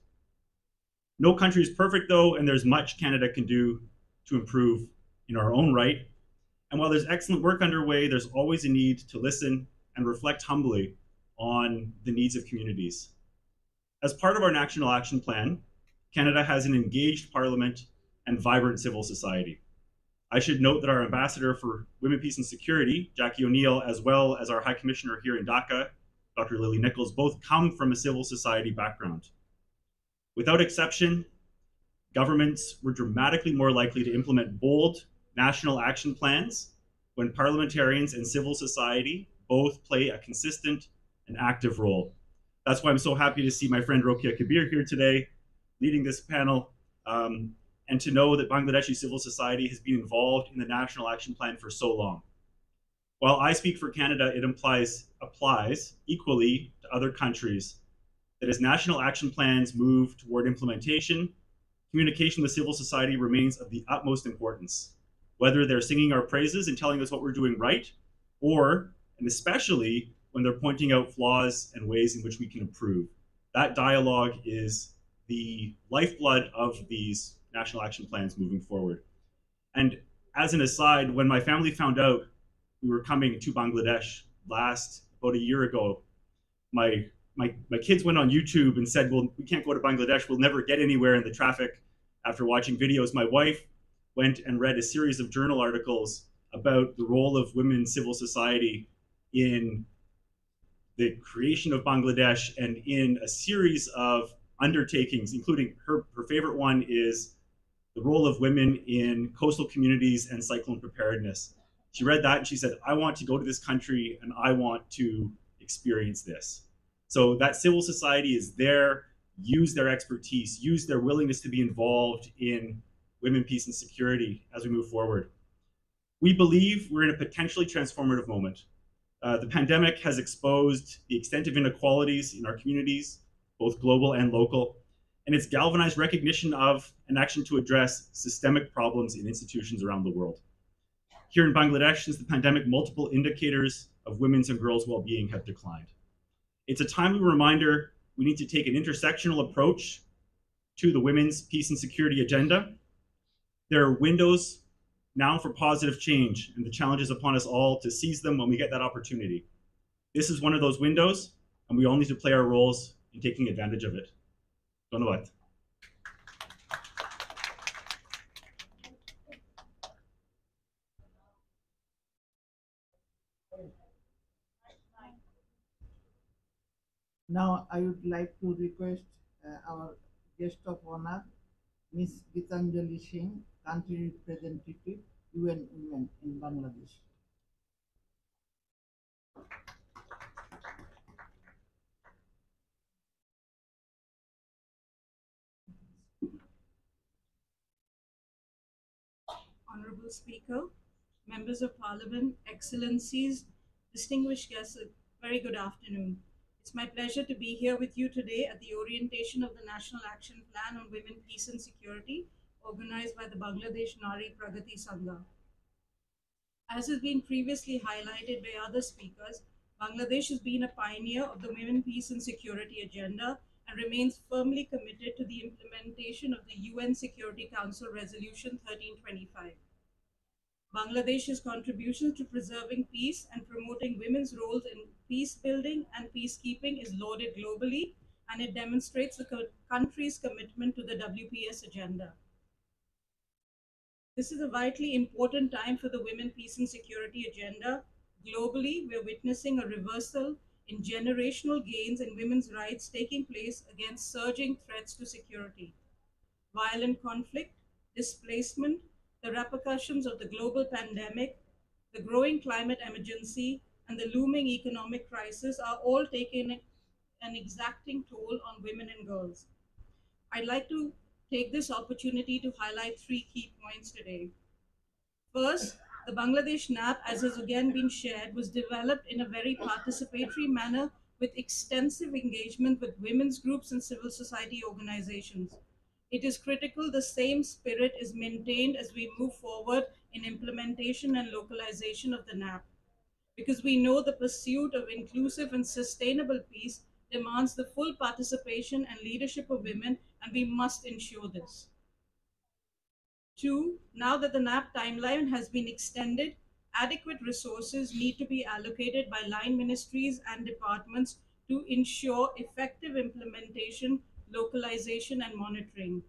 No country is perfect though, and there's much Canada can do to improve in our own right. And while there's excellent work underway, there's always a need to listen and reflect humbly on the needs of communities. As part of our National Action Plan, Canada has an engaged parliament and vibrant civil society. I should note that our ambassador for Women, Peace and Security, Jackie O'Neill, as well as our High Commissioner here in Dhaka, Dr. Lily Nichols, both come from a civil society background. Without exception, governments were dramatically more likely to implement bold national action plans when parliamentarians and civil society both play a consistent and active role. That's why I'm so happy to see my friend Rokia Kabir here today, leading this panel, and to know that Bangladeshi civil society has been involved in the National Action Plan for so long. While I speak for Canada, it applies equally to other countries that as national action plans move toward implementation, communication with civil society remains of the utmost importance, whether they're singing our praises and telling us what we're doing right, or, and especially, when they're pointing out flaws and ways in which we can improve. That dialogue is the lifeblood of these national action plans moving forward. And as an aside, when my family found out we were coming to Bangladesh about a year ago, my kids went on YouTube and said, well, we can't go to Bangladesh, we'll never get anywhere in the traffic. After watching videos, my wife went and read a series of journal articles about the role of women in civil society in the creation of Bangladesh and in a series of undertakings, including her favorite one is the role of women in coastal communities and cyclone preparedness. She read that and she said, I want to go to this country and I want to experience this. So that civil society is there, use their expertise, use their willingness to be involved in women, peace, and security as we move forward. We believe we're in a potentially transformative moment. The pandemic has exposed the extent of inequalities in our communities, both global and local, and it's galvanized recognition of and action to address systemic problems in institutions around the world. Here in Bangladesh, since the pandemic, multiple indicators of women's and girls' well-being have declined. It's a timely reminder we need to take an intersectional approach to the women's peace and security agenda. There are windows now for positive change, and the challenge is upon us all to seize them when we get that opportunity. This is one of those windows, and we all need to play our roles in taking advantage of it. Dhanyavad. Now I would like to request our guest of honor, Ms. Gitanjali Singh, Country Representative, UN Women in Bangladesh. Honorable Speaker, Members of Parliament, Excellencies, distinguished guests, a very good afternoon. It's my pleasure to be here with you today at the orientation of the National Action Plan on Women, Peace and Security, organized by the Bangladesh Nari Pragati Sangha. As has been previously highlighted by other speakers, Bangladesh has been a pioneer of the Women, Peace and Security agenda and remains firmly committed to the implementation of the UN Security Council Resolution 1325. Bangladesh's contribution to preserving peace and promoting women's roles in peace building and peacekeeping is lauded globally, and it demonstrates the country's commitment to the WPS agenda. This is a vitally important time for the Women, Peace and Security agenda. Globally, we're witnessing a reversal in generational gains in women's rights taking place against surging threats to security. Violent conflict, displacement, the repercussions of the global pandemic, the growing climate emergency, and the looming economic crisis are all taking an exacting toll on women and girls. I'd like to take this opportunity to highlight three key points today. First, the Bangladesh NAP, as has again been shared, was developed in a very participatory manner with extensive engagement with women's groups and civil society organizations. it is critical the same spirit is maintained as we move forward in implementation and localization of the NAP, because we know the pursuit of inclusive and sustainable peace demands the full participation and leadership of women, and we must ensure this. Two, now that the NAP timeline has been extended, adequate resources need to be allocated by line ministries and departments to ensure effective implementation, localization, and monitoring.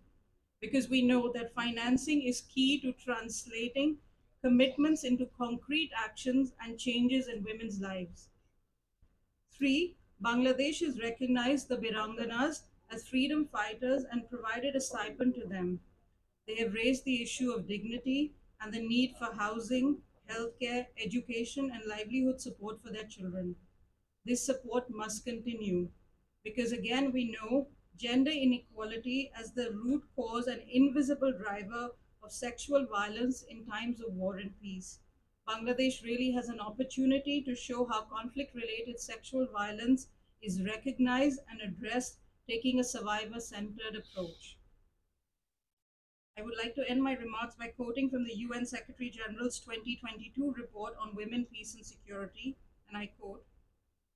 Because we know that financing is key to translating commitments into concrete actions and changes in women's lives. Three, Bangladesh has recognized the Biranganas as freedom fighters and provided a stipend to them. They have raised the issue of dignity and the need for housing, healthcare, education, and livelihood support for their children. This support must continue because, again, we know gender inequality as the root cause and invisible driver of sexual violence in times of war and peace. Bangladesh really has an opportunity to show how conflict-related sexual violence is recognized and addressed, taking a survivor-centered approach. I would like to end my remarks by quoting from the UN Secretary General's 2022 report on women, peace, and security, and I quote,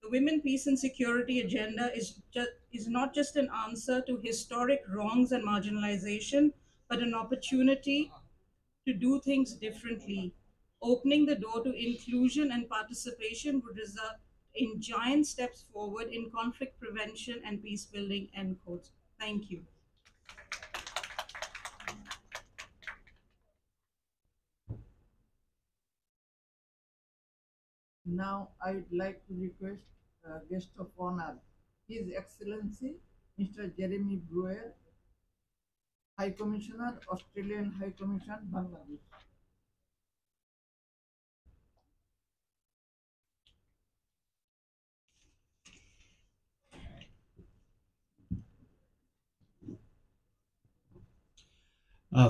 "The Women, Peace, and Security agenda is not just an answer to historic wrongs and marginalization, but an opportunity to do things differently. Opening the door to inclusion and participation would result in giant steps forward in conflict prevention and peace building," end quote. Thank you. Now I'd like to request guest of honor, His Excellency Mr. Jeremy Brewer, High Commissioner, Australian High Commission, Bangladesh.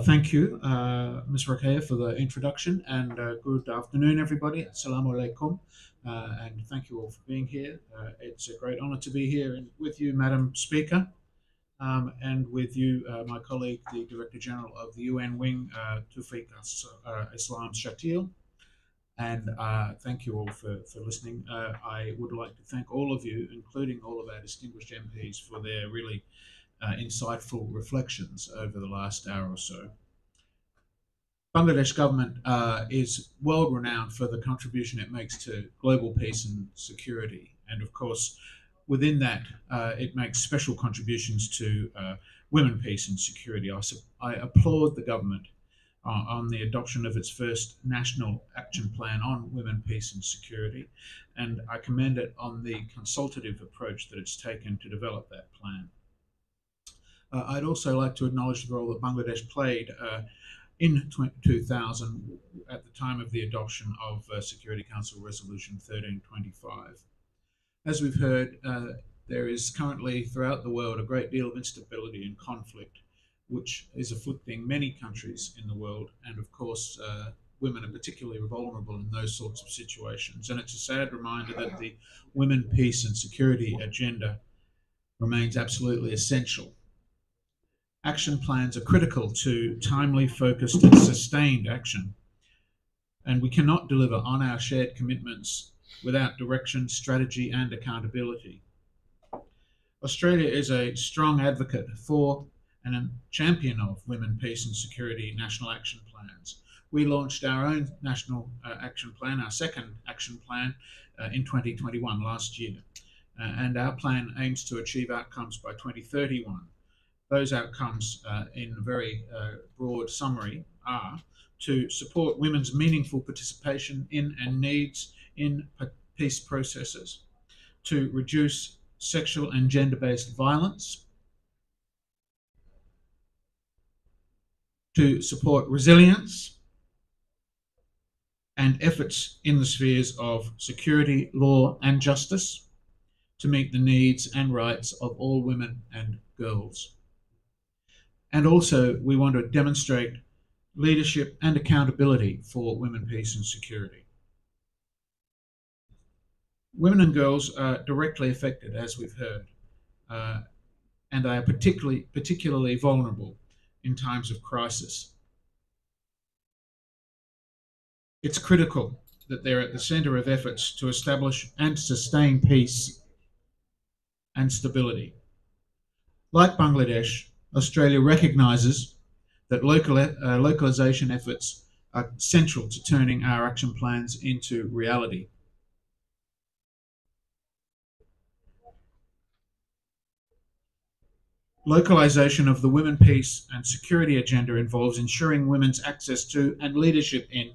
Thank you, Ms. Rakaya, for the introduction, and good afternoon, everybody. Assalamu alaikum, and thank you all for being here. It's a great honor to be here with you, Madam Speaker, and with you, my colleague, the Director General of the UN Wing, Tawfiq Islam Shatil. And thank you all for listening. I would like to thank all of you, including all of our distinguished MPs, for their really insightful reflections over the last hour or so. Bangladesh government is world renowned for the contribution it makes to global peace and security. And of course, within that, it makes special contributions to women, peace and security. I applaud the government on the adoption of its first national action plan on women, peace and security. And I commend it on the consultative approach that it's taken to develop that plan. I'd also like to acknowledge the role that Bangladesh played in 2000 at the time of the adoption of Security Council Resolution 1325. As we've heard, there is currently throughout the world a great deal of instability and conflict, which is afflicting many countries in the world. And of course, women are particularly vulnerable in those sorts of situations. And it's a sad reminder that the women, peace and security agenda remains absolutely essential. Action plans are critical to timely, focused and sustained action. And we cannot deliver on our shared commitments without direction, strategy and accountability. Australia is a strong advocate for and a champion of women, peace and security national action plans. We launched our own national action plan, our second action plan, in 2021, last year. And our plan aims to achieve outcomes by 2031. Those outcomes, in a very broad summary, are to support women's meaningful participation in and needs in peace processes, to reduce sexual and gender-based violence, to support resilience and efforts in the spheres of security, law and justice, to meet the needs and rights of all women and girls. And also, we want to demonstrate leadership and accountability for women, peace and security. Women and girls are directly affected, as we've heard, and they are particularly vulnerable in times of crisis. It's critical that they're at the centre of efforts to establish and sustain peace and stability. Like Bangladesh, Australia recognises that localisation efforts are central to turning our action plans into reality. Localisation of the women, peace and security agenda involves ensuring women's access to and leadership in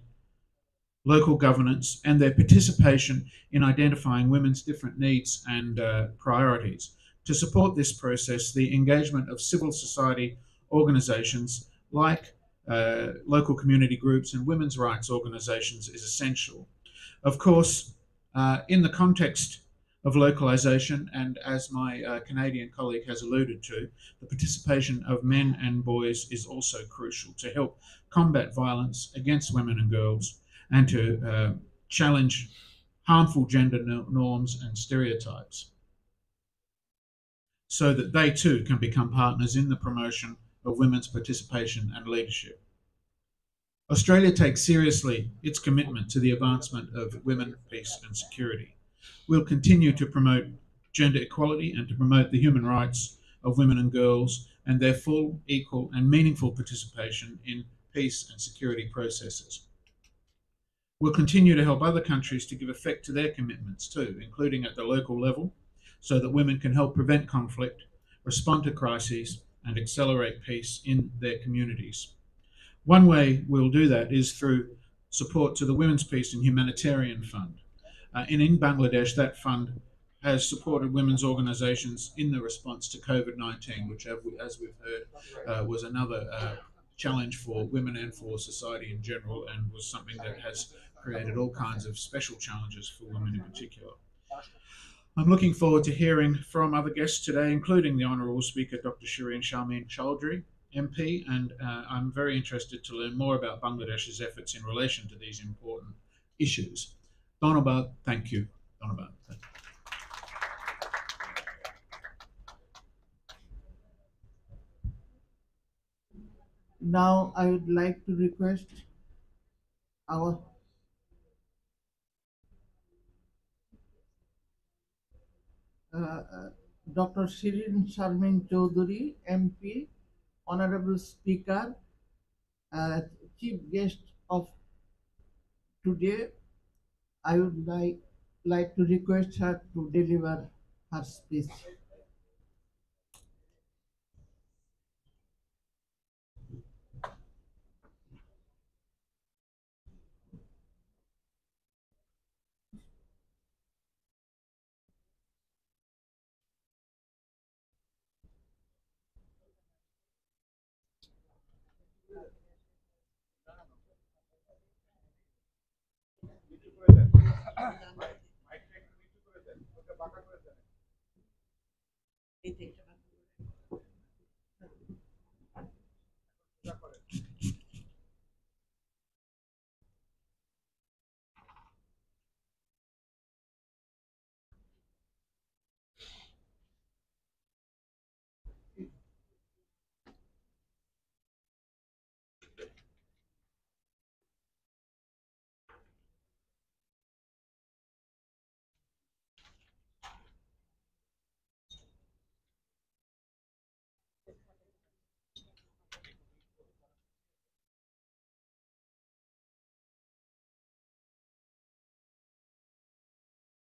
local governance and their participation in identifying women's different needs and priorities. To support this process, the engagement of civil society organisations like local community groups and women's rights organisations is essential. Of course, in the context of localisation, and as my Canadian colleague has alluded to, the participation of men and boys is also crucial to help combat violence against women and girls and to challenge harmful gender norms and stereotypes, so that they too can become partners in the promotion of women's participation and leadership. Australia takes seriously its commitment to the advancement of women, peace and security. We'll continue to promote gender equality and to promote the human rights of women and girls and their full, equal and meaningful participation in peace and security processes. We'll continue to help other countries to give effect to their commitments too, including at the local level, so that women can help prevent conflict, respond to crises and accelerate peace in their communities. One way we'll do that is through support to the Women's Peace and Humanitarian Fund. In Bangladesh, that fund has supported women's organisations in the response to COVID-19, which, as we've heard, was another challenge for women and for society in general, and was something that has created all kinds of special challenges for women in particular. I'm looking forward to hearing from other guests today, including the Honourable Speaker, Dr. Shireen Sharmeen Chowdhury, MP, and I'm very interested to learn more about Bangladesh's efforts in relation to these important issues. Dhonobad, thank you. Dhonobad. Now I would like to request our Dr. Shireen Sharmeen Chowdhury, MP, Honorable Speaker, Chief Guest of today. I would like to request her to deliver her speech.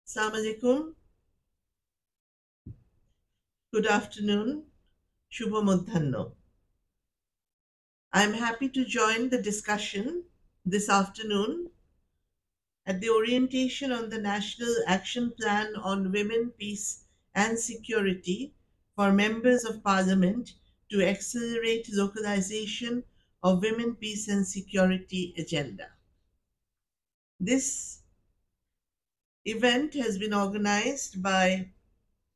Assalamu alaikum. Good afternoon. Shubha Modhanno. I'm happy to join the discussion this afternoon at the orientation on the National Action Plan on Women, Peace and Security for Members of Parliament to accelerate localization of Women, Peace and Security agenda. This event has been organized by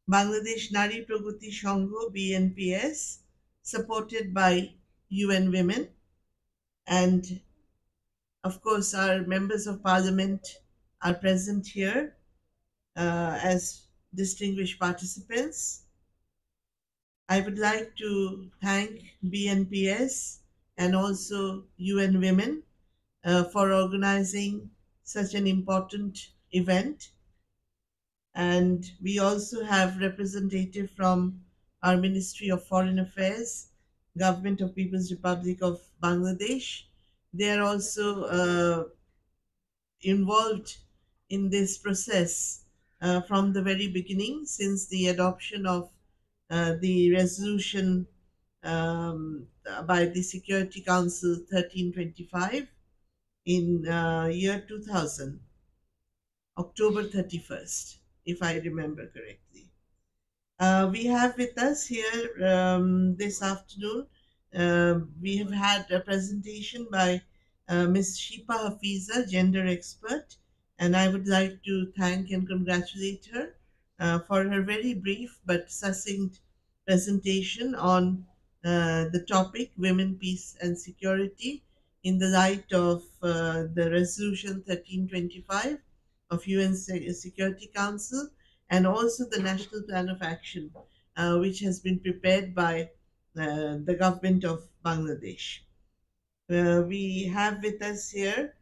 Bangladesh Nari Pragati Sangho, BNPS, supported by UN Women, and of course our members of parliament are present here as distinguished participants. I would like to thank BNPS and also UN Women for organizing such an important event. And we also have representative from our Ministry of Foreign Affairs, Government of People's Republic of Bangladesh. They are also involved in this process from the very beginning, since the adoption of the resolution by the Security Council 1325 in year 2000, October 31st, if I remember correctly. We have with us here this afternoon, we have had a presentation by Ms. Shipa Hafiza, gender expert, and I would like to thank and congratulate her for her very brief but succinct presentation on the topic Women, Peace and Security in the light of the Resolution 1325 of UN Security Council, and also the National Plan of Action, which has been prepared by the government of Bangladesh. We have with us here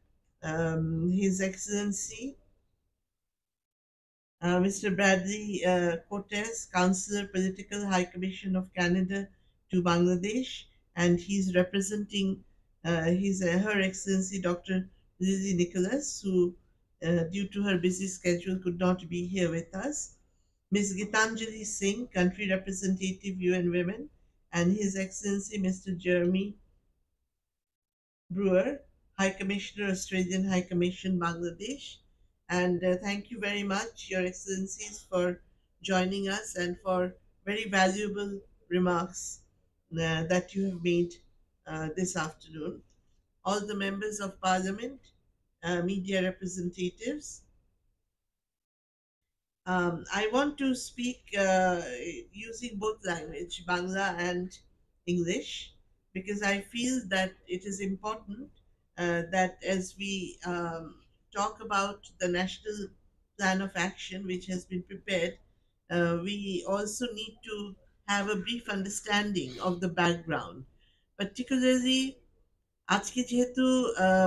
His Excellency Mr. Bradley Cortez, Counselor, Political High Commission of Canada to Bangladesh, and he's representing Her Excellency Dr. Lily Nicholas, who, due to her busy schedule, could not be here with us. Ms. Gitanjali Singh, Country Representative UN Women, and His Excellency Mr. Jeremy Brewer, High Commissioner, Australian High Commission, Bangladesh. And thank you very much, Your Excellencies, for joining us and for very valuable remarks that you have made this afternoon. All the members of Parliament, media representatives. I want to speak using both language, Bangla and English, because I feel that it is important that as we talk about the National Plan of Action, which has been prepared, we also need to have a brief understanding of the background, particularly আজকে যেহেতু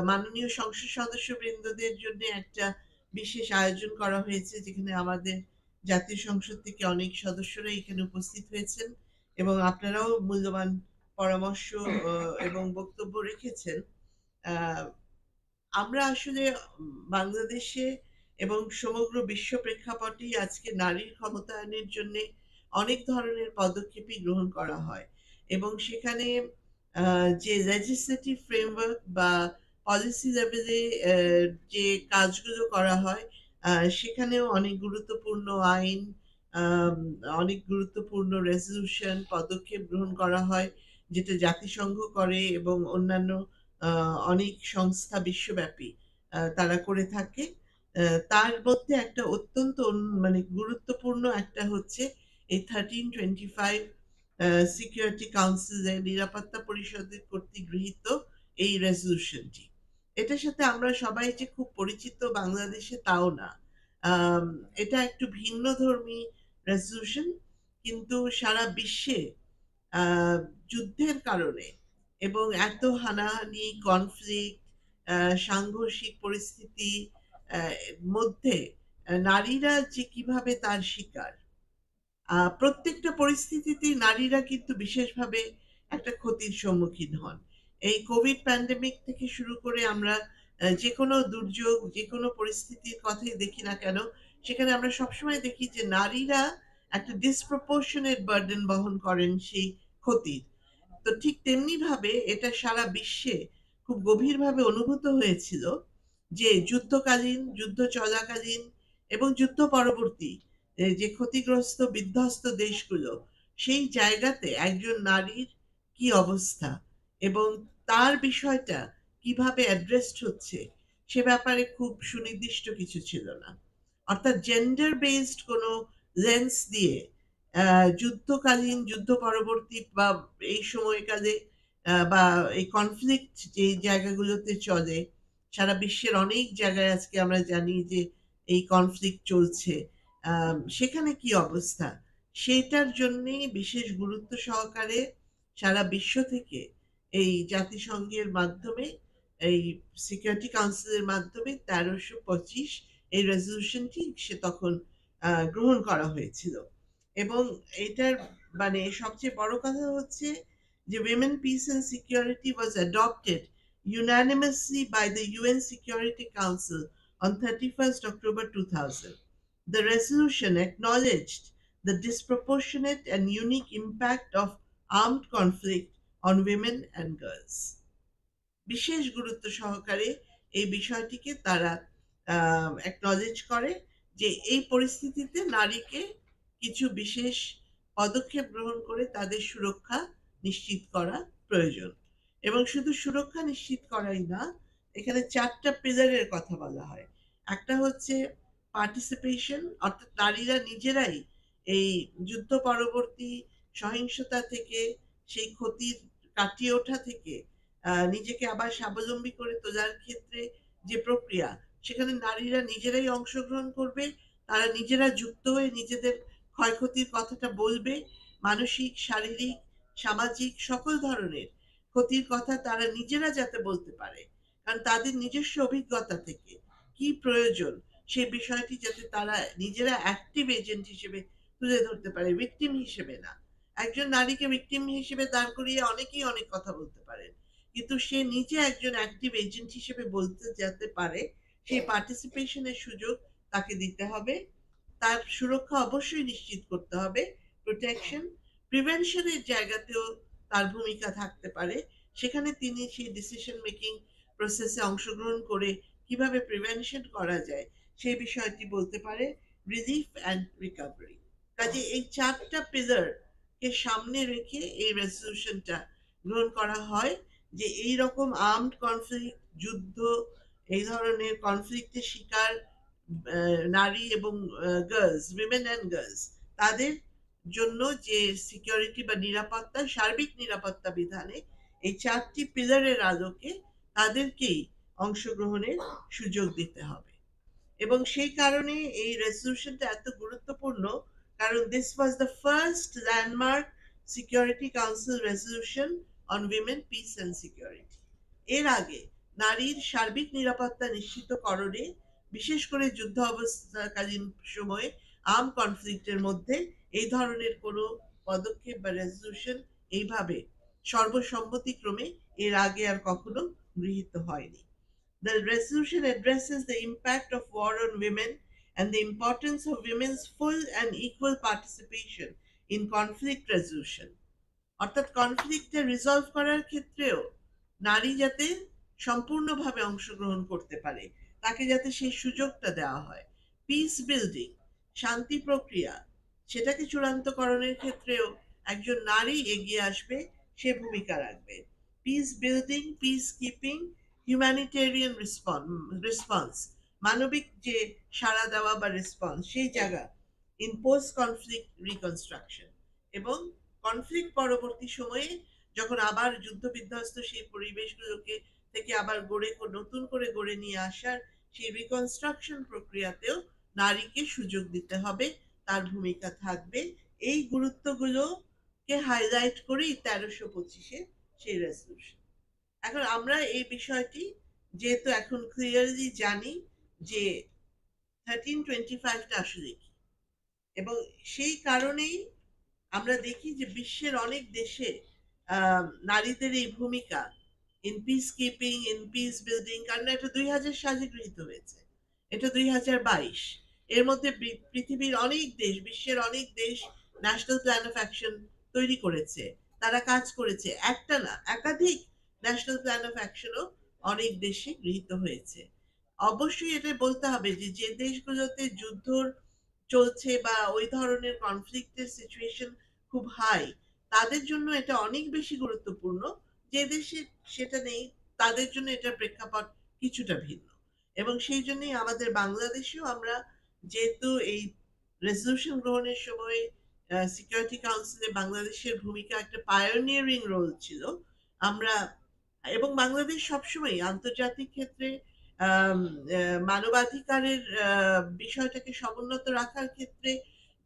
মাননীয় সংসদ সদস্যবৃন্দদের জন্য একটা বিশেষ আয়োজন করা হয়েছে, যেখানে আমাদের জাতীয় সংসদ থেকে অনেক সদস্যরা এখানে উপস্থিত হয়েছেন এবং আপনারাও মূল্যবান পরামর্শ এবং বক্তব্য রেখেছেন। আমরা আসলে বাংলাদেশে এবং সমগ্র বিশ্ব প্রেক্ষাপটেই আজকে নারীর ক্ষমতায়নের জন্য অনেক ধরনের পদক্ষেপই গ্রহণ করা হয় এবং সেখানে যে লেজিসলেটিভ ফ্রেমওয়ার্ক বা পলিসি লেভেলে যে কাজগুলো করা হয় সেখানেও অনেক গুরুত্বপূর্ণ আইন, অনেক গুরুত্বপূর্ণ রেজলিউশন পদক্ষেপ গ্রহণ করা হয়, যেটা জাতিসংঘ করে এবং অন্যান্য অনেক সংস্থা বিশ্বব্যাপী তারা করে থাকে। তার মধ্যে একটা অত্যন্ত মানে গুরুত্বপূর্ণ একটা হচ্ছে এই 1325 সিকিউরিটি কাউন্সিলের নিরাপত্তা পরিষদের কর্তৃক গৃহীত এই রেজলিউশনটি। এটার সাথে আমরা সবাই যে খুব পরিচিত বাংলাদেশে তাও না। এটা একটু ভিন্নধর্মী রেজলিউশন, কিন্তু সারা বিশ্বে যুদ্ধের কারণে এবং এত হানাহানি, কনফ্লিক্ট, সাংঘর্ষিক পরিস্থিতি মধ্যে নারীরা যে কিভাবে তার শিকার, প্রত্যেকটা পরিস্থিতিতে নারীরা কিন্তু বিশেষভাবে একটা ক্ষতির সম্মুখীন হন। এই কোভিড প্যান্ডেমিক থেকে শুরু করে আমরা যে কোনো দুর্যোগ, যে কোনো পরিস্থিতির কথাই দেখি না কেন, সেখানে আমরা সবসময় দেখি যে নারীরা একটা ডিসপ্রপোর্শনেট বার্ডেন বহন করেন সেই ক্ষতির। তো ঠিক তেমনি ভাবে এটা সারা বিশ্বে খুব গভীরভাবে অনুভূত হয়েছিল যে যুদ্ধকালীন, যুদ্ধ চলাকালীন এবং যুদ্ধ পরবর্তী যে ক্ষতিগ্রস্ত বিধ্বস্ত দেশগুলো, সেই জায়গাতে একজন নারীর কি অবস্থা এবং তার বিষয়টা কিভাবে অ্যাড্রেসড হচ্ছে সে ব্যাপারে খুব সুনির্দিষ্ট কিছু ছিল না। অর্থাৎ জেন্ডার বেসড কোনো লেন্স দিয়ে যুদ্ধকালীন, যুদ্ধ পরবর্তী বা এই সময়কালে বা এই কনফ্লিক্ট যে জায়গাগুলোতে চলে, সারা বিশ্বের অনেক জায়গায় আজকে আমরা জানি যে এই কনফ্লিক্ট চলছে, সেখানে কি অবস্থা সেইটার জন্যেই বিশেষ গুরুত্ব সহকারে সারা বিশ্ব থেকে এই জাতিসংঘের মাধ্যমে, এই সিকিউরিটি কাউন্সিলের মাধ্যমে 1325 এই রেজলিউশনটি সে তখন গ্রহণ করা হয়েছিল। এবং এটার মানে সবচেয়ে বড় কথা হচ্ছে যে women peace and security was adopted unanimously by the UN Security Council on 31st October 2000. The resolution acknowledged the disproportionate and unique impact of armed conflict on women and girls. বিশেষ গুরুত্ব সহকারে এই বিষয়টিকে তারা অ্যাকনলেজ করে যে এই পরিস্থিতিতে নারীকে কিছু বিশেষ পদক্ষেপ গ্রহণ করে তাদের সুরক্ষা নিশ্চিত করা প্রয়োজন। এবং শুধু সুরক্ষা নিশ্চিত করাই না, এখানে 4টা পিলারের কথা বলা হয়। একটা হচ্ছে পার্টিসিপেশন, অর্থাৎ নারীরা নিজেরাই এই যুদ্ধ পরবর্তী সহিংসতা থেকে, সেই ক্ষতির কাটিয়ে ওঠা থেকে নিজেকে আবার স্বাবলম্বী করে তোলার ক্ষেত্রে যে প্রক্রিয়া, সেখানে নারীরা নিজেরাই অংশগ্রহণ করবে, তারা নিজেরা যুক্ত হয়ে নিজেদের ক্ষয়ক্ষতির কথাটা বলবে, মানসিক, শারীরিক, সামাজিক সকল ধরনের ক্ষতির কথা তারা নিজেরা যাতে বলতে পারে, কারণ তাদের নিজস্ব অভিজ্ঞতা থেকে কি প্রয়োজন সেই বিষয়টি যাতে তারা নিজেরা অ্যাক্টিভ এজেন্ট হিসেবে তুলে ধরতে পারে, ভিকটিম হিসেবে না। একজন নারীকে ভিকটিম হিসেবে দাঁড় করিয়ে অনেকেই অনেক কথা বলতে পারেন, কিন্তু সে নিজে একজন অ্যাক্টিভ এজেন্ট হিসেবে বলতে যেতে পারে, সেই পার্টিসিপেশনের সুযোগ তাকে দিতে হবে। তার সুরক্ষা অবশ্যই নিশ্চিত করতে হবে, প্রোটেকশন, প্রিভেনশনের জায়গাতেও তার ভূমিকা থাকতে পারে। সেখানে তিনি সেই ডিসিশন মেকিং প্রসেসে অংশগ্রহণ করে কিভাবে প্রিভেনশন করা যায় সেই বিষয়টি বলতে পারে, রিলিফ অ্যান্ড রিকভারি। কাজে এই 4টা পিলারকে সামনে রেখে এই রেজলিউশনটা গ্রহণ করা হয় যে এই রকম আর্মড কনফ্লিক্ট, যুদ্ধ, এই ধরনের কনফ্লিক্টের শিকার নারী এবং গার্লস, উইমেন অ্যান্ড গার্লস, তাদের জন্য যে সিকিউরিটি বা নিরাপত্তা, সার্বিক নিরাপত্তা বিধানে এই 4টি পিলারের আলোকে তাদেরকেই অংশগ্রহণের সুযোগ দিতে হবে। এবং সেই কারণে এই রেজলিউশনটা এত গুরুত্বপূর্ণ, কারণ this was the first landmark security council resolution on women peace and security. এর আগে নারীর সার্বিক নিরাপত্তা নিশ্চিতকরণে, বিশেষ করে যুদ্ধ অবস্থাকালীন সময়ে আর্ম কনফ্লিক্টের মধ্যে এই ধরনের কোনো পদক্ষেপ বা রেজলিউশন এইভাবে সর্বসম্মতিক্রমে এর আগে আর কখনো গৃহীত হয়নি। The resolution addresses the impact of war on women and the importance of women's full and equal participation in conflict resolution. অর্থাৎ কনফ্লিক্টে রিজলভ করার ক্ষেত্রেও নারী যাতে সম্পূর্ণভাবে অংশগ্রহণ করতে পারে, তাকে যাতে সেই সুযোগটা দেওয়া হয়। পিস বিল্ডিং, শান্তি প্রক্রিয়া, সেটাকে চূড়ান্তকরণের ক্ষেত্রেও একজন নারী এগিয়ে আসবে, সে ভূমিকা রাখবে। Piece building, peace keeping, humanitarian response, মানবিক যে সাড়া দেওয়া বা রেসপন্স, সেই জায়গা ইন পোস্ট কনফ্লিক্ট রিকনস্ট্রাকশন, এবং কনফ্লিক্ট পরবর্তী সময়ে যখন আবার যুদ্ধ বিধ্বস্ত সেই পরিবেশগুলোকে থেকে আবার নতুন করে গড়ে নিয়ে আসার সেই রিকনস্ট্রাকশন প্রক্রিয়াতেও নারীকে সুযোগ দিতে হবে, তার ভূমিকা থাকবে। এই গুরুত্বগুলোকে হাইলাইট করেই 1325-এ সেই রেজলিউশন। এখন আমরা এই বিষয়টি যেহেতু এখন ক্লিয়ারলি জানি যে 1325টা আসলে কি, এবং সেই কারণেই আমরা দেখি যে বিশ্বের অনেক দেশে নারীদের এই ভূমিকা in peace keeping, in peace building, কারণ এটা 2000 সালে গৃহীত হয়েছে, এটা 2022। এর মধ্যে পৃথিবীর অনেক দেশ, বিশ্বের অনেক দেশ ন্যাশনাল প্ল্যান অফ অ্যাকশন তৈরি করেছে, তারা কাজ করেছে, একটা না একাধিক ন্যাশনাল প্ল্যান অফ অ্যাকশনও অনেক দেশে গৃহীত হয়েছে। অবশ্যই এটা বলতে হবে যে যে দেশগুলোতে যুদ্ধ চলছে বা ওই ধরনের কনফ্লিক্টের সিচুয়েশন খুব হাই, তাদের জন্য এটা অনেক বেশি গুরুত্বপূর্ণ। যে দেশে সেটা নেই, তাদের জন্য এটার প্রেক্ষাপট কিছুটা ভিন্ন। এবং সেই জন্যই আমাদের বাংলাদেশেও আমরা যেহেতু এই রেজলিউশন গ্রহণের সময় সিকিউরিটি কাউন্সিলে বাংলাদেশের ভূমিকা একটা পায়োনিয়ারিং রোল ছিল, আমরা এবং বাংলাদেশ সবসময় আন্তর্জাতিক ক্ষেত্রে মানবাধিকারের বিষয়টাকে সমুন্নত রাখার ক্ষেত্রে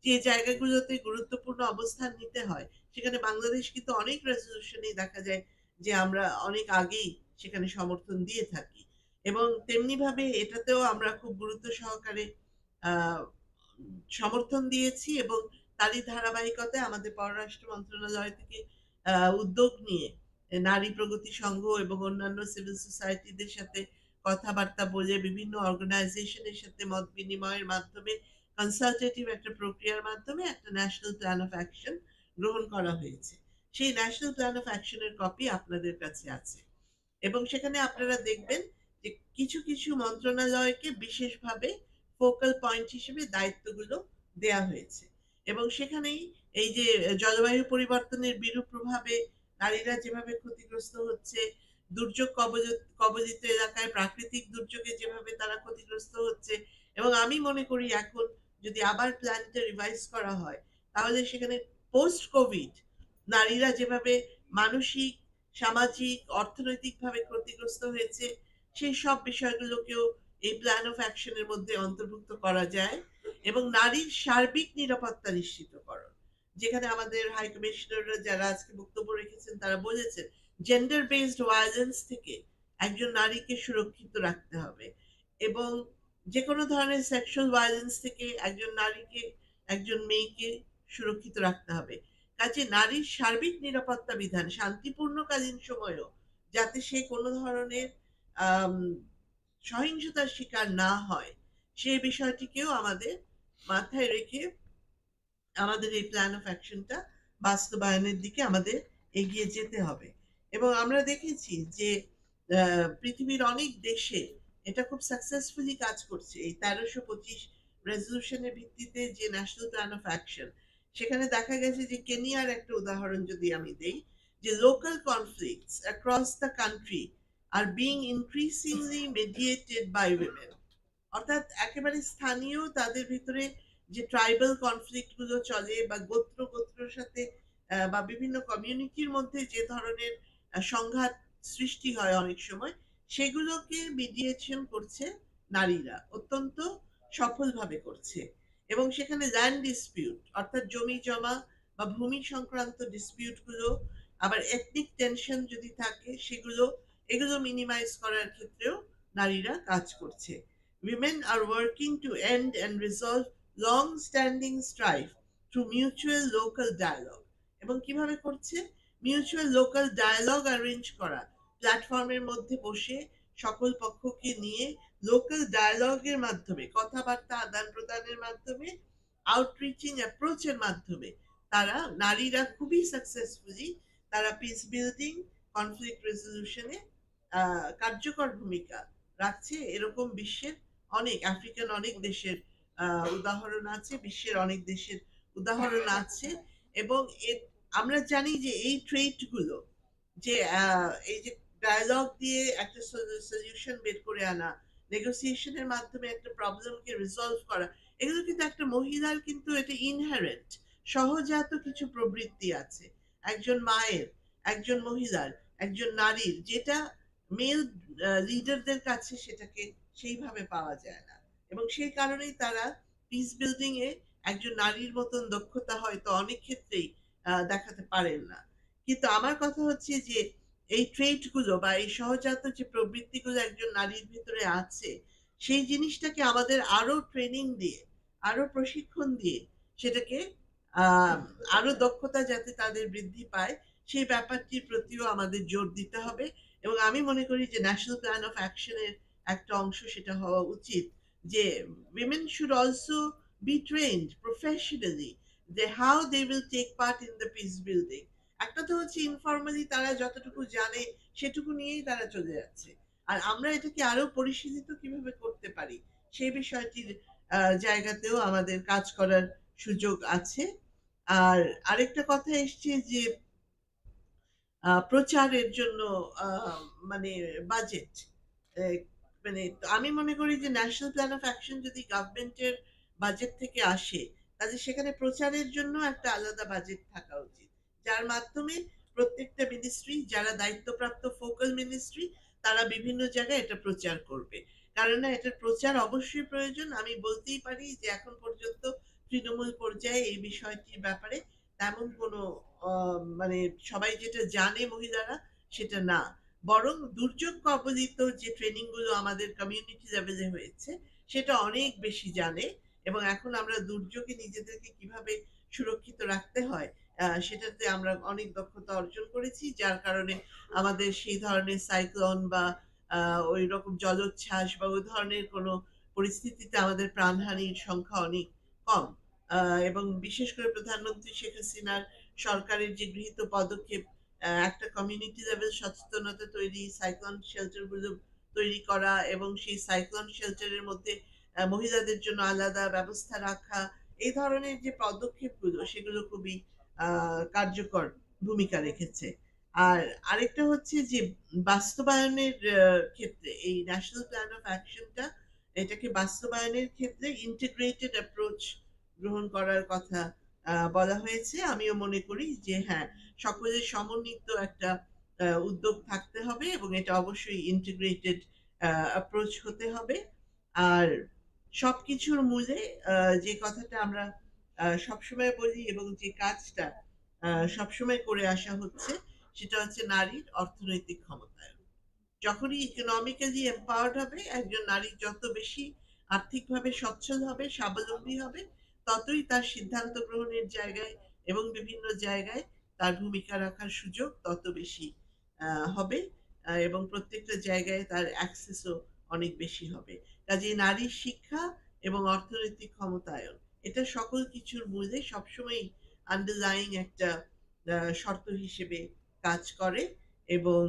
যে জায়গাগুলোতে গুরুত্বপূর্ণ অবস্থান নিতে হয় সেখানে বাংলাদেশ কিন্তু অনেক রেজলিউশনেই দেখা যায় যে আমরা অনেক আগেই সেখানে সমর্থন দিয়ে থাকি এবং তেমনিভাবে এটাতেও আমরা খুব গুরুত্ব সহকারে আহ, সমর্থন দিয়েছি এবং তারই ধারাবাহিকতায় আমাদের পররাষ্ট্র মন্ত্রণালয় থেকে উদ্যোগ নিয়ে নারী প্রগতি সংঘ এবং অন্যান্য সিভিল সোসাইটিদের সাথে কথাবার্তা বলে বিভিন্ন অর্গানাইজেশনের সাথে মত বিনিময়ের মাধ্যমে কনসালটেটিভ একটা প্রক্রিয়ার মাধ্যমে একটা ন্যাশনাল প্ল্যান অফ অ্যাকশন গ্রহণ করা হয়েছে। সেই ন্যাশনাল প্ল্যান অফ অ্যাকশনের কপি আপনাদের কাছে আছে এবং সেখানে আপনারা দেখবেন যে কিছু কিছু মন্ত্রণালয়কে বিশেষভাবে ফোকাল পয়েন্ট হিসেবে দায়িত্বগুলো দেয়া হয়েছে এবং সেখানেই এই যে জলবায়ু পরিবর্তনের বিরূপ প্রভাবে নারীরা যেভাবে ক্ষতিগ্রস্ত হচ্ছে, দুর্যোগ কবলিত এলাকায় প্রাকৃতিক দুর্যোগে যেভাবে তারা ক্ষতিগ্রস্ত হচ্ছে এবং আমি মনে করি এখন যদি আবার প্ল্যানটা রিভাইজ করা হয় তাহলে সেখানে পোস্ট কোভিড নারীরা যেভাবে মানসিক, সামাজিক, অর্থনৈতিকভাবে ক্ষতিগ্রস্ত হয়েছে সেই সব বিষয়গুলোকেও এই প্ল্যান অফ অ্যাকশনের মধ্যে অন্তর্ভুক্ত করা যায় এবং নারীর সার্বিক নিরাপত্তা নিশ্চিতকরণ, যেখানে আমাদের হাই কমিশনাররা যারা আজকে বক্তব্য রেখেছেন তারা বলেছেন জেন্ডার বেসড ভায়োলেন্স থেকে একজন নারীকে সুরক্ষিত রাখতে হবে এবং যে কোনো ধরনের সেক্সুয়াল ভায়োলেন্স থেকে একজন নারীকে, একজন মেয়েকে সুরক্ষিত রাখতে হবে। কাজে নারীর সার্বিক নিরাপত্তা বিধান শান্তিপূর্ণকালীন সময়েও যাতে সে কোনো ধরনের সহিংসতার শিকার না হয় সেই বিষয়টিকেও আমাদের মাথায় রেখে আমাদের এই প্ল্যান অফ অ্যাকশনটা বাস্তবায়নের দিকে আমাদের এগিয়ে যেতে হবে এবং আমরা দেখেছি যে পৃথিবীর অনেক দেশে এটা খুব সাকসেসফুলি কাজ করছে। এই 1325 রেজলিউশনের ভিত্তিতে যে ন্যাশনাল প্ল্যান অফ অ্যাকশন, সেখানে দেখা গেছে যে কেনিয়ার একটা উদাহরণ যদি আমি দেই, যে local conflicts across the country are being increasingly mediated by women. অর্থাৎ একেবারে স্থানীয় তাদের ভিতরে যে ট্রাইবাল কনফ্লিক্ট গুলো চলে বা গোত্রের সাথে বা বিভিন্ন কমিউনিটির মধ্যে যে ধরনের সংঘাত সৃষ্টি হয় অনেক সময়, সেগুলোকে মিডিয়েশন করছে নারীরা, অত্যন্ত সফলভাবে করছে এবং সেখানে ল্যান্ড ডিসপিউট অর্থাৎ জমি জমা বা ভূমি সংক্রান্ত ডিসপিউট গুলো, আবার এথনিক টেনশন যদি থাকে এগুলো মিনিমাইজ করার ক্ষেত্রেও নারীরা কাজ করছে। Women are working to end and resolve long-standing strife through mutual local dialogue. এবং কিভাবে করছে? মিউচুয়াল লোকাল ডায়ালগ অ্যারেঞ্জ করা, প্ল্যাটফর্মের মধ্যে বসে সকল পক্ষকে নিয়ে লোকাল ডায়ালগের মাধ্যমে, কথাবার্তা আদান প্রদানের মাধ্যমে, আউটরিচিং অ্যাপ্রোচের মাধ্যমে তারা নারীরা খুবই সাকসেসফুলি তারা পিস বিল্ডিং, কনফ্লিক্ট রেজলিউশনে কার্যকর ভূমিকা রাখছে। এরকম বিশ্বের অনেক আফ্রিকান অনেক দেশের উদাহরণ আছে, বিশ্বের অনেক দেশের উদাহরণ আছে এবং আমরা জানি যে এই ট্রেটগুলো যে এই যে ডায়ালগ দিয়ে একটা সলিউশন বের করে আনা, নেগোসিয়েশনের মাধ্যমে একটা প্রবলেমকে রিজলভ করা, এগুলো কিন্তু একটা মহিলার কিন্তু এটা ইনহেরেন্ট সহজাত কিছু প্রবৃত্তি আছে একজন মায়ের, একজন মহিলার, একজন নারীর, যেটা মেল লিডারদের কাছে সেটাকে সেইভাবে পাওয়া যায় না এবং সেই কারণেই তারা পিস বিল্ডিং এ একজন নারীর মতন দক্ষতা হয়তো অনেক ক্ষেত্রেই দেখাতে পারেন না। কিন্তু আমার কথা হচ্ছে যে এই ট্রেট গুলো বা এই সহজাত যে প্রবৃত্তিগুলো একজন নারীর ভিতরে আছে, সেই জিনিসটাকে আমাদের আরো ট্রেনিং দিয়ে, আরো প্রশিক্ষণ দিয়ে সেটাকে আরো দক্ষতা যাতে তাদের বৃদ্ধি পায় সেই ব্যাপারটির প্রতিও আমাদের জোর দিতে হবে এবং আমি মনে করি যে ন্যাশনাল প্ল্যান অফ অ্যাকশনের একটা অংশ সেটা হওয়া উচিত যে women should also be trained professionally যে how they will take part in the peace building. একটা তো হচ্ছে ইনফর্মালি তারা যতটুকু জানে সেটুকু নিয়েই তারা চলে যাচ্ছে, আর আমরা এটাকে আরো পরিশীলিত কিভাবে করতে পারি সেই বিষয়টির জায়গাতেও আমাদের কাজ করার সুযোগ আছে। আর আরেকটা কথা এসছে যে প্রচারের জন্য মানে বাজেট, মানে আমি মনে করি যে ন্যাশনাল প্ল্যান অফ অ্যাকশন যদি গভর্নমেন্টের বাজেট থেকে আসে তাহলে সেখানে প্রচারের জন্য একটা আলাদা বাজেট থাকা উচিত, যার মাধ্যমে প্রত্যেকটা মিনিস্ট্রি যারা দায়িত্বপ্রাপ্ত ফোকাল মিনিস্ট্রি তারা বিভিন্ন জায়গায় এটা প্রচার করবে, কারণ এটার প্রচার অবশ্যই প্রয়োজন। আমি বলতেই পারি যে এখন পর্যন্ত তৃণমূল পর্যায়ে এই বিষয়টির ব্যাপারে তেমন কোনো মানে সবাই যেটা জানে মহিলারা সেটা না, বরং দুর্যোগ কবলিত যে ট্রেনিং গুলো আমাদের কমিউনিটি লেভেলে হয়েছে সেটা অনেক বেশি জানে। এবং এখন আমরা দুর্যোগে নিজেদেরকে কিভাবে সুরক্ষিত রাখতে হয় সেটাতে আমরা অনেক দক্ষতা অর্জন করেছি, যার কারণে আমাদের সেই ধরনের সাইক্লোন বা ওই রকম জলোচ্ছ্বাস বা ওই ধরনের কোনো পরিস্থিতিতে আমাদের প্রাণহানির সংখ্যা অনেক কম। এবং বিশেষ করে প্রধানমন্ত্রী শেখ হাসিনার সরকারের যে গৃহীত পদক্ষেপ, একটা কমিউনিটি লেভেল সচেতনতা তৈরি, সাইক্লোন শেল্টার গুলো তৈরি করা এবং সেই সাইক্লোন শেল্টারের মধ্যে মহিলাদের জন্য আলাদা ব্যবস্থা রাখা, এই ধরনের যে পদক্ষেপগুলো সেগুলো খুবই কার্যকর ভূমিকা রেখেছে। আর আরেকটা হচ্ছে যে বাস্তবায়নের ক্ষেত্রে এই ন্যাশনাল প্ল্যান অফ অ্যাকশনটা, এটাকে বাস্তবায়নের ক্ষেত্রে ইন্টিগ্রেটেড অ্যাপ্রোচ গ্রহণ করার কথা বলা হয়েছে। আমিও মনে করি যে হ্যাঁ, সকলের সমন্বিত একটা উদ্যোগ থাকতে হবে এবং এটা অবশ্যই ইন্টিগ্রেটেড অ্যাপ্রোচ হতে হবে। আর সবকিছুর মূলে যে কথাটা আমরা সবসময় বলি এবং যে কাজটা সবসময় করে আসা হচ্ছে সেটা হচ্ছে নারীর অর্থনৈতিক ক্ষমতায়ন। যখনই ইকোনমিক্যালি এম্পাওয়ার্ড হবে একজন নারী, যত বেশি আর্থিকভাবে সচ্ছল হবে, স্বাবলম্বী হবে, ততই তার সিদ্ধান্ত গ্রহণের জায়গায় এবং বিভিন্ন জায়গায় তার ভূমিকা রাখার সুযোগ তত বেশি হবে এবং প্রত্যেকটা জায়গায় তার অ্যাক্সেসও অনেক বেশি হবে। কাজেই নারীর শিক্ষা এবং অর্থনৈতিক ক্ষমতায়ন এটা সকল কিছুর মূলে সবসময়ই আন্ডারলাইং একটা শর্ত হিসেবে কাজ করে এবং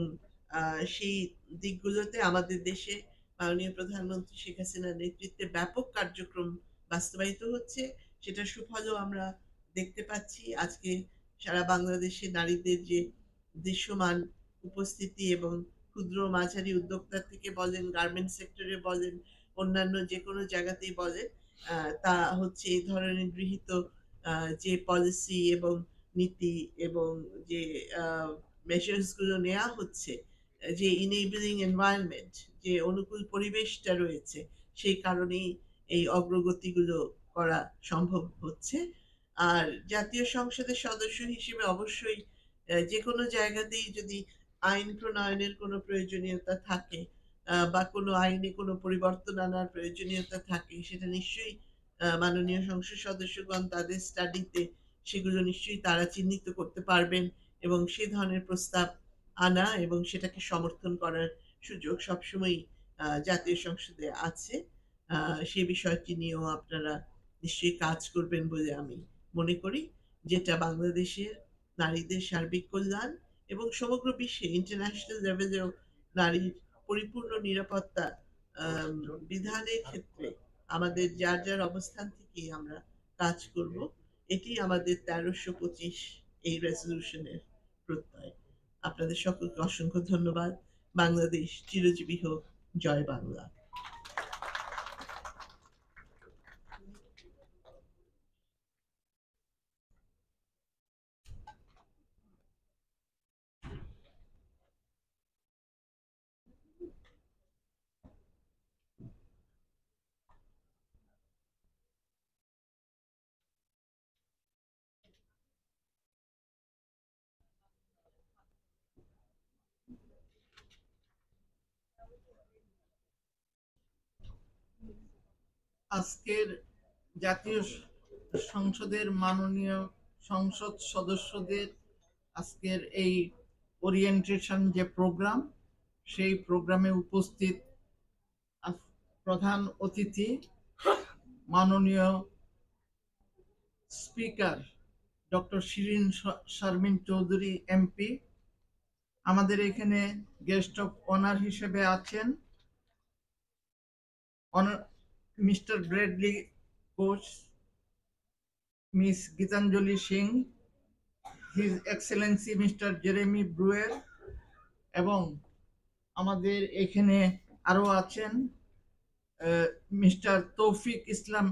সেই দিকগুলোতে আমাদের দেশে মাননীয় প্রধানমন্ত্রী শেখ হাসিনার নেতৃত্বে ব্যাপক কার্যক্রম বাস্তবায়িত হচ্ছে। সেটা সুফলও আমরা দেখতে পাচ্ছি। আজকে সারা বাংলাদেশে নারীদের যে দৃশ্যমান উপস্থিতি এবং ক্ষুদ্র মাঝারি উদ্যোক্তা থেকে বলেন, গার্মেন্টস সেক্টরে বলেন, অন্যান্য যে কোনো জায়গাতেই বলেন, তা হচ্ছে এই ধরনের গৃহীত যে পলিসি এবং নীতি এবং যে মেজার্স গুলো নেওয়া হচ্ছে, যে ইনেবলিং এনভায়রনমেন্ট, যে অনুকূল পরিবেশটা রয়েছে, সেই কারণেই এই অগ্রগতিগুলো করা সম্ভব হচ্ছে। আর জাতীয় সংসদের সদস্য হিসেবে অবশ্যই যে কোনো জায়গাতেই যদি আইন প্রণয়নের কোনো প্রয়োজনীয়তা থাকে বা কোনো আইনে কোনো পরিবর্তন আনার প্রয়োজনীয়তা থাকে, সেটা নিশ্চয়ই মাননীয় সংসদ সদস্যগণ তাদের স্টাডিতে সেগুলো নিশ্চয়ই তারা চিহ্নিত করতে পারবেন এবং সে ধরনের প্রস্তাব আনা এবং সেটাকে সমর্থন করার সুযোগ সবসময় জাতীয় সংসদে আছে। সে বিষয়টি নিয়েও আপনারা নিশ্চয়ই কাজ করবেন বলে আমি মনে করি, যেটা বাংলাদেশের নারীদের সার্বিক কল্যাণ এবং সমগ্র বিশ্বে ইন্টারন্যাশনাল লেভেলেও নারীর পরিপূর্ণ নিরাপত্তা বিধানের ক্ষেত্রে আমাদের যার যার অবস্থান থেকে আমরা কাজ করব, এটি আমাদের 1325 এই রেজলিউশনের প্রত্যয়। আপনাদের সকলকে অসংখ্য ধন্যবাদ। বাংলাদেশ চিরজীবী হোক। জয় বাংলা। আজকের জাতীয় সংসদের মাননীয় সংসদ সদস্যদের আজকের এই ওরিয়েন্টেশন যে প্রোগ্রাম, সেই প্রোগ্রামে উপস্থিত প্রধান অতিথি মাননীয় speaker doctor Shirin Sharmin Chowdhury MP, আমাদের এখানে গেস্ট অফ অনার হিসেবে আছেন mister Bradley Coates, miss Gitanjali Singh, his excellency mister Jeremy Bruer, এবং আমাদের এখানে আরো আছেন mister Toufiq Islam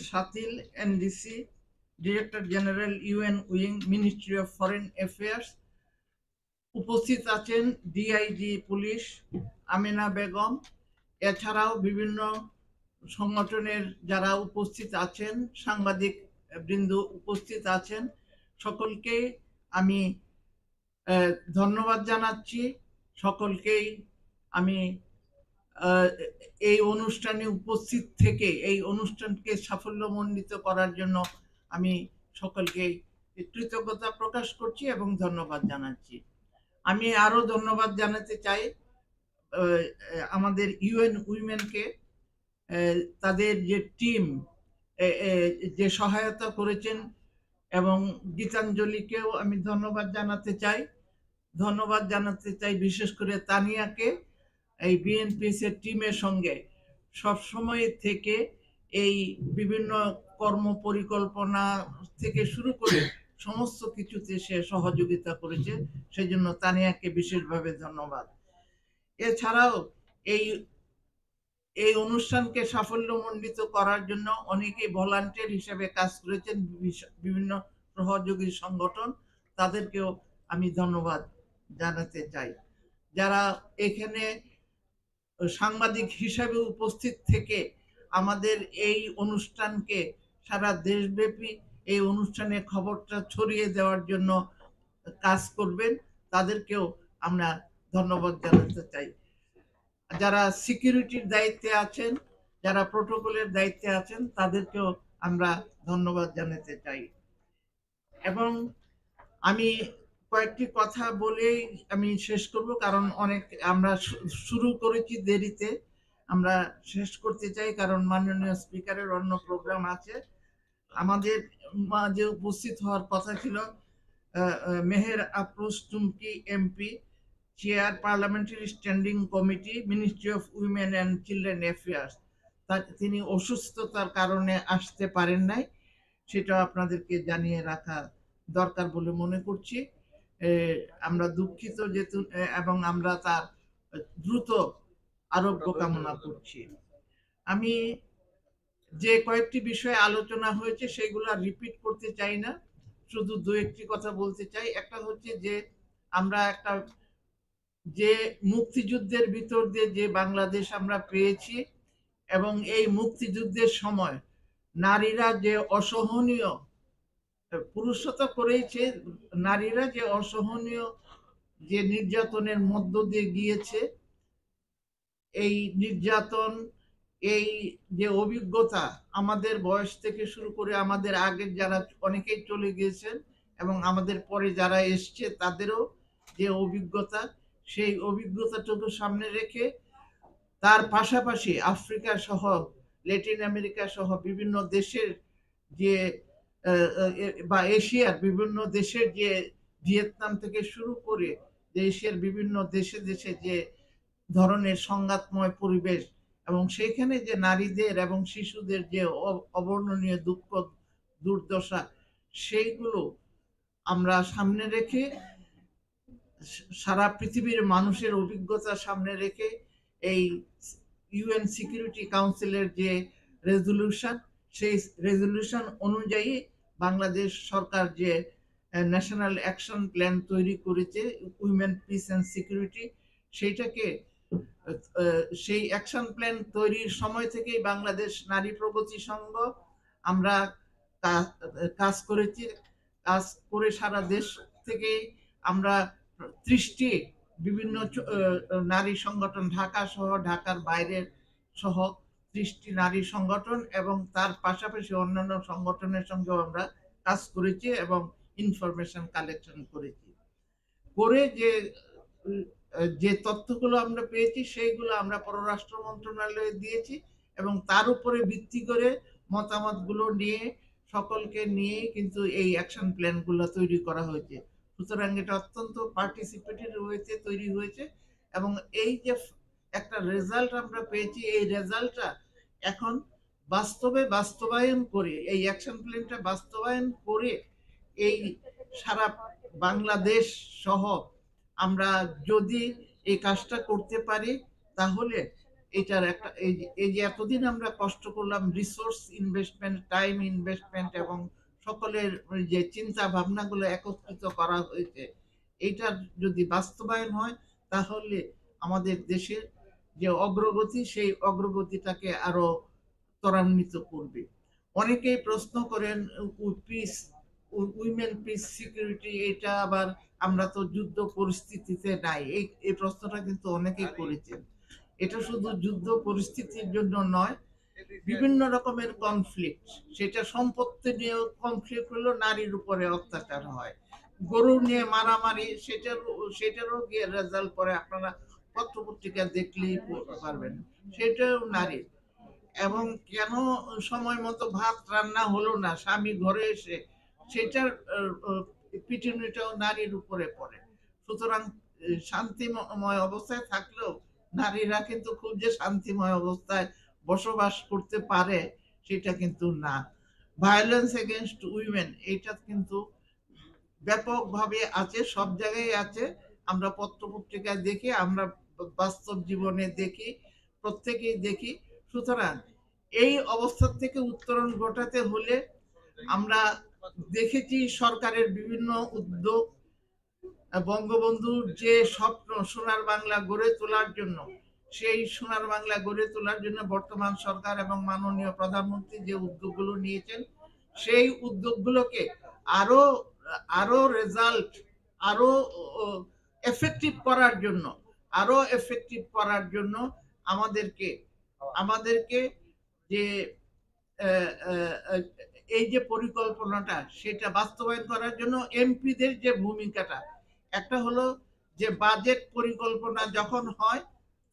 Shatil, NDC, director general UN wing, ministry of foreign affairs. উপস্থিত আছেন ডিআইজি পুলিশ আমিনা বেগম। এছাড়াও বিভিন্ন সংগঠনের যারা উপস্থিত আছেন, সাংবাদিক বৃন্দ উপস্থিত আছেন, সকলকে আমি ধন্যবাদ জানাচ্ছি। সকলকেই আমি এই অনুষ্ঠানে উপস্থিত থেকে এই অনুষ্ঠানকে সাফল্যমণ্ডিত করার জন্য আমি সকলকে কৃতজ্ঞতা প্রকাশ করছি এবং ধন্যবাদ জানাচ্ছি। আমি আরো ধন্যবাদ জানাতে চাই আমাদের ইউএন উইমেনকে, তাদের যে টিম যে সহায়তা করেছেন, এবং গীতাঞ্জলিকেও আমি ধন্যবাদ জানাতে চাই বিশেষ করে তানিয়াকে, এই বিএনপিএস এর টিমের সঙ্গে সব সময় থেকে এই বিভিন্ন কর্ম পরিকল্পনা থেকে শুরু করে সমস্ত কিছুতে সে সহযোগিতা করেছে, সেজন্য তানিয়াকে বিশেষভাবে ধন্যবাদ। এছাড়াও এই অনুষ্ঠানকে সাফল্যমণ্ডিত করার জন্য অনেকেই ভলান্টিয়ার হিসেবে কাজ করেছেন, বিভিন্ন সহযোগী সংগঠন, তাদেরকেও আমি ধন্যবাদ জানাতে চাই। যারা এখানে সাংবাদিক হিসেবে উপস্থিত থেকে আমাদের এই অনুষ্ঠানকে সারা দেশব্যাপী এই অনুষ্ঠানের খবরটা ছড়িয়ে দেওয়ার জন্য কাজ করবেন, তাদেরকেও আমরা ধন্যবাদ জানাতে চাই। যারা সিকিউরিটির দায়িত্বে আছেন, যারা প্রোটোকলের দায়িত্বে আছেন, তাদেরকেও আমরা ধন্যবাদ জানাতে চাই। এবং আমি কয়েকটি কথা বলেই আমি শেষ করব, কারণ অনেক আমরা শুরু করেছি দেরিতে, আমরা শেষ করতে চাই কারণ মাননীয় স্পিকারের অন্য প্রোগ্রাম আছে। আমাদের মাঝে উপস্থিত হওয়ার কথা ছিল Meher Afroz Chumki MP, chair parliamentary standing committee, ministry of women and children affairs. তিনি অসুস্থতার কারণে আসতে পারেন নাই, সেটা আপনাদেরকে জানিয়ে রাখা দরকার বলে মনে করছি। আমরা দুঃখিত যেহেতু, এবং আমরা তার দ্রুত আরোগ্য কামনা করছি। আমি যে কয়েকটি বিষয়ে আলোচনা হয়েছে সেগুলো রিপিট করতে চাই না, শুধু দু একটি কথা বলতে চাই। একটা হচ্ছে যে আমরা একটা যে মুক্তিযুদ্ধের ভিতর দিয়ে যে বাংলাদেশ আমরা পেয়েছি, এবং এই মুক্তিযুদ্ধের সময় নারীরা যে অসহনীয়, পুরুষরা তো করেছে, নারীরা যে অসহনীয় যে নির্যাতনের মধ্য দিয়ে গিয়েছে, এই নির্যাতন, এই যে অভিজ্ঞতা আমাদের বয়স থেকে শুরু করে আমাদের আগের যারা অনেকেই চলে গিয়েছেন এবং আমাদের পরে যারা এসছে তাদেরও যে অভিজ্ঞতা, সেই অভিজ্ঞতাটুকু সামনে রেখে তার পাশাপাশি আফ্রিকা সহ ল্যাটিন আমেরিকা সহ বিভিন্ন দেশের যে বা এশিয়ার বিভিন্ন দেশের যে ভিয়েতনাম থেকে শুরু করে এশিয়ার বিভিন্ন দেশে দেশে যে ধরনের সংঘাতময় পরিবেশ, এবং সেখানে যে নারীদের এবং শিশুদের যে অবর্ণনীয় দুঃখ দুর্দশা, সেইগুলো আমরা সামনে রেখে সারা পৃথিবীর মানুষের অভিজ্ঞতা সামনে রেখে এই ইউএন সিকিউরিটি কাউন্সিলের যে রেজলিউশন, সেই রেজলিউশন অনুযায়ী বাংলাদেশ সরকার যে ন্যাশনাল অ্যাকশন প্ল্যান তৈরি করেছে উইমেন পিস অ্যান্ড সিকিউরিটি, সেইটাকে সেই অ্যাকশন প্ল্যান তৈরির সময় থেকেই বাংলাদেশ নারী প্রগতি সংঘ আমরা কাজ করেছি। কাজ করে সারা দেশ থেকে আমরা 30টি বিভিন্ন নারী সংগঠন, ঢাকা সহ ঢাকার বাইরের সহ 30টি নারী সংগঠন এবং তার পাশাপাশি অন্যান্য সংগঠনের সঙ্গেও আমরা কাজ করেছি এবং ইনফরমেশন কালেকশন করেছি। করে যে তথ্যগুলো আমরা পেয়েছি সেইগুলো আমরা পররাষ্ট্র মন্ত্রণালয়ে দিয়েছি, এবং তার উপরে ভিত্তি করে মতামতগুলো নিয়ে সকলকে নিয়ে কিন্তু এই অ্যাকশন প্ল্যানগুলো তৈরি করা হয়েছে। সুতরাং এটা অত্যন্ত পার্টিসিপেটরি হয়েছে, তৈরি হয়েছে, এবং এই যে একটা রেজাল্ট আমরা পেয়েছি, এই রেজাল্টটা এখন বাস্তবায়ন করে, এই অ্যাকশন প্ল্যানটা বাস্তবায়ন করে এই সারা বাংলাদেশ সহ আমরা যদি এই কাজটা করতে পারি, তাহলে এটার একটা এই যে এতদিন আমরা কষ্ট করলাম, রিসোর্স ইনভেস্টমেন্ট, টাইম ইনভেস্টমেন্ট এবং সকলের যে চিন্তা ভাবনাগুলো একত্রিত করা হয়েছে, এইটার যদি বাস্তবায়ন হয় তাহলে আমাদের দেশের যে অগ্রগতি, সেই অগ্রগতিটাকে আরো ত্বরান্বিত করবে। অনেকেই প্রশ্ন করেন পিস, উইমেন পিস সিকিউরিটি, এটা আবার আমরা তো যুদ্ধ পরিস্থিতিতে নাই, এই প্রশ্নটা কিন্তু অনেকেই করেছেন। এটা শুধু যুদ্ধ পরিস্থিতির জন্য নয়, বিভিন্ন রকমের কনফ্লিক্ট, সেটা সম্পত্তি নিয়ে কনফ্লিক্ট হলো, নারীর উপরে অত্যাচার হয়, গরু নিয়ে মারামারি, সেটারও গিয়ে রেজাল্ট পরে আপনারা পত্রপত্রিকা দেখলেই পারবেন, সেটাও নারীর। এবং কেন সময় মতো ভাত রান্না হলো না স্বামী ঘরে এসে, সেটার পিটুনিটাও নারীর উপরে পড়ে। সুতরাং শান্তিময় অবস্থায় থাকলেও নারীরা কিন্তু খুব যে শান্তিময় অবস্থায় বসবাস করতে পারে সেটা কিন্তু না। ভায়োলেন্স এগেইনস্ট উইমেন, এটা কিন্তু ব্যাপকভাবে আছে, সব জায়গায় আছে। আমরা পত্রপত্রিকায় দেখি, আমরা বাস্তব জীবনে দেখি, প্রত্যেকেই দেখি। সুতরাং এই অবস্থা থেকে উত্তরণ ঘটাতে হলে আমরা দেখেছি সরকারের বিভিন্ন উদ্যোগ, বঙ্গবন্ধুর যে স্বপ্ন সোনার বাংলা গড়ে তোলার জন্য, সেই সোনার বাংলা গড়ে তোলার জন্য বর্তমান সরকার এবং মাননীয় প্রধানমন্ত্রী যে উদ্যোগগুলো নিয়েছেন, সেই উদ্যোগগুলোকে আরো আরো রেজাল্ট, আরো এফেক্টিভ করার জন্য, আমাদেরকে যে এই যে পরিকল্পনাটা, সেটা বাস্তবায়ন করার জন্য এমপিদের যে ভূমিকাটা, একটা হলো যে বাজেট পরিকল্পনা যখন হয়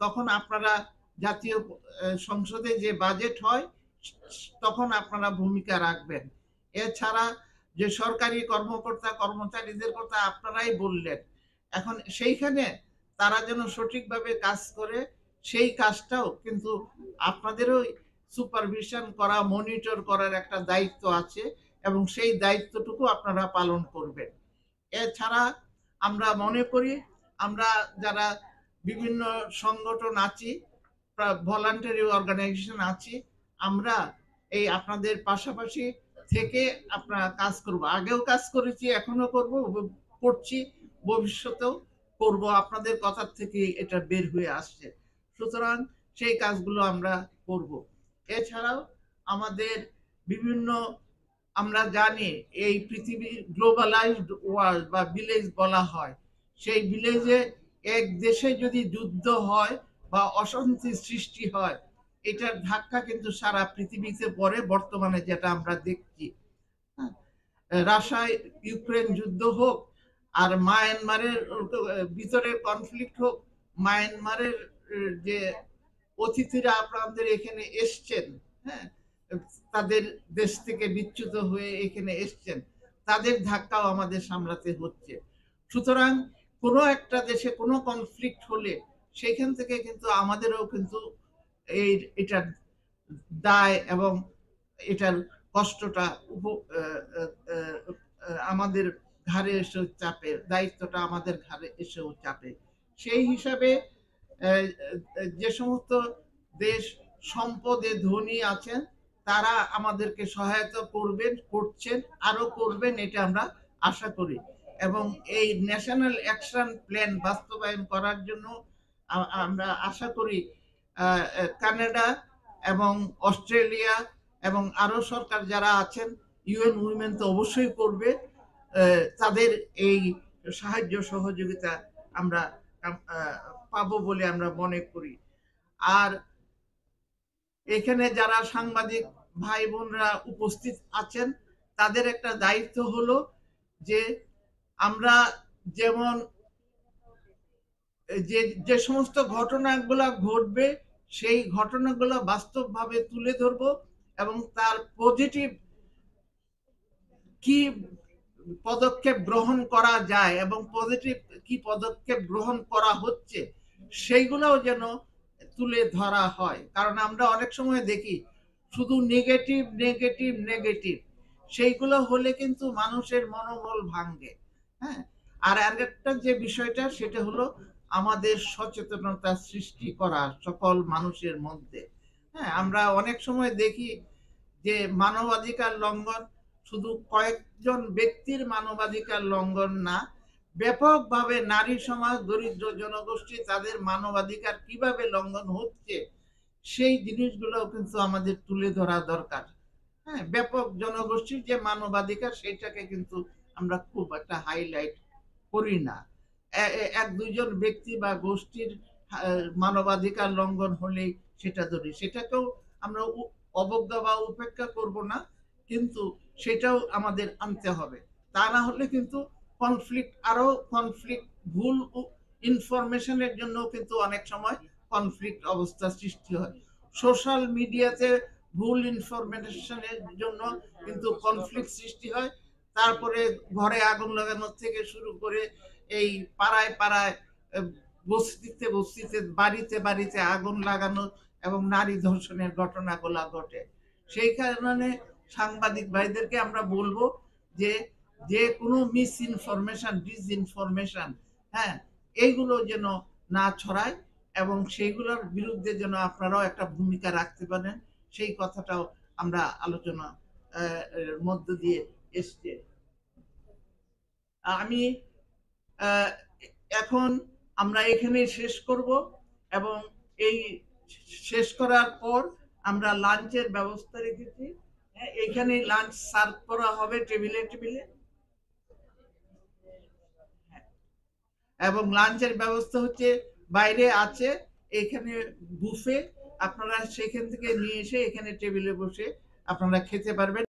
তখন আপনারা জাতীয় সংসদে যে বাজেট হয় তখন আপনারা ভূমিকা রাখবেন। এছাড়া যে সরকারি কর্মকর্তা কর্মচারীদের কথা আপনারাই বললেন, এখন সেইখানে তারা যেন সঠিকভাবে কাজ করে, সেই কাজটাও কিন্তু আপনাদেরও সুপারভিশন করা, মনিটর করার একটা দায়িত্ব আছে, এবং সেই দায়িত্বটুকু আপনারা পালন করবেন। এছাড়া আমরা মনে করি, আমরা যারা বিভিন্ন সংগঠন আছি, ভলান্টারি অর্গানাইজেশন আছি, আমরা এই আপনাদের পাশাপাশি থেকে আপনারা কাজ করব, আগেও কাজ করেছি, এখনো করছি, ভবিষ্যতেও করব, আপনাদের কথার থেকে এটা বের হয়ে আসছে। সুতরাং সেই কাজগুলো আমরা করব। এছাড়াও আমাদের বিভিন্ন, আমরা জানি এই পৃথিবী গ্লোবালাইজড ওয়ার্ল্ড বা ভিলেজ বলা হয়, সেই ভিলেজে এক দেশে যদি যুদ্ধ হয় বা অশান্তি সৃষ্টি হয়, এটার ধাক্কা কিন্তু সারা পৃথিবীতে পড়ে। বর্তমানে যেটা আমরা দেখছি, রাশিয়া ইউক্রেন যুদ্ধ হোক, আর মায়ানমারের ভিতরে কনফ্লিক্ট হোক, মায়ানমারের যে অতিথিরা আপনাদের এখানে এসছেন, হ্যাঁ, তাদের দেশ থেকে বিচ্যুত হয়ে এখানে এসছেন, তাদের ধাক্কাও আমাদের সামলাতে হচ্ছে। সুতরাং কোনো একটা দেশে কোনো কনফ্লিক্ট হলে সেখান থেকে কিন্তু আমাদেরও কিন্তু এটার দায় এবং এটার কষ্টটা আমাদের ঘাড়ে এসেও চাপে, দায়িত্বটা আমাদের ঘাড়ে এসেও চাপে। সেই হিসাবে যে সমস্ত দেশ সম্পদে ধনী আছেন, তারা আমাদেরকে সহায়তা করছেন, আরো করবেন, এটা আমরা আশা করি। এবং এই ন্যাশনাল অ্যাকশন প্ল্যান বাস্তবায়ন করার জন্য আমরা আশা করি কানাডা এবং অস্ট্রেলিয়া এবং আরো সরকার যারা আছেন, ইউএন উইমেন তো অবশ্যই করবে, তাদের এই সাহায্য সহযোগিতা আমরা পাবো বলে আমরা মনে করি। আর এখানে যারা সাংবাদিক ভাই বোনরা উপস্থিত আছেন, তাদের একটা দায়িত্ব হলো যে আমরা যেমন যে সমস্ত ঘটনাগুলো ঘটবে, সেই ঘটনাগুলো বাস্তবভাবে তুলে ধরবো এবং তার পজিটিভ কি পদক্ষেপ গ্রহণ করা যায় এবং পজিটিভ কি পদক্ষেপ গ্রহণ করা হচ্ছে, সেইগুলোও যেন তুলে ধরা হয়। কারণ আমরা অনেক সময় দেখি শুধু নেগেটিভ নেগেটিভ নেগেটিভ, সেইগুলো হলে কিন্তু মানুষের মনোবল ভাঙে। হ্যাঁ, আর আরেকটা যে বিষয়টা, সেটা হলো আমাদের সচেতনতা সৃষ্টি করা সকল মানুষের মধ্যে। হ্যাঁ, আমরা অনেক সময় দেখি যে মানবাধিকার লঙ্ঘন শুধু কয়েকজন ব্যক্তির মানবাধিকার লঙ্ঘন না, ব্যাপকভাবে নারী সমাজ, দরিদ্র জনগোষ্ঠী, তাদের মানবাধিকার কিভাবে লঙ্ঘন হচ্ছে, সেই জিনিসগুলো কিন্তু আমাদের তুলে ধরা দরকার। হ্যাঁ, ব্যাপক জনগোষ্ঠীর যে মানবাধিকার সেটাকে কিন্তু আমরা খুব একটা হাইলাইট করি না। এক দুইজন ব্যক্তি বা গোষ্ঠীর মানবাধিকার লঙ্ঘন হলেই সেটা ধরি, সেটাকেও আমরা অবজ্ঞা বা উপেক্ষা করব না, কিন্তু সেটাও আমাদের আনতে হবে। তা না হলে কিন্তু কনফ্লিক্ট ভুল ইনফরমেশনের জন্য কিন্তু অনেক সময় কনফ্লিক্ট অবস্থা সৃষ্টি হয়। সোশ্যাল মিডিয়াতে ভুল ইনফরমেশনের জন্য কিন্তু কনফ্লিক্ট সৃষ্টি হয়। তারপরে ঘরে আগুন লাগানোর থেকে শুরু করে এই পাড়ায় পাড়ায়, বস্তিতে বস্তিতে, বাড়িতে বাড়িতে আগুন লাগানো এবং নারী ধর্ষণের ঘটনাগুলো ঘটে। সেই কারণে সাংবাদিক ভাইদেরকে আমরা বলবো যে যে কোনো মিস ইনফরমেশন, ডিসইনফরমেশন, হ্যাঁ, এইগুলো যেন না ছড়ায় এবং সেইগুলোর বিরুদ্ধে যেন আপনারাও একটা ভূমিকা রাখতে পারেন, সেই কথাটাও আমরা আলোচনা মধ্য দিয়ে এসছে। আমি এখন আমরা এখানে শেষ করব এবং এই শেষ করার পর আমরা লাঞ্চের ব্যবস্থা রেখেছি। এখানে লাঞ্চ সার্ভ করা হবে টেবিলে টেবিলে, এবং লাঞ্চের ব্যবস্থা হচ্ছে বাইরে আছে, এখানে বুফে, আপনারা সেখান থেকে নিয়ে এসে এখানে টেবিলে বসে আপনারা খেতে পারবেন।